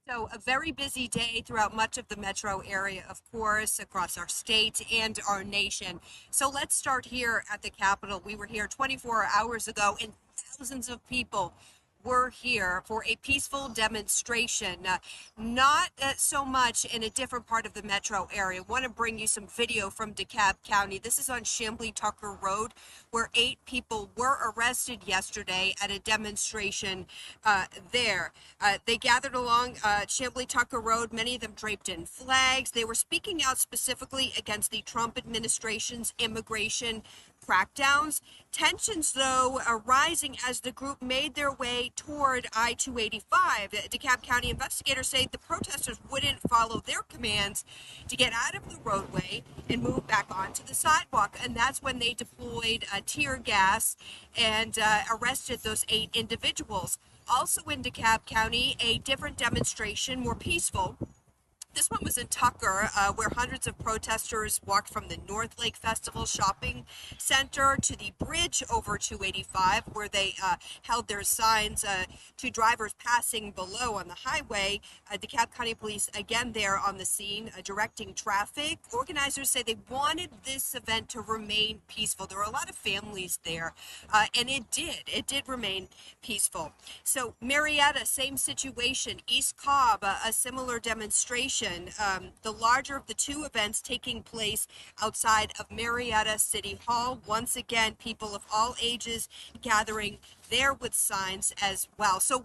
So a very busy day throughout much of the metro area, of course, across our state and our nation. So let's start here at the Capitol. We were here 24 hours ago and thousands of people were here for a peaceful demonstration, not so much in a different part of the metro area. I want to bring you some video from DeKalb County. This is on Chamblee Tucker Road, where 8 people were arrested yesterday at a demonstration there. They gathered along Chamblee Tucker Road, many of them draped in flags. They were speaking out specifically against the Trump administration's immigration crackdowns. Tensions, though, are rising as the group made their way toward I-285. DeKalb County investigators say the protesters wouldn't follow their commands to get out of the roadway and move back onto the sidewalk, and that's when they deployed tear gas and arrested those 8 individuals. Also in DeKalb County, a different demonstration, more peaceful. This one was in Tucker, where hundreds of protesters walked from the North Lake Festival Shopping Center to the bridge over 285, where they held their signs to drivers passing below on the highway. DeKalb County Police, again there on the scene, directing traffic. Organizers say they wanted this event to remain peaceful. There were a lot of families there, and it did remain peaceful. So Marietta, same situation. East Cobb, a similar demonstration. The larger of the 2 events taking place outside of Marietta City Hall. Once again, people of all ages gathering there with signs as well. So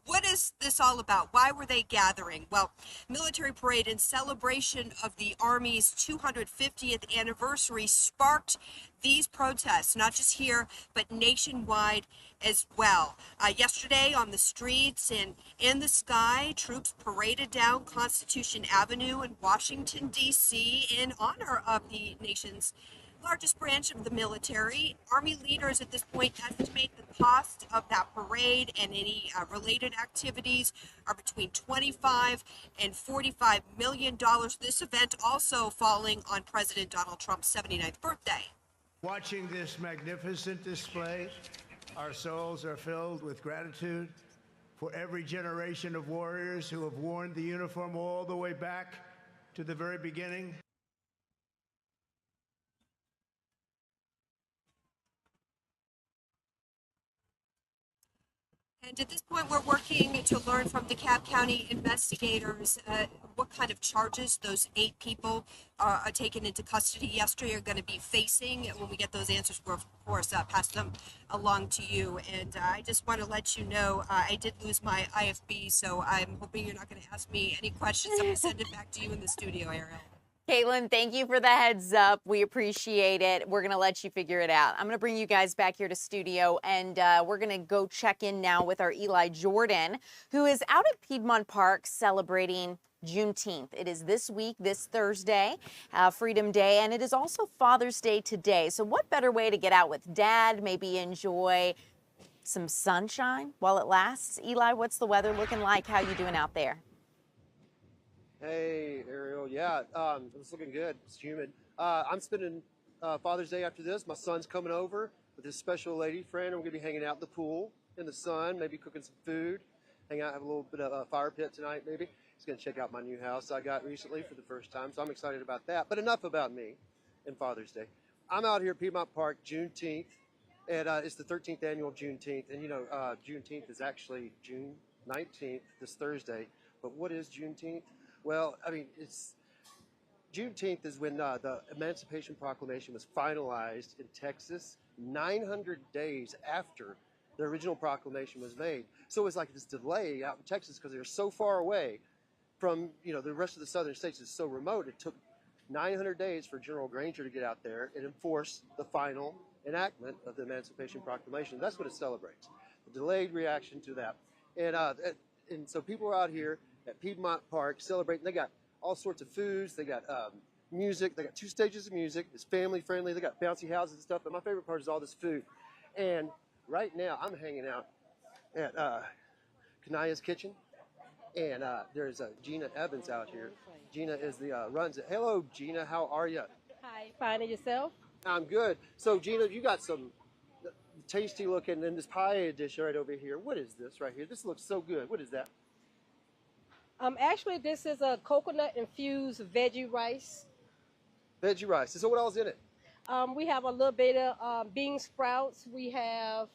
what is this all about? Why were they gathering? Well, military parade in celebration of the Army's 250th anniversary sparked these protests, not just here, but nationwide as well. Yesterday on the streets and in the sky, troops paraded down Constitution Avenue in Washington, D.C. in honor of the nation's largest branch of the military. Army leaders at this point estimate the cost of that parade and any related activities are between $25 and $45 million. This event also falling on President Donald Trump's 79th birthday. Watching this magnificent display, our souls are filled with gratitude for every generation of warriors who have worn the uniform all the way back to the very beginning. And at this point, we're working to learn from DeKalb County investigators what kind of charges those 8 people are taken into custody yesterday are going to be facing. When we get those answers, we'll, of course, pass them along to you. And I just want to let you know, I did lose my IFB, so I'm hoping you're not going to ask me any questions. I'm going to send it back to you in the studio, Ariel. Caitlin, thank you for the heads up. We appreciate it. We're going to let you figure it out. I'm going to bring you guys back here to studio, and we're going to go check in now with our Eli Jordan, who is out at Piedmont Park celebrating Juneteenth. It is this week, this Thursday, Freedom Day, and it is also Father's Day today. So what better way to get out with Dad, maybe enjoy some sunshine while it lasts? Eli, what's the weather looking like? How you doing out there? Hey, Ariel. Yeah, it's looking good. It's humid. I'm spending Father's Day after this. My son's coming over with his special lady friend. We're going to be hanging out in the pool in the sun, maybe cooking some food, hang out, have a little bit of a fire pit tonight, maybe. He's going to check out my new house I got recently for the first time, so I'm excited about that. But enough about me and Father's Day. I'm out here at Piedmont Park, Juneteenth, and it's the 13th annual Juneteenth. And, you know, Juneteenth is actually June 19th, this Thursday. But what is Juneteenth? Well, I mean, Juneteenth is when the Emancipation Proclamation was finalized in Texas 900 days after the original proclamation was made. So it was like this delay out in Texas because they were so far away from, you know, the rest of the southern states is so remote. It took 900 days for General Granger to get out there and enforce the final enactment of the Emancipation Proclamation. That's what it celebrates, the delayed reaction to that. And so people are out here at Piedmont Park celebrating. They got all sorts of foods. They got music. They got 2 stages of music. It's family friendly. They got bouncy houses and stuff. But my favorite part is all this food. And right now I'm hanging out at Kanaya's Kitchen. And there's Gina Evans out here. Gina is the runs it. Hello, Gina. How are you? Hi, fine. And yourself? I'm good. So, Gina, you got some tasty looking in this pie dish right over here. What is this right here? This looks so good. What is that? Actually, this is a coconut-infused veggie rice. Veggie rice. So what else in it? We have a little bit of bean sprouts. We have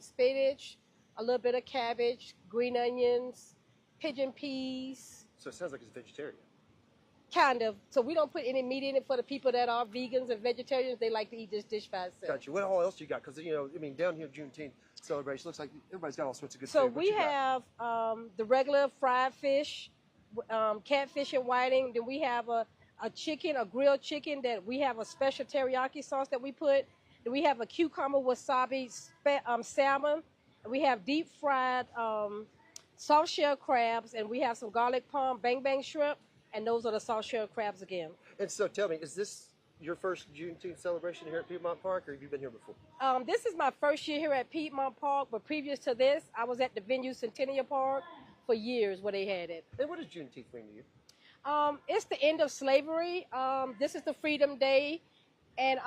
spinach, a little bit of cabbage, green onions, pigeon peas. So it sounds like it's vegetarian. Kind of. So we don't put any meat in it for the people that are vegans and vegetarians. They like to eat this dish by itself. Gotcha. What all else you got? Because, I mean, down here, Juneteenth celebration, looks like everybody's got all sorts of good So food. What we you got? have the regular fried fish, catfish and whiting. Then we have a chicken, a grilled chicken that we have a special teriyaki sauce that we put. Then we have a cucumber wasabi salmon. And we have deep fried soft shell crabs, and we have some garlic palm bang bang shrimp, and those are the soft shell crabs again. And so tell me, is this your first Juneteenth celebration here at Piedmont Park, or have you been here before? This is my first year here at Piedmont Park, but previous to this, I was at the venue Centennial Park for years where they had it. And what does Juneteenth mean to you? It's the end of slavery. This is the Freedom Day, and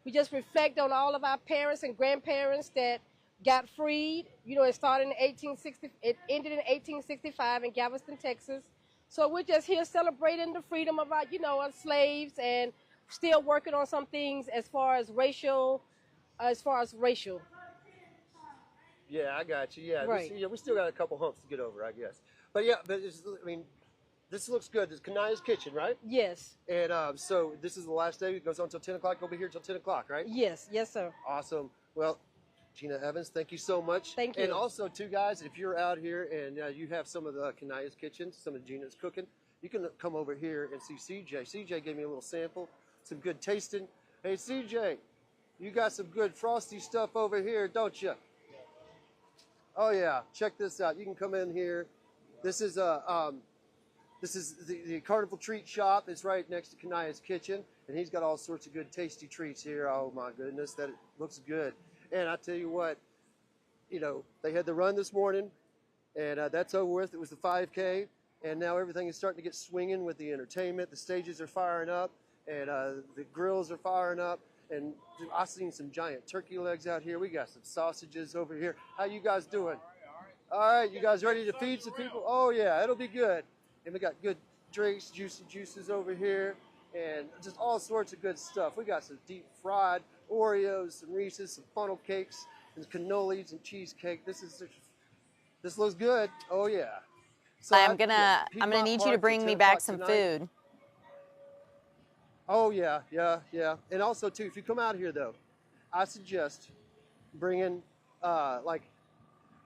we just reflect on all of our parents and grandparents that got freed. It started in 1860. It ended in 1865 in Galveston, Texas. So we're just here celebrating the freedom of our, our slaves, and still working on some things as far as racial. Yeah, I got you. Yeah, Right. we still got a couple humps to get over, I guess. But yeah, this looks good. This is Kanaya's Kitchen, right? Yes. And so this is the last day. It goes on until 10 o'clock. You'll be here until 10 o'clock, right? Yes, sir. Awesome. Well, Gina Evans, thank you so much. Thank you. And also, too, guys, if you're out here and you have some of the Kanaya's Kitchen, some of Gina's cooking, you can come over here and see CJ. CJ gave me a little sample, some good tasting. Hey, CJ, you got some good frosty stuff over here, don't you? Oh, yeah. Check this out. You can come in here. This is the Carnival Treat Shop. It's right next to Kanaya's Kitchen, and he's got all sorts of good tasty treats here. Oh, my goodness, that looks good. And I tell you what, they had the run this morning, and that's over with. It was the 5K, and now everything is starting to get swinging with the entertainment. The stages are firing up, and the grills are firing up, and I've seen some giant turkey legs out here. We got some sausages over here. How you guys doing? All right, you guys ready to feed some people? Oh, yeah, it'll be good. And we got good drinks, juicy juices over here, and just all sorts of good stuff. We got some deep fried Oreos, some Reese's, some funnel cakes, and cannolis and cheesecake. This looks good. Oh yeah. So I'm gonna need you to bring me back some food. Oh yeah. And also too, if you come out here though, I suggest bringing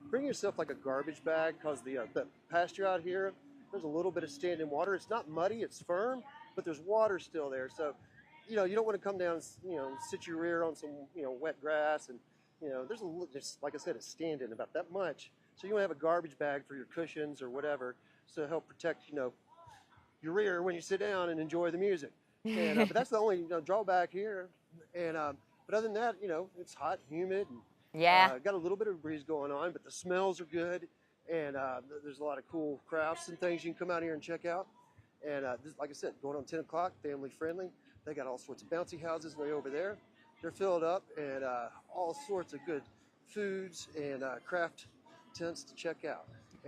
bring yourself like a garbage bag, because the pasture out here, there's a little bit of standing water. It's not muddy, it's firm, but there's water still there. So you don't want to come down, sit your rear on some, wet grass, and, there's, like I said, it's standing about that much. So you want to have a garbage bag for your cushions or whatever, to help protect, your rear when you sit down and enjoy the music. And but that's the only drawback here. And but other than that, it's hot, humid, and got a little bit of a breeze going on, but the smells are good, and there's a lot of cool crafts and things you can come out here and check out. And like I said, going on 10 o'clock, family friendly. They got all sorts of bouncy houses way over there. They're filled up, and all sorts of good foods and craft tents to check out.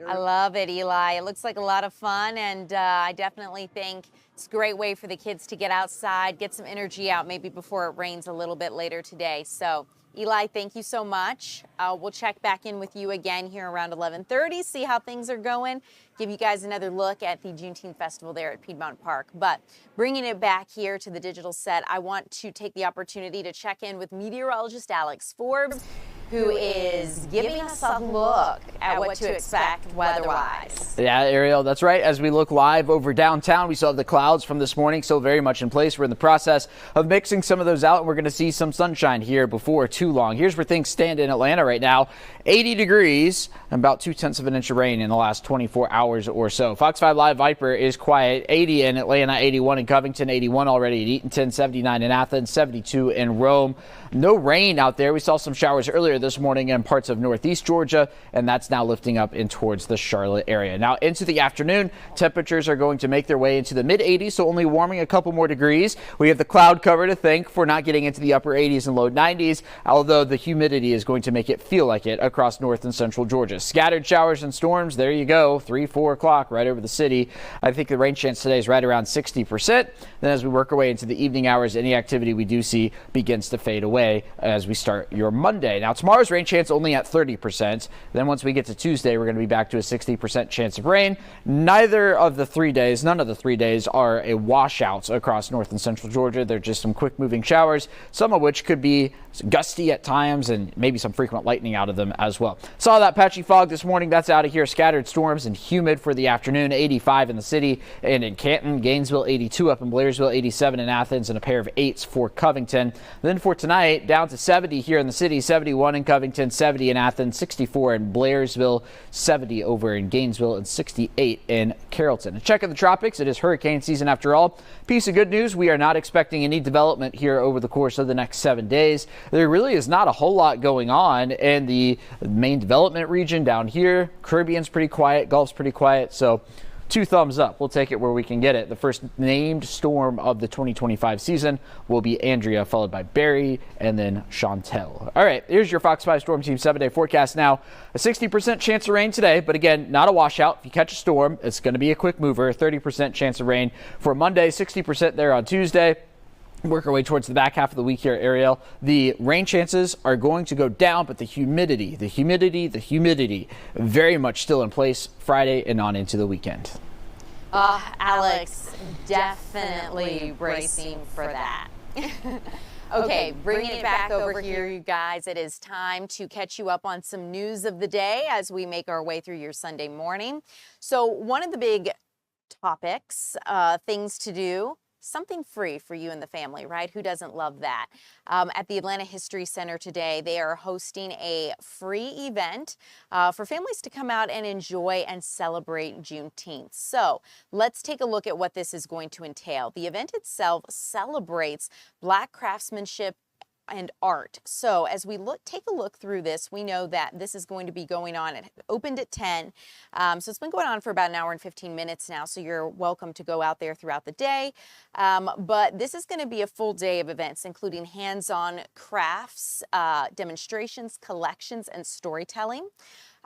I love it, Eli. It looks like a lot of fun, and I definitely think it's a great way for the kids to get outside, get some energy out, maybe before it rains a little bit later today. So, Eli, thank you so much. We'll check back in with you again here around 11:30, see how things are going, give you guys another look at the Juneteenth Festival there at Piedmont Park. But bringing it back here to the digital set, I want to take the opportunity to check in with meteorologist Alex Forbes, who is giving us a look at what to expect weather-wise. Yeah, Ariel, that's right. As we look live over downtown, we saw the clouds from this morning still very much in place. We're in the process of mixing some of those out, and we're going to see some sunshine here before too long. Here's where things stand in Atlanta right now. 80 degrees and about 0.2 of an inch of rain in the last 24 hours or so. Fox 5 Live Viper is quiet. 80 in Atlanta, 81 in Covington, 81 already at Eatonton, 79 in Athens, 72 in Rome. No rain out there. We saw some showers earlier this morning in parts of northeast Georgia, and that's now lifting up in towards the Charlotte area. Now into the afternoon, temperatures are going to make their way into the mid-80s, so only warming a couple more degrees. We have the cloud cover to thank for not getting into the upper 80s and low 90s, although the humidity is going to make it feel like it across north and central Georgia. Scattered showers and storms, there you go, 3-4 o'clock right over the city. I think the rain chance today is right around 60%. Then as we work our way into the evening hours, any activity we do see begins to fade away as we start your Monday. Now tomorrow Tomorrow's rain chance only at 30%. Then once we get to Tuesday, we're going to be back to a 60% chance of rain. None of the 3 days are a washout across north and central Georgia. They're just some quick moving showers, some of which could be gusty at times and maybe some frequent lightning out of them as well. Saw that patchy fog this morning. That's out of here. Scattered storms and humid for the afternoon. 85 in the city and in Canton. Gainesville 82 up in Blairsville. 87 in Athens and a pair of 8s for Covington. Then for tonight, down to 70 here in the city. 71 in Covington, 70 in Athens, 64 in Blairsville, 70 over in Gainesville, and 68 in Carrollton. A check of the tropics. It is hurricane season after all. Piece of good news. We are not expecting any development here over the course of the next 7 days. There really is not a whole lot going on in the main development region down here. Caribbean's pretty quiet. Gulf's pretty quiet. So 2 thumbs up. We'll take it where we can get it. The first named storm of the 2025 season will be Andrea, followed by Barry, and then Chantel. All right, here's your Fox 5 Storm Team 7-day forecast now. A 60% chance of rain today, but again, not a washout. If you catch a storm, it's going to be a quick mover. 30% chance of rain for Monday, 60% there on Tuesday. Work our way towards the back half of the week here, Ariel. The rain chances are going to go down, but the humidity, very much still in place Friday and on into the weekend. Alex, definitely bracing for that. Okay, bringing it back over here, you guys. It is time to catch you up on some news of the day as we make our way through your Sunday morning. So one of the big topics, things to do, something free for you and the family, right? Who doesn't love that? At the Atlanta History Center today, they are hosting a free event for families to come out and enjoy and celebrate Juneteenth. So let's take a look at what this is going to entail. The event itself celebrates Black craftsmanship and art. So as we take a look through this, we know that this is going to be going on. It opened at 10. So it's been going on for about an hour and 15 minutes now. So you're welcome to go out there throughout the day. But this is going to be a full day of events, including hands-on crafts, demonstrations, collections, and storytelling.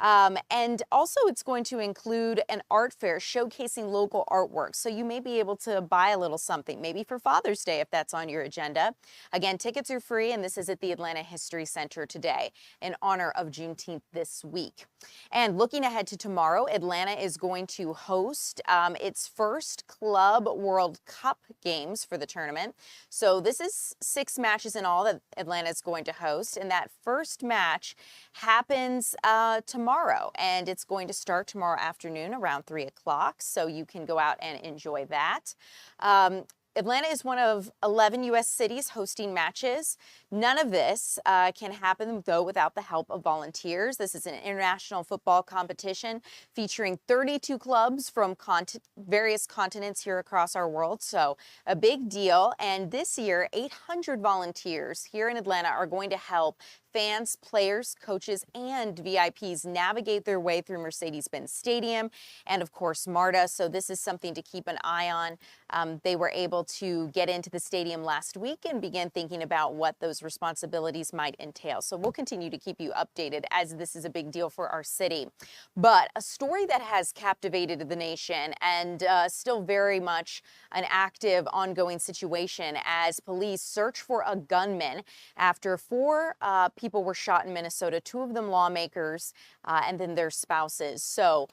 And also it's going to include an art fair showcasing local artwork. So you may be able to buy a little something, maybe for Father's Day if that's on your agenda. Again, tickets are free, and this is at the Atlanta History Center today in honor of Juneteenth this week. And looking ahead to tomorrow, Atlanta is going to host its first Club World Cup games for the tournament. So this is 6 matches in all that Atlanta is going to host, and that first match happens tomorrow, and it's going to start tomorrow afternoon around 3 o'clock, so you can go out and enjoy that. Atlanta is one of 11 U.S. cities hosting matches. None of this can happen, though, without the help of volunteers. This is an international football competition featuring 32 clubs from various continents here across our world, so a big deal. And this year, 800 volunteers here in Atlanta are going to help fans, players, coaches, and VIPs navigate their way through Mercedes-Benz Stadium and, of course, MARTA. So this is something to keep an eye on. They were able to get into the stadium last week and begin thinking about what those responsibilities might entail. So we'll continue to keep you updated as this is a big deal for our city. But a story that has captivated the nation and still very much an active, ongoing situation as police search for a gunman after 4 people were shot in Minnesota, 2 of them lawmakers, and then their spouses. So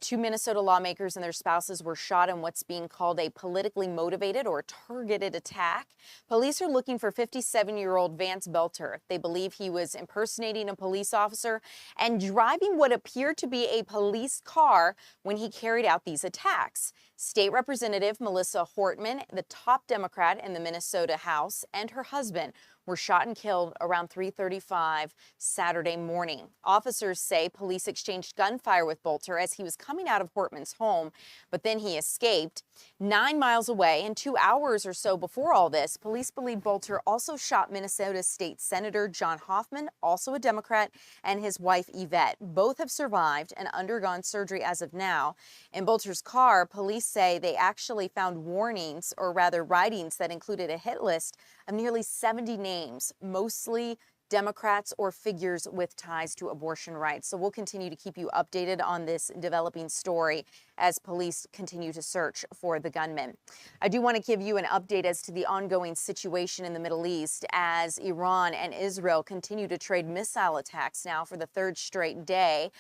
2 Minnesota lawmakers and their spouses were shot in what's being called a politically motivated or targeted attack. Police are looking for 57-year-old Vance Belter. They believe he was impersonating a police officer and driving what appeared to be a police car when he carried out these attacks. State Representative Melissa Hortman, the top Democrat in the Minnesota House, and her husband were shot and killed around 3:35 Saturday morning. Officers say police exchanged gunfire with Bolter as he was coming out of Hortman's home, but then he escaped. 9 miles away and 2 hours or so before all this, police believe Bolter also shot Minnesota State Senator John Hoffman, also a Democrat, and his wife Yvette. Both have survived and undergone surgery as of now. In Bolter's car, police say they actually found warnings, or rather writings, that included a hit list of nearly 70 names, mostly Democrats, or figures with ties to abortion rights. So we'll continue to keep you updated on this developing story as police continue to search for the gunman. I do want to give you an update as to the ongoing situation in the Middle East as Iran and Israel continue to trade missile attacks now for the third straight day.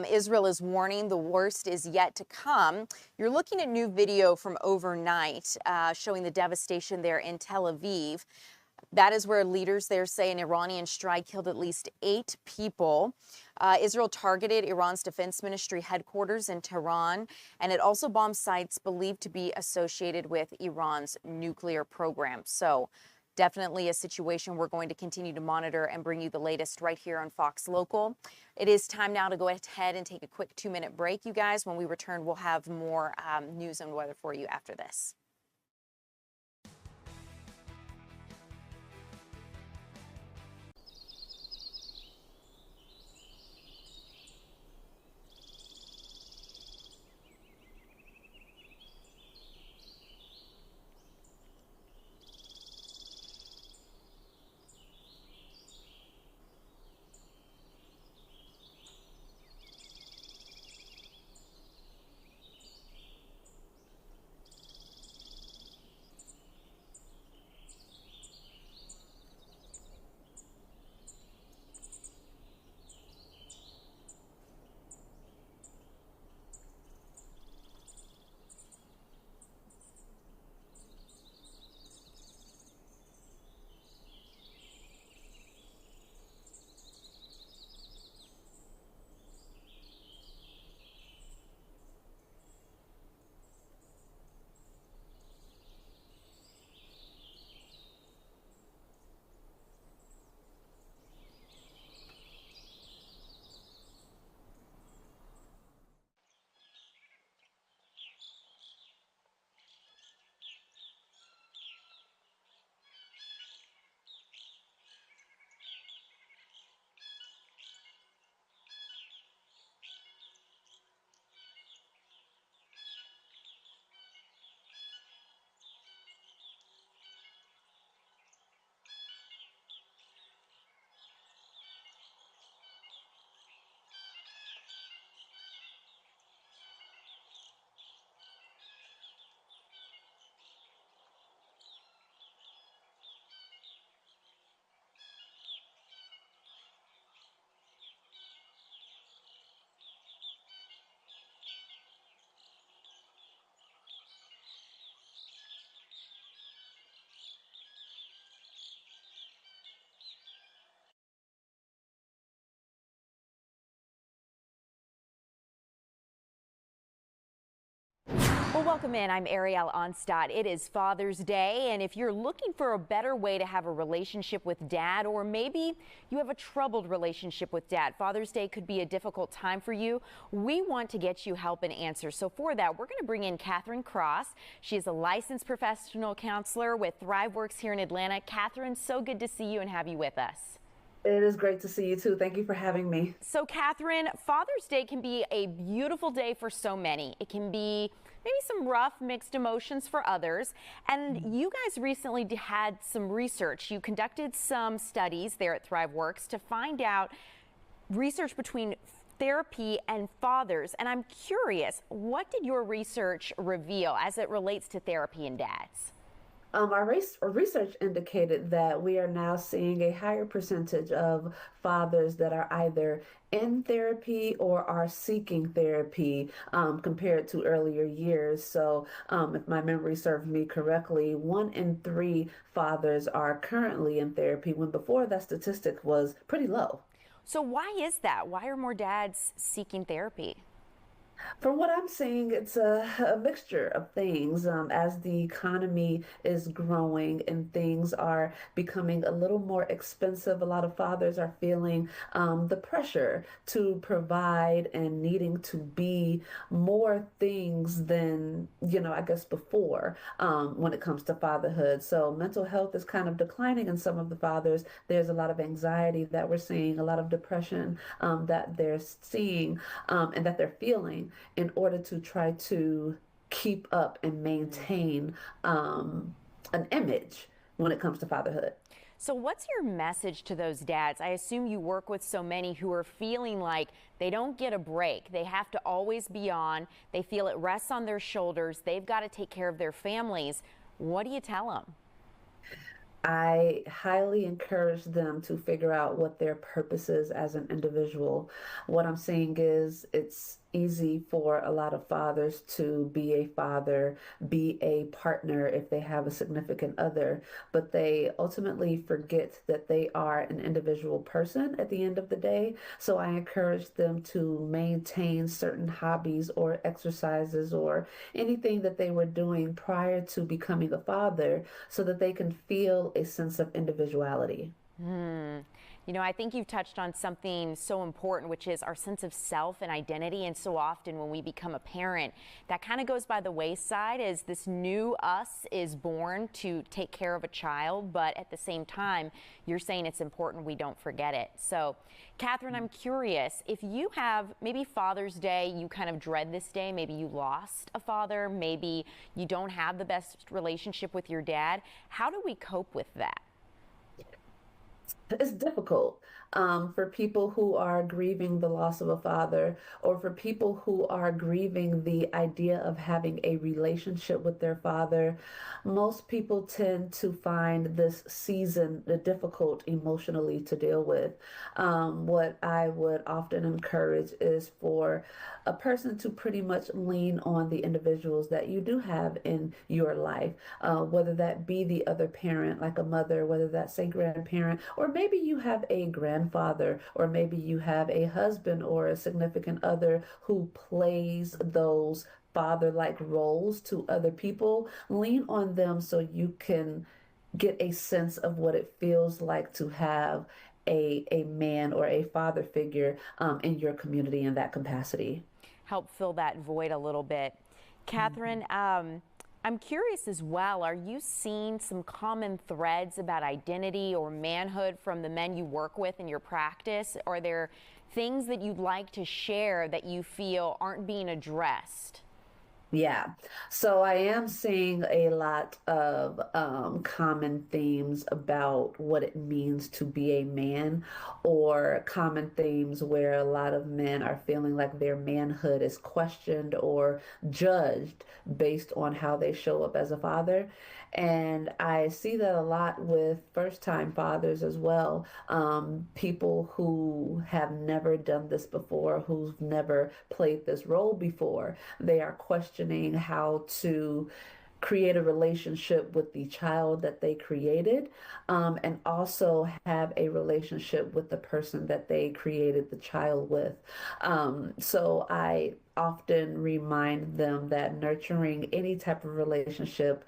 Israel is warning the worst is yet to come. You're looking at new video from overnight showing the devastation there in Tel Aviv. That is where leaders there say an Iranian strike killed at least 8 people. Israel targeted Iran's defense ministry headquarters in Tehran, and it also bombed sites believed to be associated with Iran's nuclear program. So definitely a situation we're going to continue to monitor and bring you the latest right here on Fox Local. It is time now to go ahead and take a quick 2-minute break, you guys. When we return, we'll have more news and weather for you after this. Well, welcome in. I'm Ariel Onstadt. It is Father's Day, and if you're looking for a better way to have a relationship with Dad, or maybe you have a troubled relationship with Dad, Father's Day could be a difficult time for you. We want to get you help and answers. So for that, we're going to bring in Catherine Cross. She is a licensed professional counselor with ThriveWorks here in Atlanta. Catherine, so good to see you and have you with us. It is great to see you too. Thank you for having me. So Catherine, Father's Day can be a beautiful day for so many. It can be maybe some rough, mixed emotions for others. And you guys recently had some research. You conducted some studies there at ThriveWorks to find out research between therapy and fathers. And I'm curious, what did your research reveal as it relates to therapy and dads? Our research indicated that we are now seeing a higher percentage of fathers that are either in therapy or are seeking therapy compared to earlier years. So if my memory serves me correctly, 1 in 3 fathers are currently in therapy, when before that statistic was pretty low. So why is that? Why are more dads seeking therapy? From what I'm seeing, it's a mixture of things. As the economy is growing and things are becoming a little more expensive, a lot of fathers are feeling the pressure to provide and needing to be more things than, I guess before when it comes to fatherhood. So mental health is kind of declining in some of the fathers. There's a lot of anxiety that we're seeing, a lot of depression that they're seeing and that they're feeling, in order to try to keep up and maintain an image when it comes to fatherhood. So what's your message to those dads? I assume you work with so many who are feeling like they don't get a break. They have to always be on. They feel it rests on their shoulders. They've got to take care of their families. What do you tell them? I highly encourage them to figure out what their purpose is as an individual. What I'm seeing is it's easy for a lot of fathers to be a father, be a partner if they have a significant other, but they ultimately forget that they are an individual person at the end of the day. So I encourage them to maintain certain hobbies or exercises or anything that they were doing prior to becoming a father so that they can feel a sense of individuality. You know, I think you've touched on something so important, which is our sense of self and identity. And so often when we become a parent, that kind of goes by the wayside as this new us is born to take care of a child. But at the same time, you're saying it's important we don't forget it. So, Catherine, I'm curious, if you have maybe Father's Day, you kind of dread this day, maybe you lost a father, maybe you don't have the best relationship with your dad, how do we cope with that? It's difficult for people who are grieving the loss of a father, or for people who are grieving the idea of having a relationship with their father. Most people tend to find this season difficult emotionally to deal with. What I would often encourage is for a person to pretty much lean on the individuals that you do have in your life, whether that be the other parent, like a mother, whether that's a grandparent, or maybe you have a grandfather, or maybe you have a husband or a significant other who plays those father-like roles to other people. Lean on them so you can get a sense of what it feels like to have a man or a father figure in your community in that capacity. Help fill that void a little bit. Catherine, I'm curious as well, are you seeing some common threads about identity or manhood from the men you work with in your practice? Are there things that you'd like to share that you feel aren't being addressed? Yeah, so I am seeing a lot of common themes about what it means to be a man, or common themes where a lot of men are feeling like their manhood is questioned or judged based on how they show up as a father. And I see that a lot with first-time fathers as well. People who have never done this before, who've never played this role before. They are questioning how to create a relationship with the child that they created, and also have a relationship with the person that they created the child with. So I often remind them that nurturing any type of relationship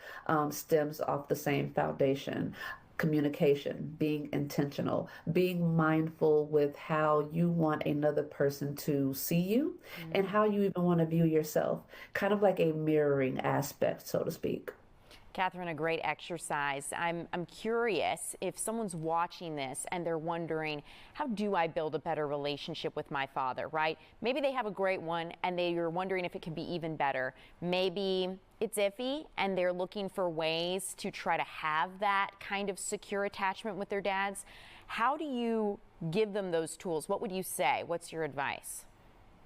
stems off the same foundation. Communication, being intentional, being mindful with how you want another person to see you, and how you even want to view yourself, kind of like a mirroring aspect, so to speak. Catherine, a great exercise. I'm curious if someone's watching this and they're wondering, how do I build a better relationship with my father, right? Maybe they have a great one and they're wondering if it could be even better. Maybe it's iffy and they're looking for ways to try to have that kind of secure attachment with their dads. How do you give them those tools? What would you say? What's your advice?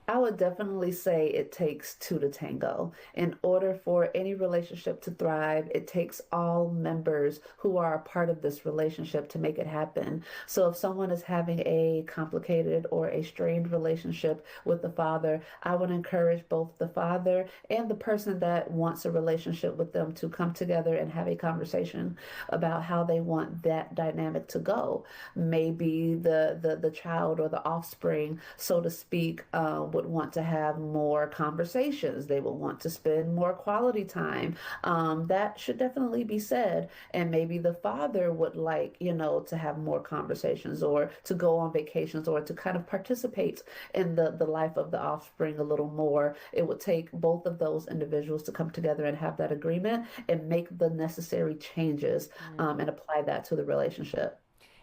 I would definitely say it takes two to tango. In order for any relationship to thrive, it takes all members who are a part of this relationship to make it happen. So if someone is having a complicated or a strained relationship with the father, I would encourage both the father and the person that wants a relationship with them to come together and have a conversation about how they want that dynamic to go. Maybe the child or the offspring, so to speak, would want to have more conversations. They will want to spend more quality time. That should definitely be said. And maybe the father would like, to have more conversations, or to go on vacations, or to kind of participate in the life of the offspring a little more. It would take both of those individuals to come together and have that agreement and make the necessary changes and apply that to the relationship.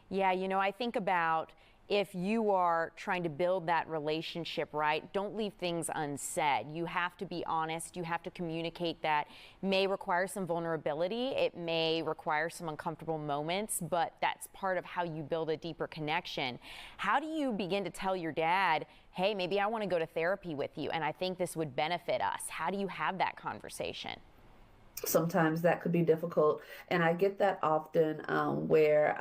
Yeah, I think about if you are trying to build that relationship, right, don't leave things unsaid. You have to be honest. You have to communicate that. It may require some vulnerability. It may require some uncomfortable moments, but that's part of how you build a deeper connection. How do you begin to tell your dad, hey, maybe I want to go to therapy with you, and I think this would benefit us? How do you have that conversation? Sometimes that could be difficult, and I get that often, where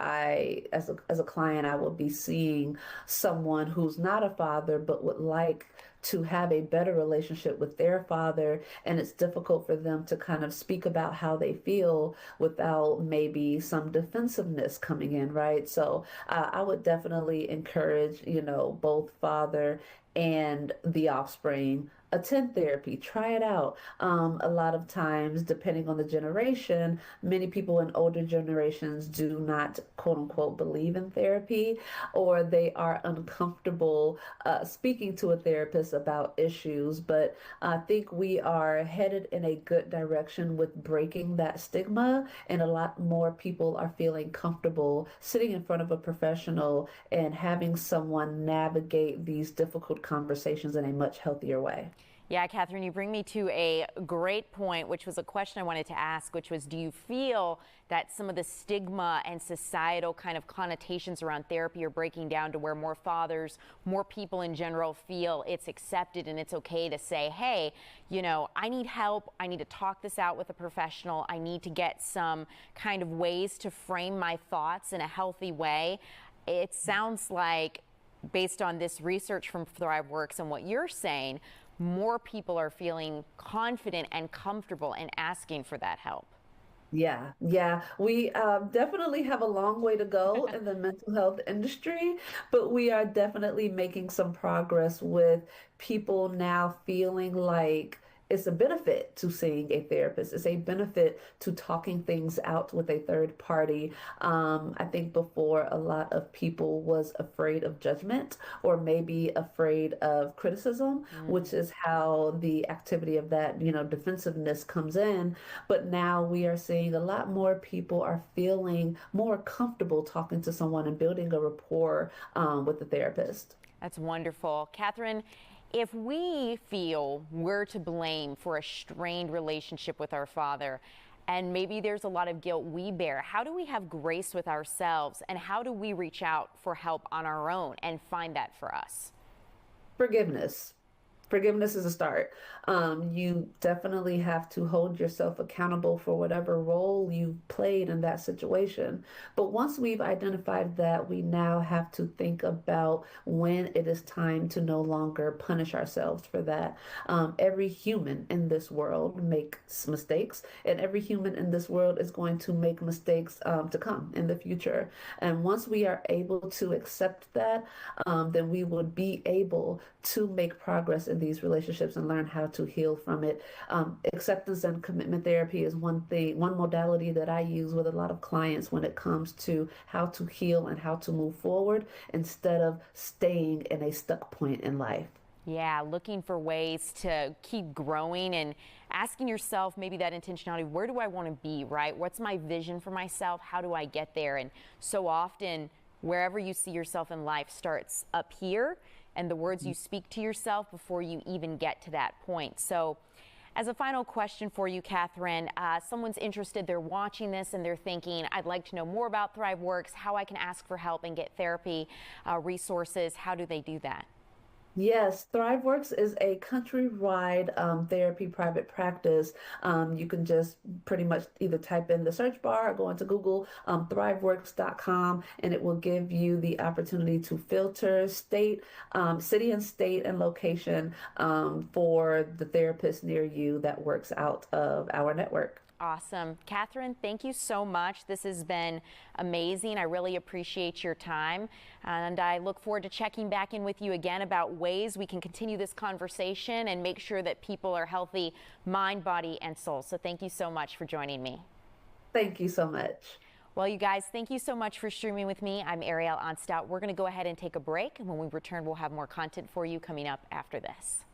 as a client, I will be seeing someone who's not a father but would like to have a better relationship with their father, and it's difficult for them to kind of speak about how they feel without maybe some defensiveness coming in, right? So I would definitely encourage, both father and the offspring, attend therapy, try it out. A lot of times, depending on the generation, many people in older generations do not, quote unquote, believe in therapy, or they are uncomfortable speaking to a therapist about issues. But I think we are headed in a good direction with breaking that stigma, and a lot more people are feeling comfortable sitting in front of a professional and having someone navigate these difficult conversations in a much healthier way. Yeah, Catherine, you bring me to a great point, which was a question I wanted to ask, which was, do you feel that some of the stigma and societal kind of connotations around therapy are breaking down to where more fathers, more people in general feel it's accepted and it's okay to say, hey, I need help. I need to talk this out with a professional. I need to get some kind of ways to frame my thoughts in a healthy way. It sounds like, based on this research from ThriveWorks and what you're saying, more people are feeling confident and comfortable in asking for that help. Yeah. We definitely have a long way to go in the mental health industry, but we are definitely making some progress with people now feeling like it's a benefit to seeing a therapist. It's a benefit to talking things out with a third party. I think before, a lot of people was afraid of judgment or maybe afraid of criticism, which is how the activity of that, defensiveness comes in. But now we are seeing a lot more people are feeling more comfortable talking to someone and building a rapport with the therapist. That's wonderful. Catherine, if we feel we're to blame for a strained relationship with our father, and maybe there's a lot of guilt we bear, how do we have grace with ourselves, and how do we reach out for help on our own and find that for us? Forgiveness. Forgiveness is a start. You definitely have to hold yourself accountable for whatever role you've played in that situation. But once we've identified that, we now have to think about when it is time to no longer punish ourselves for that. Every human in this world makes mistakes, and every human in this world is going to make mistakes to come in the future. And once we are able to accept that, then we would be able to make progress in these relationships and learn how to heal from it. Acceptance and commitment therapy is one modality that I use with a lot of clients when it comes to how to heal and how to move forward instead of staying in a stuck point in life. Yeah, looking for ways to keep growing and asking yourself maybe that intentionality, where do I want to be, right? What's my vision for myself? How do I get there? And so often, wherever you see yourself in life starts up here, and the words you speak to yourself before you even get to that point. So as a final question for you, Catherine, someone's interested, they're watching this and they're thinking, I'd like to know more about ThriveWorks, how I can ask for help and get therapy resources. How do they do that? Yes, ThriveWorks is a countrywide therapy private practice. You can just pretty much either type in the search bar or go into Google, thriveworks.com, and it will give you the opportunity to filter city and state and location for the therapist near you that works out of our network. Awesome. Catherine, thank you so much. This has been amazing. I really appreciate your time. And I look forward to checking back in with you again about ways we can continue this conversation and make sure that people are healthy, mind, body, and soul. So thank you so much for joining me. Thank you so much. Well, you guys, thank you so much for streaming with me. I'm Ariel Onstout. We're going to go ahead and take a break. And when we return, we'll have more content for you coming up after this.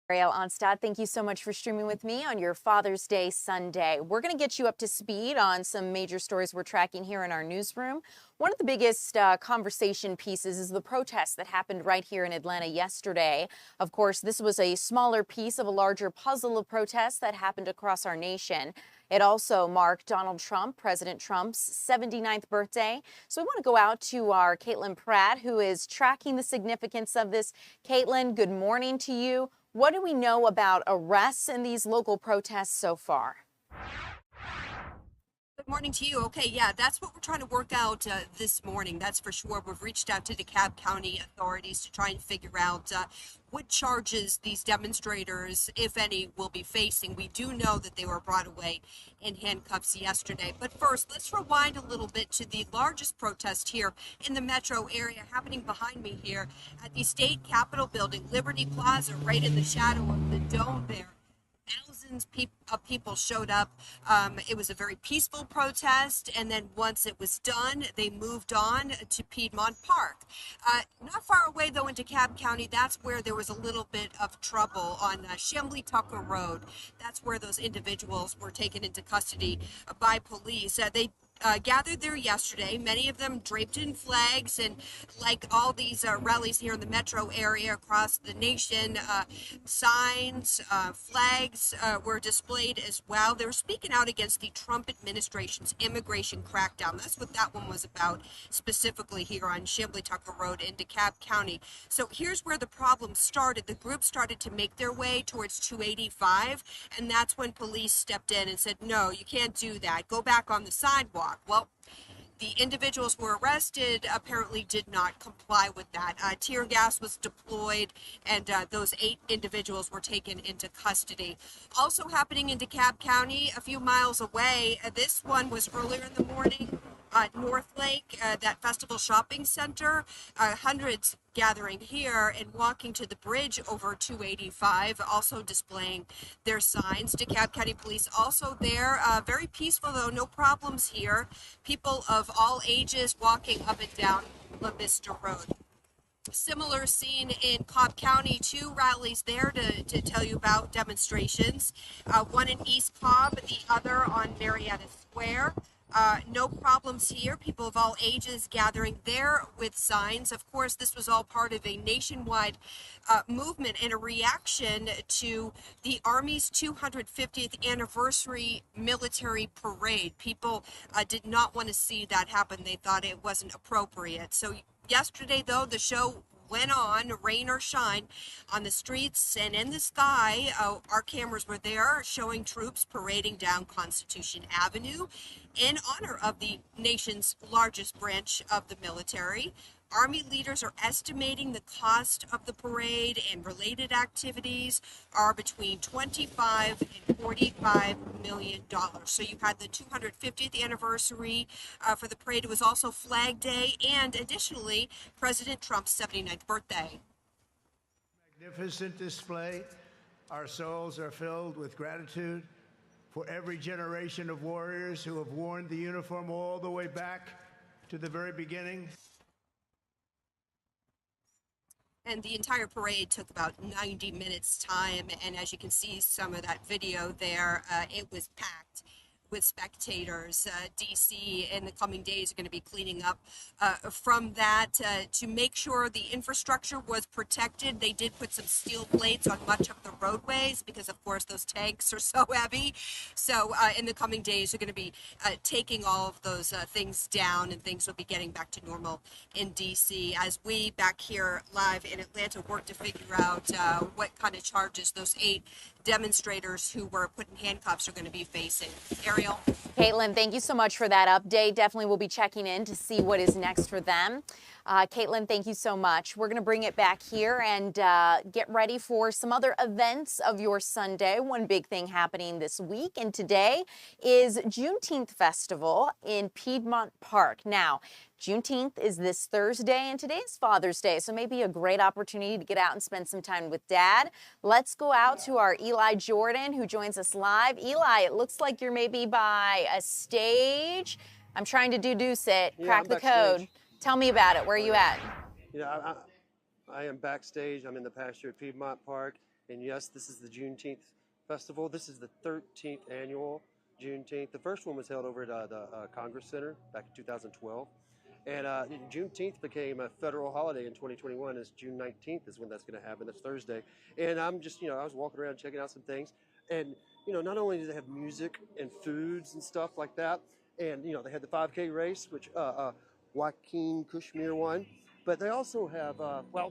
Ariel Onstad, thank you so much for streaming with me on your Father's Day Sunday. We're going to get you up to speed on some major stories we're tracking here in our newsroom. One of the biggest conversation pieces is the protest that happened right here in Atlanta yesterday. Of course, this was a smaller piece of a larger puzzle of protests that happened across our nation. It also marked Donald Trump, President Trump's 79th birthday. So we want to go out to our Caitlin Pratt, who is tracking the significance of this. Caitlin, good morning to you. What do we know about arrests in these local protests so far? Good morning to you. Okay, yeah, that's what we're trying to work out this morning. That's for sure. We've reached out to DeKalb County authorities to try and figure out what charges these demonstrators, if any, will be facing. We do know that they were brought away in handcuffs yesterday. But first, let's rewind a little bit to the largest protest here in the metro area happening behind me here at the state capitol building, Liberty Plaza, right in the shadow of the dome there. Thousands of people showed up. It was a very peaceful protest, and then once it was done, they moved on to Piedmont Park. Not far away, though, in DeKalb County, that's where there was a little bit of trouble on Chambly Tucker Road. That's where those individuals were taken into custody by police. They gathered there yesterday, many of them draped in flags, and like all these rallies here in the metro area across the nation, signs, flags were displayed as well. They were speaking out against the Trump administration's immigration crackdown. That's what that one was about, specifically here on Chambly Tucker Road in DeKalb County. So here's where the problem started. The group started to make their way towards 285, and that's when police stepped in and said, no, you can't do that. Go back on the sidewalk. Well, the individuals who were arrested apparently did not comply with that. Tear gas was deployed, and those 8 individuals were taken into custody. Also happening in DeKalb County, a few miles away, this one was earlier in the morning. North Lake, that festival shopping center, hundreds gathering here and walking to the bridge over 285, also displaying their signs. DeKalb County Police also there, very peaceful though, no problems here. People of all ages walking up and down La Vista Road. Similar scene in Cobb County, 2 rallies there to tell you about demonstrations. One in East Cobb, the other on Marietta Square. No problems here. People of all ages gathering there with signs. Of course, this was all part of a nationwide movement and a reaction to the Army's 250th anniversary military parade. People did not want to see that happen. They thought it wasn't appropriate. So yesterday, though, the show went on, rain or shine, on the streets and in the sky. Our cameras were there showing troops parading down Constitution Avenue in honor of the nation's largest branch of the military. Army leaders are estimating the cost of the parade and related activities are between $25 and $45 million. So you had the 250th anniversary for the parade. It was also Flag Day and additionally President Trump's 79th birthday. Magnificent display. Our souls are filled with gratitude for every generation of warriors who have worn the uniform all the way back to the very beginning. And the entire parade took about 90 minutes time, and as you can see some of that video there, it was packed with spectators. DC in the coming days are going to be cleaning up from that to make sure the infrastructure was protected. They did put some steel plates on much of the roadways because of course those tanks are so heavy. So in the coming days you're going to be taking all of those things down, and things will be getting back to normal in DC as we back here live in Atlanta work to figure out what kind of charges those 8 demonstrators who were put in handcuffs are going to be facing. Ariel? Caitlin, thank you so much for that update. Definitely we'll be checking in to see what is next for them. Caitlin, thank you so much. We're going to bring it back here and get ready for some other events of your Sunday. One big thing happening this week and today is Juneteenth Festival in Piedmont Park. Now, Juneteenth is this Thursday, and today is Father's Day, so maybe a great opportunity to get out and spend some time with Dad. Let's go out to our Eli Jordan, who joins us live. Eli, it looks like you're maybe by a stage. I'm trying to deduce it, crack the code. Tell me about it. Where are you at? Yeah, I am backstage. I'm in the pasture at Piedmont Park, And yes, this is the Juneteenth festival. This is the 13th annual Juneteenth. The first one was held over at the Congress Center back in 2012. And Juneteenth became a federal holiday in 2021. As June 19th is when that's going to happen. That's Thursday. And I'm just, I was walking around checking out some things. And, not only do they have music and foods and stuff like that, and, they had the 5K race, which Joaquin Kushmir won. But they also have,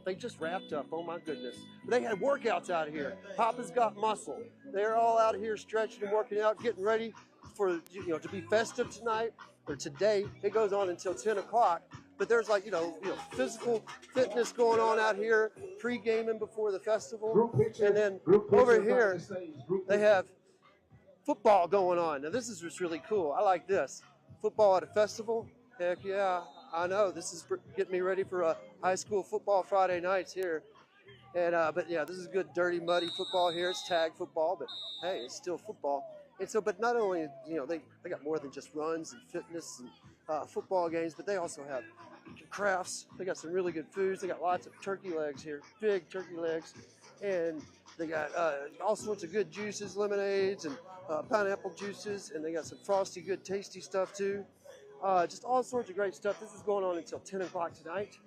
they just wrapped up. Oh, my goodness. They had workouts out here. Papa's got muscle. They're all out here stretching and working out, getting ready for, to be festive tonight or today. It goes on until 10 o'clock. But there's physical fitness going on out here, pre-gaming before the festival. And then over here, they have football going on. Now, this is just really cool. I like this. Football at a festival. Heck yeah. I know, this is getting me ready for high school football Friday nights here. And but yeah, this is good dirty, muddy football here. It's tag football, but hey, it's still football. And so, but not only, they got more than just runs and fitness and football games, but they also have crafts. They got some really good foods. They got lots of turkey legs here, big turkey legs. And they got all sorts of good juices, lemonades and pineapple juices. And they got some frosty, good, tasty stuff too. Just all sorts of great stuff. This is going on until 10 o'clock tonight.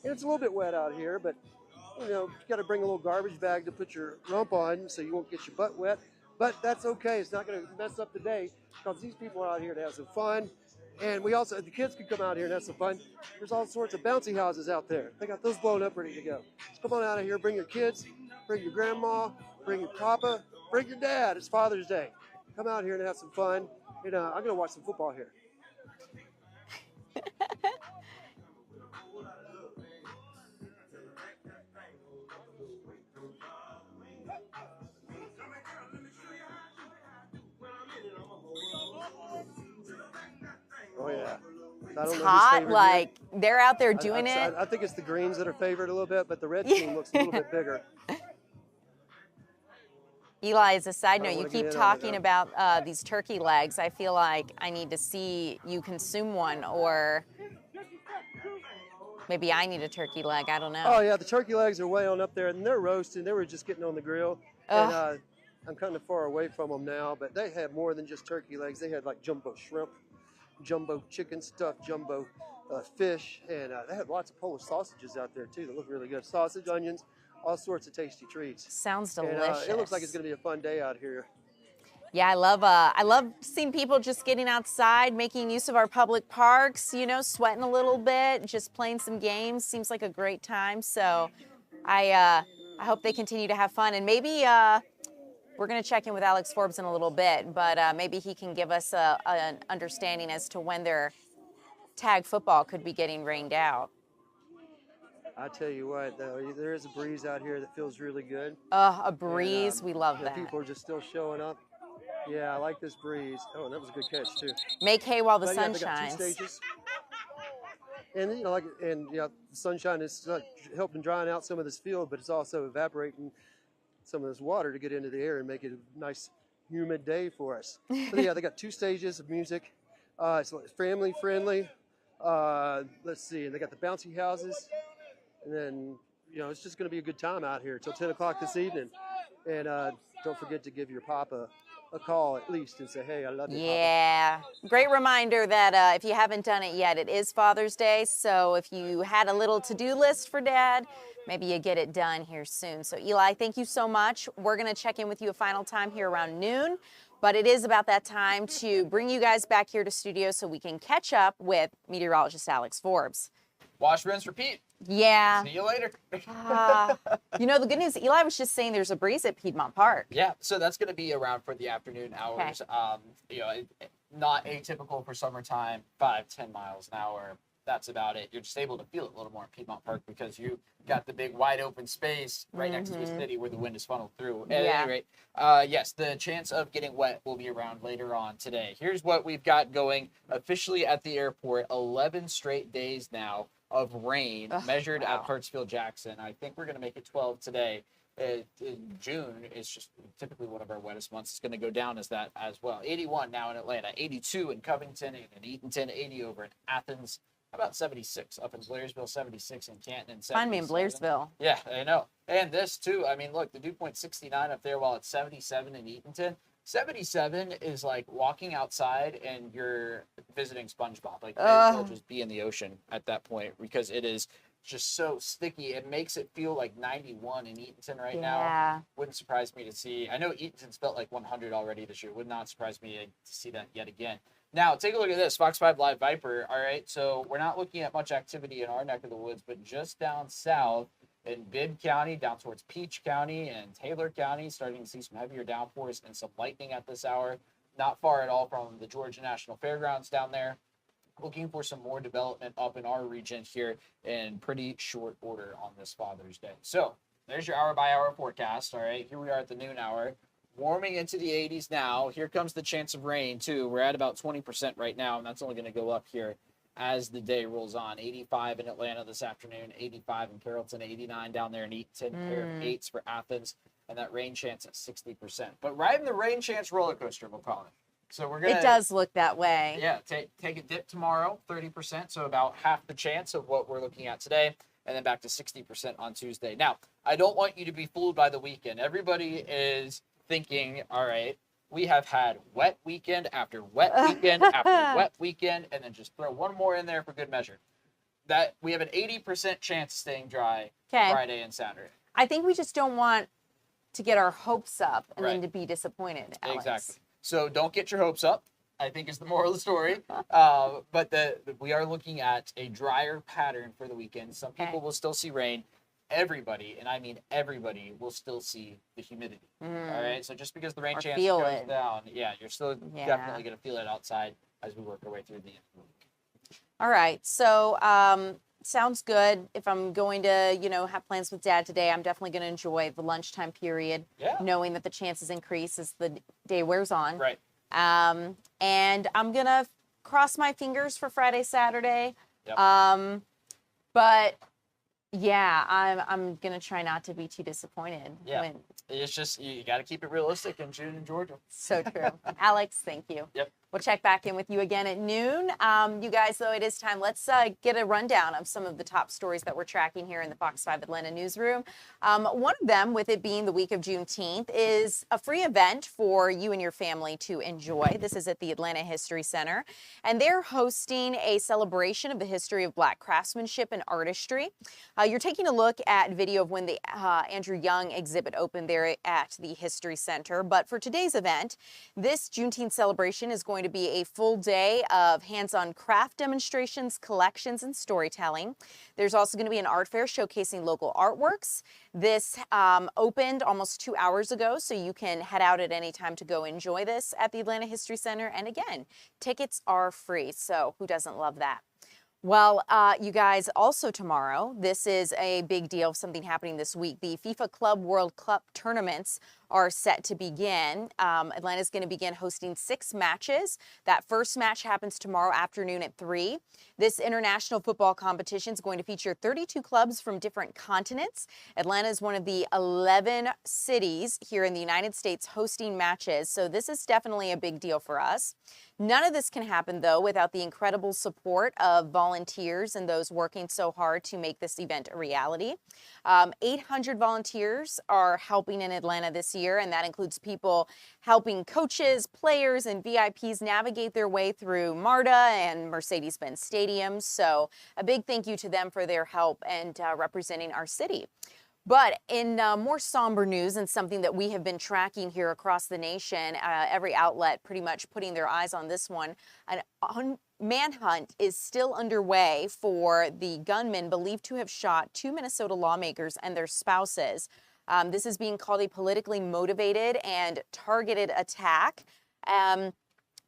And it's a little bit wet out here, but, you got to bring a little garbage bag to put your rump on so you won't get your butt wet. But that's okay. It's not going to mess up the day because these people are out here to have some fun. And the kids can come out here and have some fun. There's all sorts of bouncy houses out there. They got those blown up ready to go. So come on out of here. Bring your kids, bring your grandma, bring your papa, bring your dad. It's Father's Day. Come out here and have some fun. I'm going to watch some football here. Oh yeah, I don't It's know hot. who's Like they're out there doing it. I think it's the greens that are favored a little bit, but the red team looks a little bit bigger. Eli, as a side I note, don't you wanna get keep in on it, talking though. about these turkey legs. I feel like I need to see you consume one, or maybe I need a turkey leg. I don't know. Oh yeah, the turkey legs are way on up there, and they're roasting. They were just getting on the grill, and I'm kind of far away from them now. But they had more than just turkey legs. They had like jumbo shrimp, jumbo chicken stuff, jumbo fish, and they had lots of Polish sausages out there too that look really good. Sausage, onions, all sorts of tasty treats. Sounds And, delicious. it looks like it's going to be a fun day out here. Yeah, I love seeing people just getting outside, making use of our public parks, sweating a little bit, just playing some games. Seems like a great time. So I hope they continue to have fun. And maybe we're going to check in with Alex Forbes in a little bit, but maybe he can give us an understanding as to when their tag football could be getting rained out. I tell you what, though, there is a breeze out here that feels really good. A breeze. We love that. People are just still showing up. Yeah, I like this breeze. Oh, and that was a good catch too. Make hay while the But, sun they got shines. 2 stages. And the sunshine is helping drying out some of this field, but it's also evaporating some of this water to get into the air and make it a nice humid day for us. But yeah, they got 2 stages of music. It's family friendly. Let's see, and they got the bouncy houses, and then it's just going to be a good time out here till 10 o'clock this evening. And don't forget to give your papa a call at least and say, hey, I love you, Yeah. Great reminder that if you haven't done it yet, it is Father's Day. So if you had a little to-do list for Dad, maybe you get it done here soon. So Eli, thank you so much. We're going to check in with you a final time here around noon. But it is about that time to bring you guys back here to studio so we can catch up with meteorologist Alex Forbes. Wash, rinse, repeat. Yeah. See you later. The good news, Eli was just saying there's a breeze at Piedmont Park. Yeah, so that's going to be around for the afternoon hours. Not atypical for summertime, 5-10 miles an hour. That's about it. You're just able to feel it a little more in Piedmont Park because you got the big wide open space right next to the city where the wind is funneled through. At any rate, yes, the chance of getting wet will be around later on today. Here's what we've got going officially at the airport. 11 straight days now of rain measured at Hartsfield-Jackson. I think we're going to make it 12 today. In June, it's just typically one of our wettest months. It's going to go down as that as well. 81 now in Atlanta, 82 in Covington and in Eatonton, 80 over in Athens, How about 76 up in Blairsville, 76 in Canton, and 77. Find me in Blairsville. Yeah, I know. And this too. I mean, look, the dew point 69 up there while it's 77 in Eatonton. 77 is like walking outside and you're visiting SpongeBob. Like, you may as well just be in the ocean at that point because it is just so sticky. It makes it feel like 91 in Eatonton right now. Wouldn't surprise me to see. I know Eatonton's felt like 100 already this year. Would not surprise me to see that yet again. Now, take a look at this, Fox 5 Live Viper. All right, so we're not looking at much activity in our neck of the woods, but just down south in Bibb County, down towards Peach County and Taylor County, starting to see some heavier downpours and some lightning at this hour. Not far at all from the Georgia National Fairgrounds down there. Looking for some more development up in our region here in pretty short order on this Father's Day. So there's your hour-by-hour forecast. All right, here we are at the noon hour. Warming into the 80s now. Here comes the chance of rain, too. We're at about 20% right now, and that's only going to go up here as the day rolls on. 85 in Atlanta this afternoon, 85 in Carrollton, 89 down there in Eaton, pair of 8s for Athens, and that rain chance at 60%. But riding the rain chance roller coaster, we'll call it. So we're gonna. It does look that way. Yeah, take a dip tomorrow, 30%, so about half the chance of what we're looking at today, and then back to 60% on Tuesday. Now, I don't want you to be fooled by the weekend. Everybody is thinking, all right, we have had wet weekend after wet weekend after wet weekend, and then just throw one more in there for good measure. That we have an 80% chance of staying dry Friday and Saturday. I think we just don't want to get our hopes up and then to be disappointed, Alex. Exactly. So don't get your hopes up, I think is the moral of the story. But we are looking at a drier pattern for the weekend. Some people will still see rain. Everybody, and I mean everybody, will still see the humidity. All right, so just because the rain chance goes down, you're still definitely going to feel it outside as we work our way through the end of the week. All right, so sounds good. If I'm going to, have plans with Dad today, I'm definitely going to enjoy the lunchtime period, knowing that the chances increase as the day wears on. Right. And I'm going to cross my fingers for Friday, Saturday. Yep. But yeah, I'm going to try not to be too disappointed. Yeah. It's just, you got to keep it realistic in June in Georgia. So true. Alex, thank you. Yep. We'll check back in with you again at noon. You guys, though, it is time. Let's get a rundown of some of the top stories that we're tracking here in the Fox 5 Atlanta newsroom. One of them, with it being the week of Juneteenth, is a free event for you and your family to enjoy. This is at the Atlanta History Center, and they're hosting a celebration of the history of Black craftsmanship and artistry. You're taking a look at video of when the Andrew Young exhibit opened there at the History Center. But for today's event, this Juneteenth celebration is going to be a full day of hands-on craft demonstrations, collections, and storytelling. There's also going to be an art fair showcasing local artworks. This opened almost 2 hours ago, so you can head out at any time to go enjoy this at the Atlanta History Center. And again, tickets are free, so who doesn't love that? Well, you guys, also tomorrow, this is a big deal, something happening this week. The FIFA Club World Cup tournaments are set to begin. Atlanta's going to begin hosting 6 matches. That first match happens tomorrow afternoon at 3. This international football competition is going to feature 32 clubs from different continents. Atlanta is one of the 11 cities here in the United States hosting matches, so this is definitely a big deal for us. None of this can happen, though, without the incredible support of volunteers and those working so hard to make this event a reality. 800 volunteers are helping in Atlanta this year, and that includes people helping coaches, players, and VIPs navigate their way through MARTA and Mercedes-Benz stadiums. So a big thank you to them for their help and representing our city. But in more somber news, and something that we have been tracking here across the nation, every outlet pretty much putting their eyes on this one, a manhunt is still underway for the gunman believed to have shot 2 Minnesota lawmakers and their spouses. This is being called a politically motivated and targeted attack.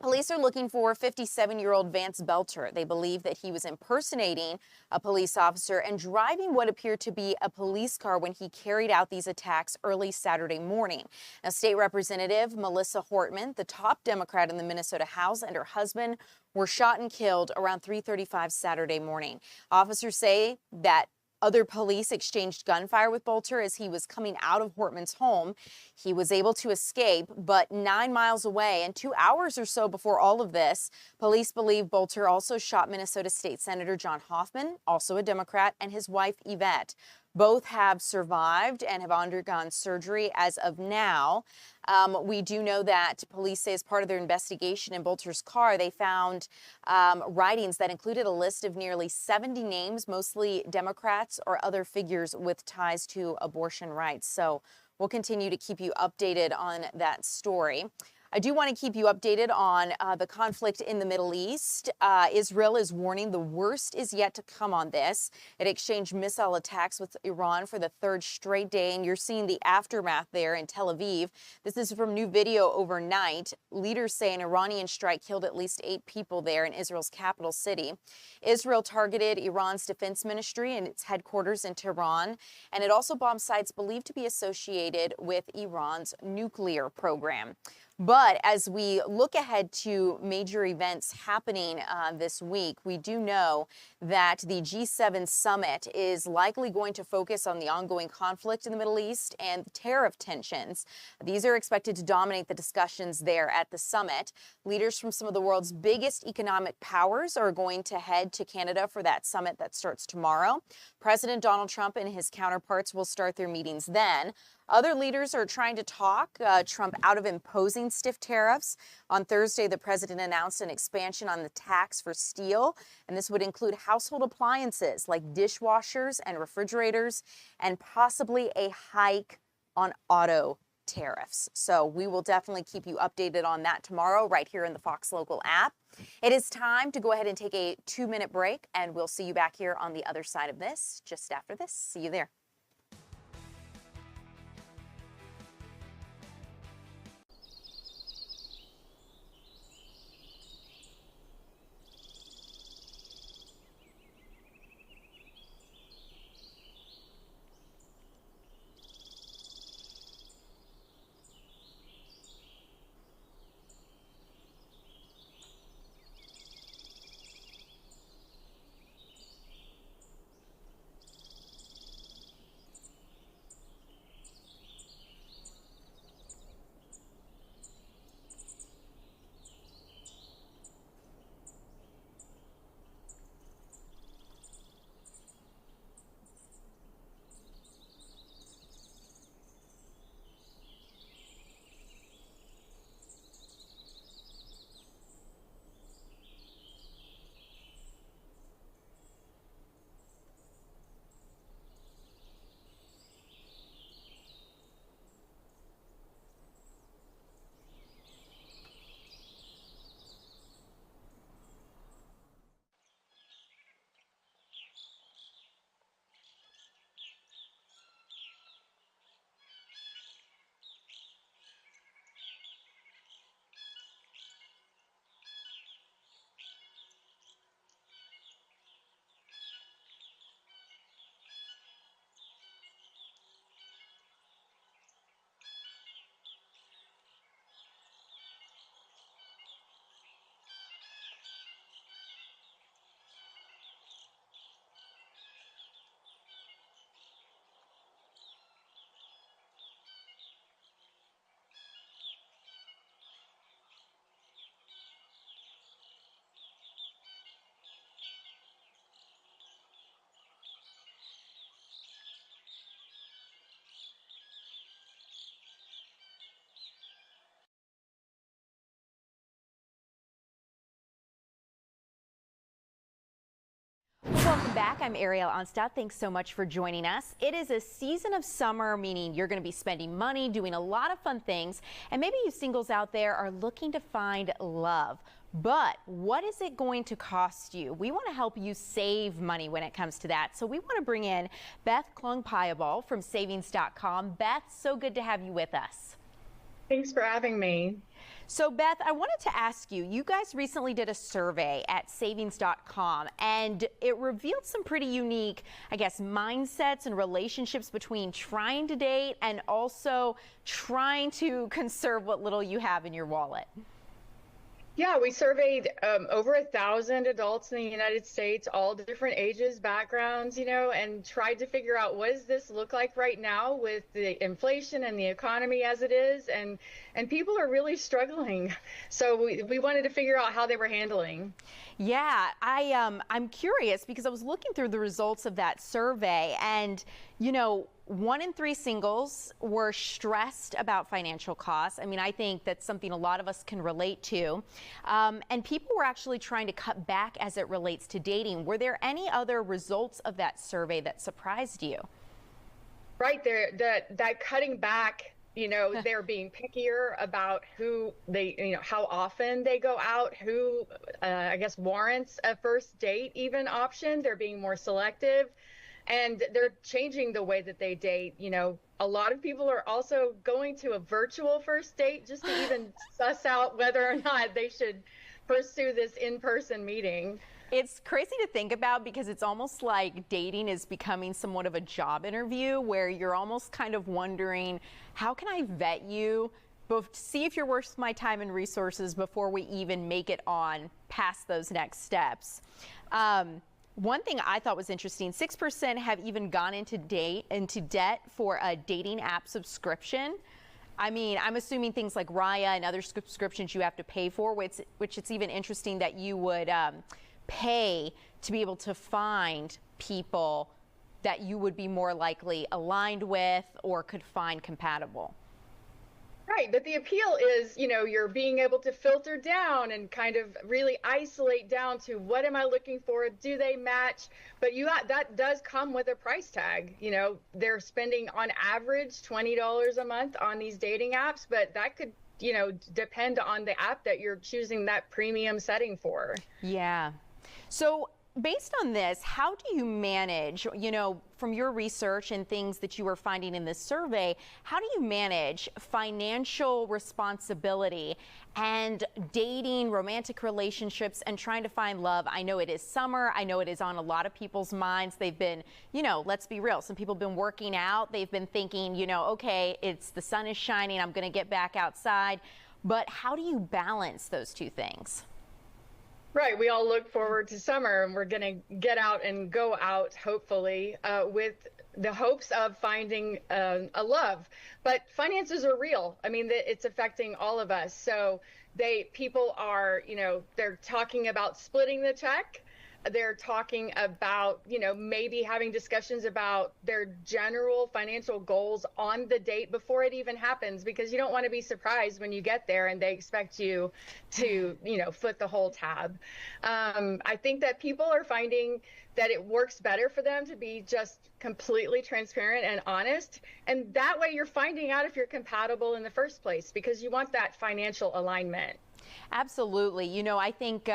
Police are looking for 57-year-old Vance Belter. They believe that he was impersonating a police officer and driving what appeared to be a police car when he carried out these attacks early Saturday morning. Now, State Representative Melissa Hortman, the top Democrat in the Minnesota House, and her husband were shot and killed around 3:35 Saturday morning. Officers say that Other police exchanged gunfire with Bolter as he was coming out of Hortman's home. He was able to escape, but 9 miles away and 2 hours or so before all of this, police believe Bolter also shot Minnesota State Senator John Hoffman, also a Democrat, and his wife Yvette. Both have survived and have undergone surgery as of now. We do know that police say as part of their investigation in Bolter's car, they found writings that included a list of nearly 70 names, mostly Democrats or other figures with ties to abortion rights. So we'll continue to keep you updated on that story. I do want to keep you updated on the conflict in the Middle East. Israel is warning the worst is yet to come on this. It exchanged missile attacks with Iran for the third straight day, and you're seeing the aftermath there in Tel Aviv. This is from new video overnight. Leaders say an Iranian strike killed at least 8 people there in Israel's capital city. Israel targeted Iran's defense ministry and its headquarters in Tehran, and it also bombed sites believed to be associated with Iran's nuclear program. But as we look ahead to major events happening this week, we do know that the G7 summit is likely going to focus on the ongoing conflict in the Middle East and tariff tensions. These are expected to dominate the discussions there at the summit. Leaders from some of the world's biggest economic powers are going to head to Canada for that summit that starts tomorrow. President Donald Trump and his counterparts will start their meetings then. Other leaders are trying to talk Trump out of imposing stiff tariffs. On Thursday, the president announced an expansion on the tax for steel, and this would include household appliances like dishwashers and refrigerators, and possibly a hike on auto tariffs. So we will definitely keep you updated on that tomorrow right here in the Fox Local app. It is time to go ahead and take a 2-minute break, and we'll see you back here on the other side of this just after this. See you there. Welcome back. I'm Ariel Onstadt. Thanks so much for joining us. It is a season of summer, meaning you're going to be spending money, doing a lot of fun things, and maybe you singles out there are looking to find love. But what is it going to cost you? We want to help you save money when it comes to that. So we want to bring in Beth Klung-Piebol from savings.com. Beth, so good to have you with us. Thanks for having me. So Beth, I wanted to ask you, you guys recently did a survey at savings.com and it revealed some pretty unique, I guess, mindsets and relationships between trying to date and also trying to conserve what little you have in your wallet. Yeah, we surveyed over 1,000 adults in the United States, all different ages, backgrounds, and tried to figure out what does this look like right now with the inflation and the economy as it is, and people are really struggling. So we wanted to figure out how they were handling. Yeah, I'm curious because I was looking through the results of that survey, and 1 in 3 singles were stressed about financial costs. I mean, I think that's something a lot of us can relate to. And people were actually trying to cut back as it relates to dating. Were there any other results of that survey that surprised you? Right there, that cutting back, they're being pickier about who they, how often they go out, who, I guess, warrants a first date even option. They're being more selective. And they're changing the way that they date. A lot of people are also going to a virtual first date just to even suss out whether or not they should pursue this in-person meeting. It's crazy to think about because it's almost like dating is becoming somewhat of a job interview where you're almost kind of wondering, how can I vet you? See if you're worth my time and resources before we even make it on past those next steps. One thing I thought was interesting, 6% have even gone into debt for a dating app subscription. I mean, I'm assuming things like Raya and other subscriptions you have to pay for, which it's even interesting that you would pay to be able to find people that you would be more likely aligned with or could find compatible. Right, but the appeal is, you're being able to filter down and kind of really isolate down to what am I looking for? Do they match? But that does come with a price tag. They're spending on average $20 a month on these dating apps, but that could, depend on the app that you're choosing that premium setting for. Yeah. So based on this, how do you manage, from your research and things that you were finding in this survey, how do you manage financial responsibility and dating, romantic relationships, and trying to find love? I know it is summer. I know it is on a lot of people's minds. They've been, let's be real. Some people have been working out. They've been thinking, okay, the sun is shining. I'm going to get back outside. But how do you balance those two things? Right. We all look forward to summer, and we're going to get out and go out, hopefully, with the hopes of finding a love. But finances are real. I mean, it's affecting all of us. So people are, they're talking about splitting the check. They're talking about, maybe having discussions about their general financial goals on the date before it even happens, because you don't want to be surprised when you get there and they expect you to, foot the whole tab. I think that people are finding that it works better for them to be just completely transparent and honest. And that way you're finding out if you're compatible in the first place, because you want that financial alignment. Absolutely. I think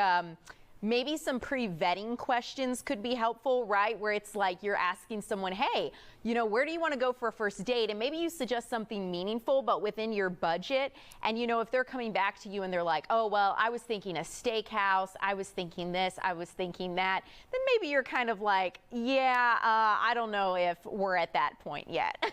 maybe some pre-vetting questions could be helpful, right? Where it's like you're asking someone, hey, where do you want to go for a first date? And maybe you suggest something meaningful, but within your budget. And, if they're coming back to you and they're like, oh, well, I was thinking a steakhouse. I was thinking this. I was thinking that. Then maybe you're kind of like, yeah, I don't know if we're at that point yet.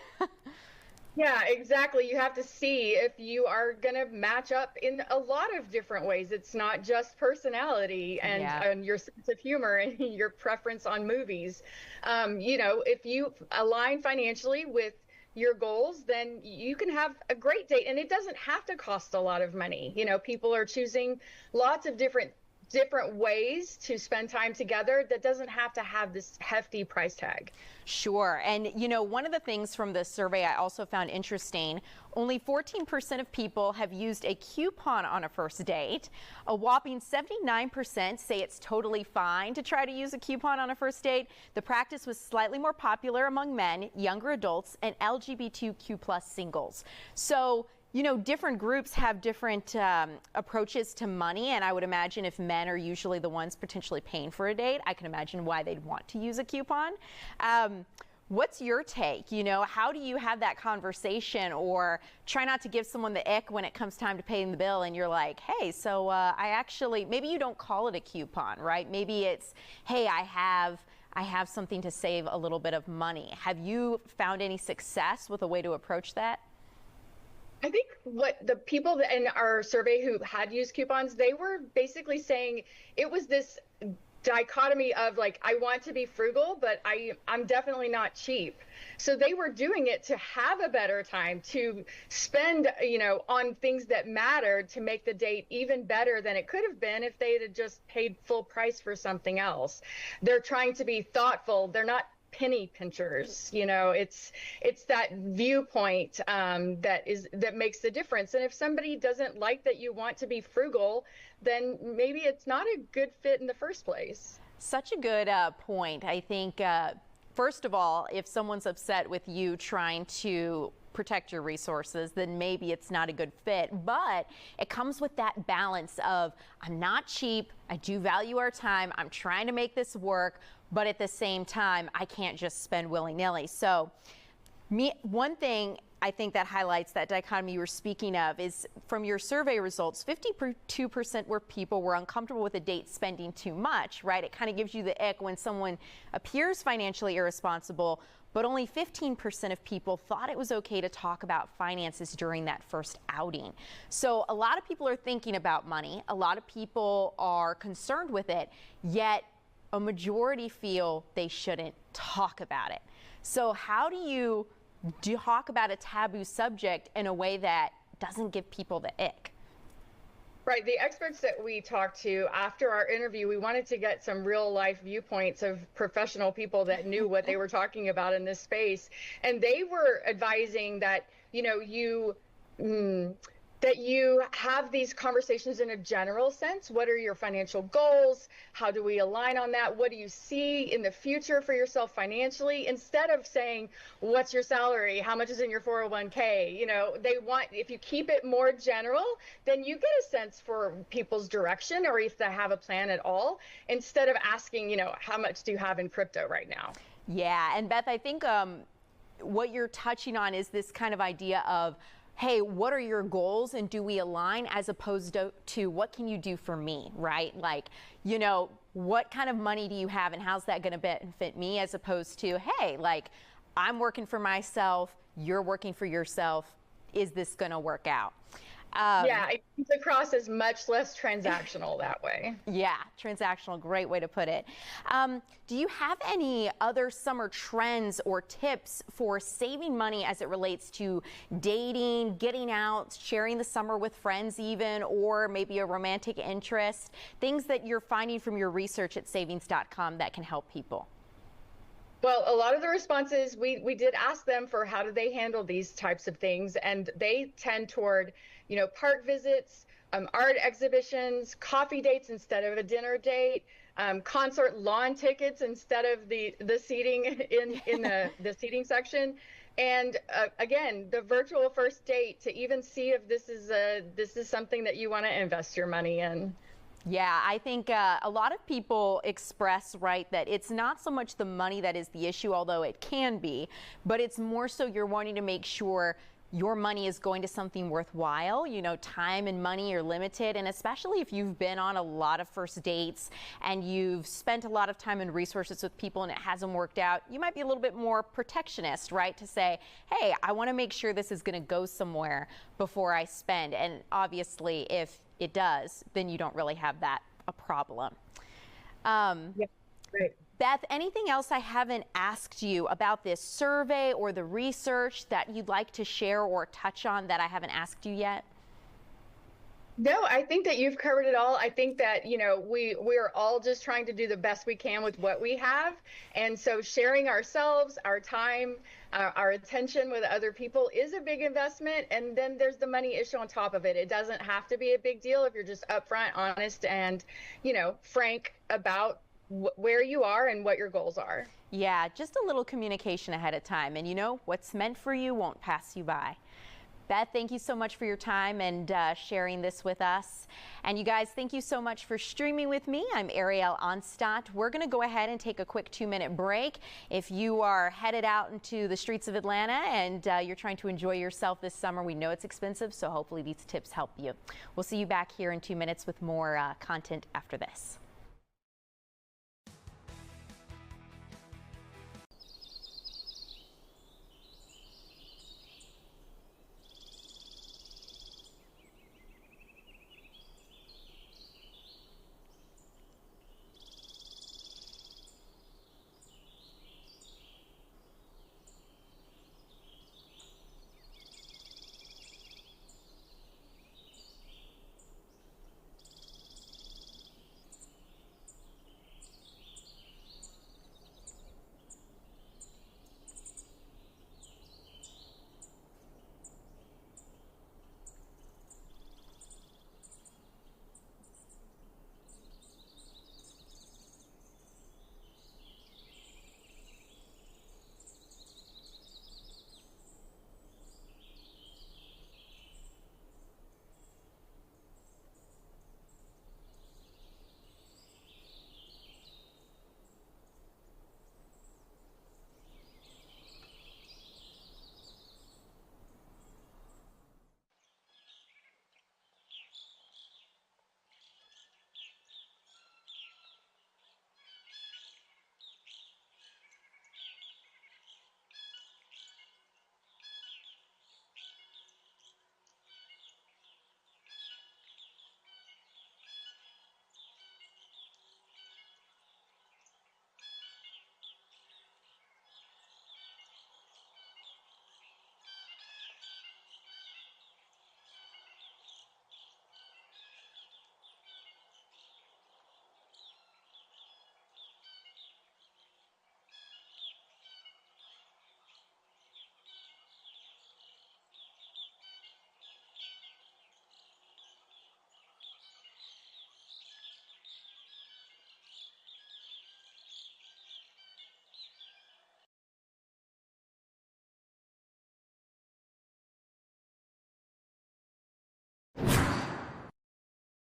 Yeah, exactly. You have to see if you are going to match up in a lot of different ways. It's not just personality and your sense of humor and your preference on movies. If you align financially with your goals, then you can have a great date, and it doesn't have to cost a lot of money. People are choosing lots of different ways to spend time together that doesn't have to have this hefty price tag. Sure. And, one of the things from this survey I also found interesting, only 14% of people have used a coupon on a first date. A whopping 79% say it's totally fine to try to use a coupon on a first date. The practice was slightly more popular among men, younger adults, and LGBTQ+ singles. So, different groups have different approaches to money, and I would imagine if men are usually the ones potentially paying for a date, I can imagine why they'd want to use a coupon. What's your take? How do you have that conversation, or try not to give someone the ick when it comes time to paying the bill and you're like, hey, so maybe you don't call it a coupon, right? Maybe it's, hey, I have something to save a little bit of money. Have you found any success with a way to approach that? I think what the people in our survey who had used coupons, they were basically saying it was this dichotomy of like, I want to be frugal, but I'm definitely not cheap. So they were doing it to have a better time, to spend, on things that mattered, to make the date even better than it could have been if they had just paid full price for something else. They're trying to be thoughtful. They're not penny pinchers. It's that viewpoint that makes the difference. And if somebody doesn't like that you want to be frugal, then maybe it's not a good fit in the first place. Such a good point. I think, first of all, if someone's upset with you trying to protect your resources, then maybe it's not a good fit. But it comes with that balance of, I'm not cheap, I do value our time, I'm trying to make this work, but at the same time, I can't just spend willy-nilly. So one thing I think that highlights that dichotomy you were speaking of is from your survey results, 52% were people were uncomfortable with a date spending too much, right? It kind of gives you the ick when someone appears financially irresponsible, but only 15% of people thought it was okay to talk about finances during that first outing. So a lot of people are thinking about money. A lot of people are concerned with it, yet a majority feel they shouldn't talk about it. So how do you talk about a taboo subject in a way that doesn't give people the ick? Right. The experts that we talked to after our interview, we wanted to get some real life viewpoints of professional people that knew what they were talking about in this space. And they were advising that, that you have these conversations in a general sense. What are your financial goals? How do we align on that? What do you see in the future for yourself financially? Instead of saying, what's your salary? How much is in your 401k? They want, if you keep it more general, then you get a sense for people's direction or if they have a plan at all, instead of asking, how much do you have in crypto right now? Yeah, and Beth, I think what you're touching on is this kind of idea of, hey, what are your goals and do we align, as opposed to what can you do for me, right? Like, what kind of money do you have and how's that going to benefit me, as opposed to, hey, like, I'm working for myself, you're working for yourself, is this going to work out? Yeah, it comes across as much less transactional that way. Yeah, transactional, great way to put it. Do you have any other summer trends or tips for saving money as it relates to dating, getting out, sharing the summer with friends even, or maybe a romantic interest? Things that you're finding from your research at savings.com that can help people? Well, a lot of the responses, we did ask them for how do they handle these types of things, and they tend toward, park visits, art exhibitions, coffee dates instead of a dinner date, concert lawn tickets instead of the seating in the seating section, and again, the virtual first date to even see if this is something that you want to invest your money in. Yeah, I think a lot of people express, right, that it's not so much the money that is the issue, although it can be, but it's more so you're wanting to make sure your money is going to something worthwhile. Time and money are limited, and especially if you've been on a lot of first dates and you've spent a lot of time and resources with people and it hasn't worked out, you might be a little bit more protectionist, right, to say, hey, I want to make sure this is going to go somewhere before I spend. And obviously, if it does, then you don't really have a problem. Yeah, right. Beth, anything else I haven't asked you about this survey or the research that you'd like to share or touch on that I haven't asked you yet? No, I think that you've covered it all. I think that, we're all just trying to do the best we can with what we have. And so sharing ourselves, our time, our attention with other people is a big investment. And then there's the money issue on top of it. It doesn't have to be a big deal if you're just upfront, honest, and, frank about where you are and what your goals are. Yeah, just a little communication ahead of time. And what's meant for you won't pass you by. Beth, thank you so much for your time and sharing this with us. And you guys, thank you so much for streaming with me. I'm Ariel Onstadt. We're going to go ahead and take a quick 2-minute break. If you are headed out into the streets of Atlanta and you're trying to enjoy yourself this summer, we know it's expensive, so hopefully these tips help you. We'll see you back here in 2 minutes with more content after this.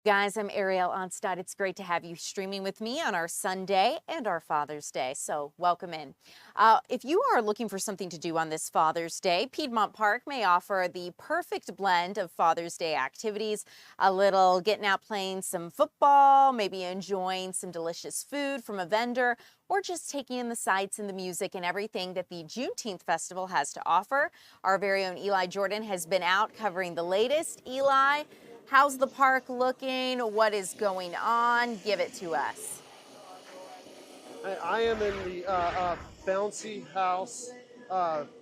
Guys, I'm Ariel Onstad. It's great to have you streaming with me on our Sunday and our Father's Day, so welcome in. If you are looking for something to do on this Father's Day, Piedmont Park may offer the perfect blend of Father's Day activities, a little getting out playing some football, maybe enjoying some delicious food from a vendor, or just taking in the sights and the music and everything that the Juneteenth Festival has to offer. Our very own Eli Jordan has been out covering the latest. Eli, how's the park looking? What is going on? Give it to us. I am in the bouncy house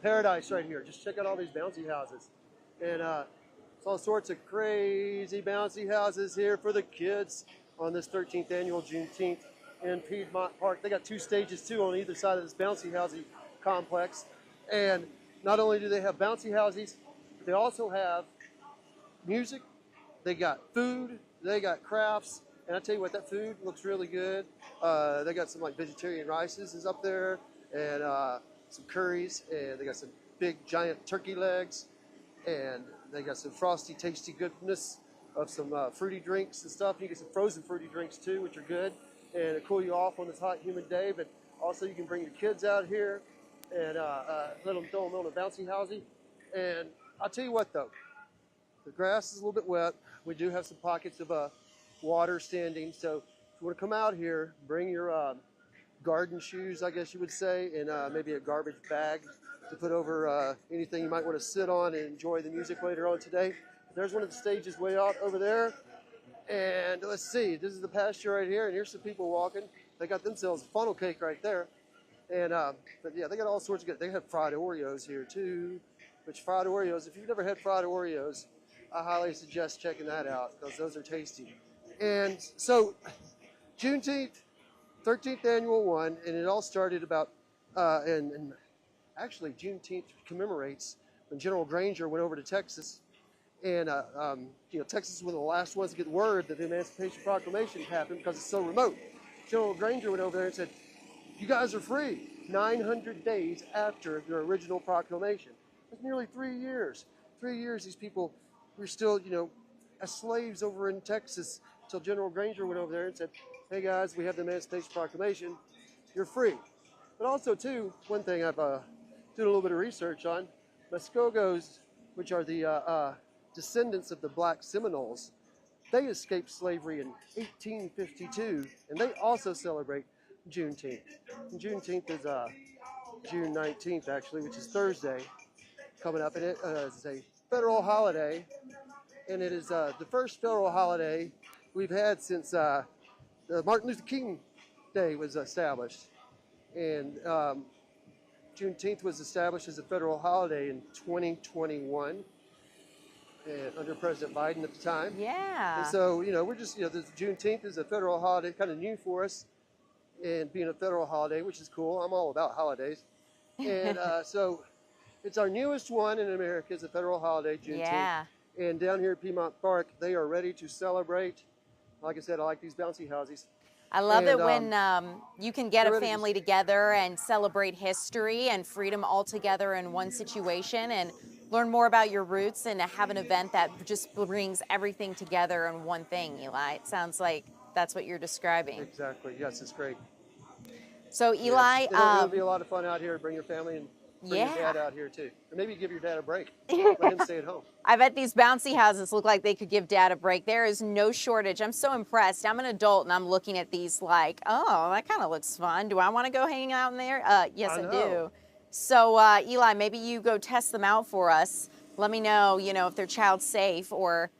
paradise right here. Just check out all these bouncy houses. And it's all sorts of crazy bouncy houses here for the kids on this 13th annual Juneteenth in Piedmont Park. They got 2 stages too on either side of this bouncy housey complex. And not only do they have bouncy houses, but they also have music, they got food, they got crafts, and I tell you what, that food looks really good. They got some like vegetarian rices is up there, and some curries, and they got some big giant turkey legs, and they got some frosty, tasty goodness of some fruity drinks and stuff. You get some frozen fruity drinks too, which are good, and it'll cool you off on this hot, humid day. But also you can bring your kids out here and let them throw them on a bouncy housey. And I'll tell you what though, the grass is a little bit wet. We do have some pockets of water standing. So if you want to come out here, bring your garden shoes, I guess you would say, and maybe a garbage bag to put over anything you might want to sit on and enjoy the music later on today. There's one of the stages way out over there. And let's see, this is the pasture right here, and here's some people walking. They got themselves a funnel cake right there. And but yeah, they got all sorts of good. They have fried Oreos here too. Which fried Oreos, if you've never had fried Oreos, I highly suggest checking that out because those are tasty. And so Juneteenth, 13th annual one, and it all started about, and actually Juneteenth commemorates when General Granger went over to Texas. And Texas was one of the last ones to get word that the Emancipation Proclamation happened because it's so remote. General Granger went over there and said, "You guys are free." 900 days after their original proclamation. That's nearly 3 years. 3 years these people were still, as slaves over in Texas until General Granger went over there and said, "Hey guys, we have the Emancipation Proclamation. You're free." But also too, one thing I've done a little bit of research on, Muskogos, which are the descendants of the Black Seminoles, they escaped slavery in 1852, and they also celebrate Juneteenth. And Juneteenth is June 19th, actually, which is Thursday coming up, and it is a federal holiday, and it is the first federal holiday we've had since the Martin Luther King Day was established. And Juneteenth was established as a federal holiday in 2021. And under President Biden at the time. Yeah. And so, we're just, this Juneteenth is a federal holiday, kind of new for us, and being a federal holiday, which is cool. I'm all about holidays. And so it's our newest one in America is a federal holiday, Juneteenth. Yeah. And down here at Piedmont Park, they are ready to celebrate. Like I said, I like these bouncy houses. I love it when you can get a family together and celebrate history and freedom all together in one situation and learn more about your roots and have an event that just brings everything together in one thing, Eli. It sounds like that's what you're describing. Exactly. Yes, it's great. So, Eli, yes. It'll be a lot of fun out here. Bring your family and bring your dad out here too. Or maybe give your dad a break. Let him stay at home. I bet these bouncy houses look like they could give dad a break. There is no shortage. I'm so impressed. I'm an adult and I'm looking at these like, oh, that kind of looks fun. Do I want to go hang out in there? Yes, I do. So, Eli, maybe you go test them out for us. Let me know, if they're child safe or,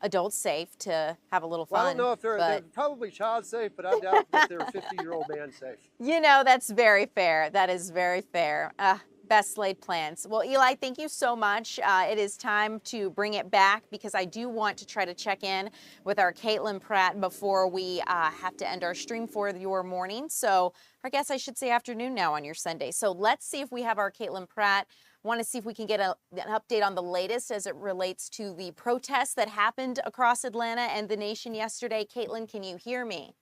adult safe to have a little fun. Well, I don't know if they're probably child safe, but I doubt that they're 50-year-old man safe. That's very fair. That is very fair. Best laid plans. Well, Eli, thank you so much. It is time to bring it back because I do want to try to check in with our Caitlin Pratt before we have to end our stream for your morning. So, I guess I should say afternoon now on your Sunday. So let's see if we have our Caitlin Pratt. Want to see if we can get an update on the latest as it relates to the protests that happened across Atlanta and the nation yesterday. Caitlin, can you hear me?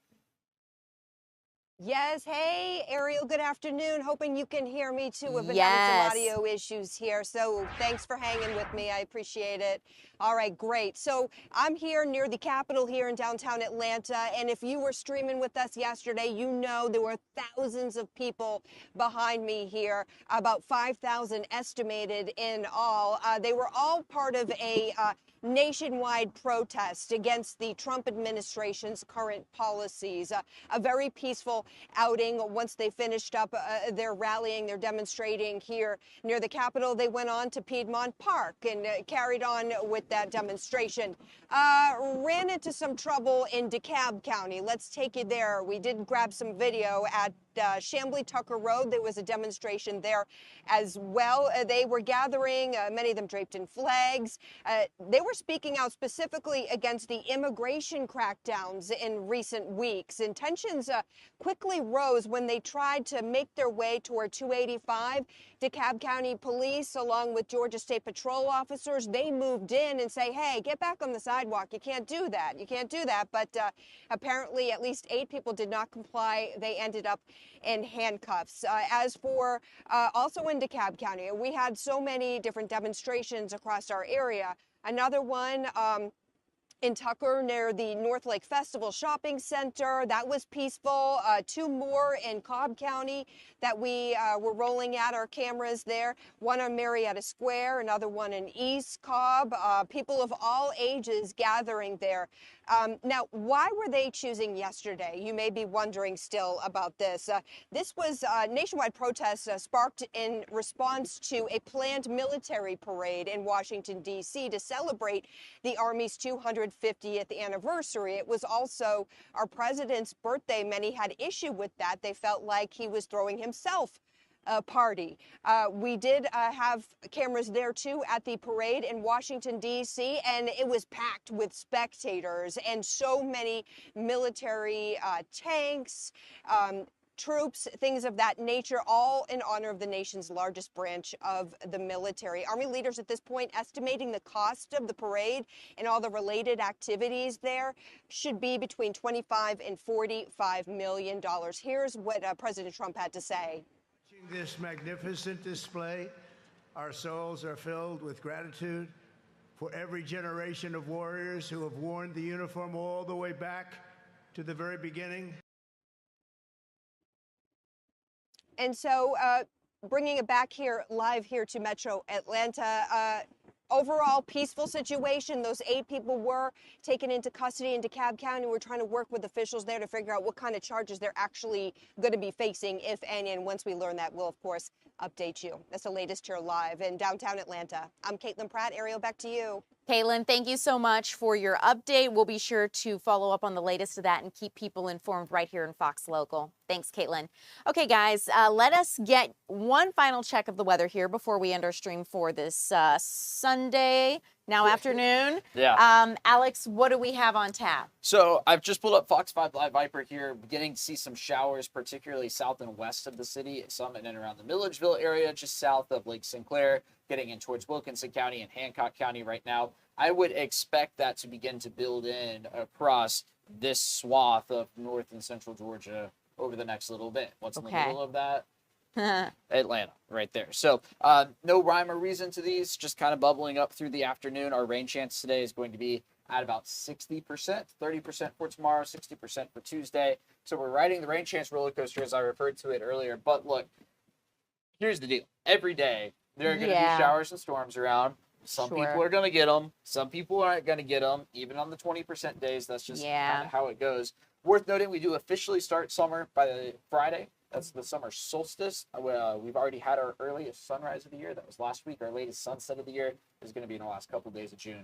Yes, hey, Ariel, good afternoon. Hoping you can hear me too. We've been having Yes. some audio issues here, so thanks for hanging with me. I appreciate it. All right, great. So I'm here near the Capitol here in downtown Atlanta, and if you were streaming with us yesterday, you know there were thousands of people behind me here, about 5,000 estimated in all. They were all part of a nationwide protest against the Trump administration's current policies. A very peaceful outing. Once they finished up their rallying, their demonstrating here near the Capitol, they went on to Piedmont Park and carried on with that demonstration. Ran into some trouble in DeKalb County. Let's take you there. We did grab some video at Chamblee Tucker Road. There was a demonstration there as well. They were gathering, many of them draped in flags. They were speaking out specifically against the immigration crackdowns in recent weeks. And tensions quickly rose when they tried to make their way toward 285. DeKalb County Police, along with Georgia State Patrol officers, they moved in and say, hey, get back on the sidewalk. You can't do that. You can't do that. But apparently at least 8 people did not comply. They ended up in handcuffs. As for also in DeKalb County, we had so many different demonstrations across our area. Another one in Tucker near the North Lake Festival Shopping Center. That was peaceful. 2 more in Cobb County that we were rolling out our cameras there. One on Marietta Square, another one in East Cobb. People of all ages gathering there. Now, why were they choosing yesterday? You may be wondering still about this. This was nationwide protests sparked in response to a planned military parade in Washington, D.C. to celebrate the Army's 250th anniversary. It was also our president's birthday. Many had issue with that. They felt like he was throwing himself party. We did have cameras there too at the parade in Washington, D.C., and it was packed with spectators and so many military tanks, troops, things of that nature, all in honor of the nation's largest branch of the military. Army leaders at this point estimating the cost of the parade and all the related activities there should be between $25 and $45 million. Here's what President Trump had to say. This magnificent display, our souls are filled with gratitude for every generation of warriors who have worn the uniform all the way back to the very beginning. And so bringing it back here, live here to Metro Atlanta, overall peaceful situation. Those 8 people were taken into custody in DeKalb County. We're trying to work with officials there to figure out what kind of charges they're actually going to be facing, if any. And once we learn that, we'll, of course, update you. That's the latest here live in downtown Atlanta. I'm Caitlin Pratt. Ariel, back to you. Caitlin, thank you so much for your update. We'll be sure to follow up on the latest of that and keep people informed right here in Fox Local. Thanks, Caitlin. Okay, guys, let us get one final check of the weather here before we end our stream for this Sunday, now afternoon. Yeah. Alex, what do we have on tap? So I've just pulled up Fox 5 Live Viper here, beginning to see some showers, particularly south and west of the city, some in and around the Milledgeville area, just south of Lake Sinclair, getting in towards Wilkinson County and Hancock County right now. I would expect that to begin to build in across this swath of north and central Georgia over the next little bit. What's in the middle of that? Atlanta, right there. So no rhyme or reason to these, just kind of bubbling up through the afternoon. Our rain chance today is going to be at about 60%, 30% for tomorrow, 60% for Tuesday. So we're riding the rain chance roller coaster, as I referred to it earlier. But look, here's the deal. Every day, there are going to be showers and storms around. Some people are going to get them. Some people aren't going to get them, even on the 20% days. That's just kind of how it goes. Worth noting, we do officially start summer by Friday. That's the summer solstice. We've already had our earliest sunrise of the year. That was last week. Our latest sunset of the year is going to be in the last couple of days of June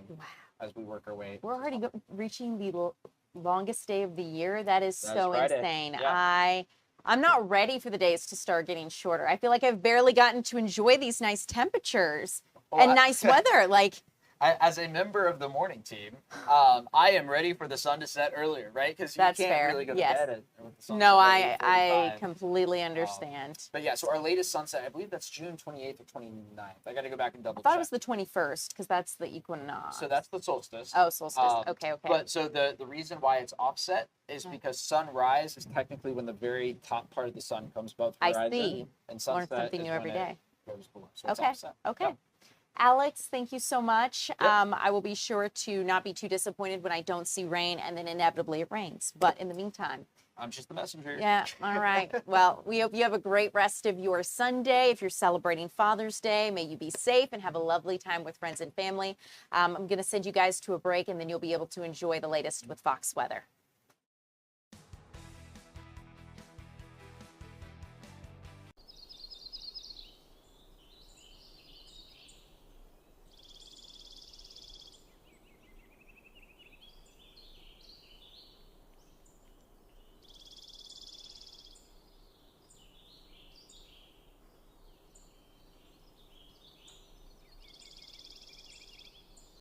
as we work our way. We're already reaching the longest day of the year. That is so insane. Yeah. I'm not ready for the days to start getting shorter. I feel like I've barely gotten to enjoy these nice temperatures and nice weather. Like, as a member of the morning team, I am ready for the sun to set earlier, right? Because you That's can't fair. really go to Yes. bed with the sun. No, I completely understand. But yeah, so our latest sunset, I believe that's June 28th or 29th. I got to go back and double I thought check. it was the 21st because that's the equinox. So that's the solstice. Oh, solstice. Okay. But so the reason why it's offset is because sunrise is technically when the very top part of the sun comes above the horizon. I see. And Learn sunset something is new every when it day. goes below. So it's Okay. offset. Okay. Yep. Alex, thank you so much. I will be sure to not be too disappointed when I don't see rain, and then inevitably it rains. But in the meantime, I'm just the messenger. yeah, all right. Well, we hope you have a great rest of your Sunday. If you're celebrating Father's Day, may you be safe and have a lovely time with friends and family. I'm going to send you guys to a break, and then you'll be able to enjoy the latest with Fox Weather.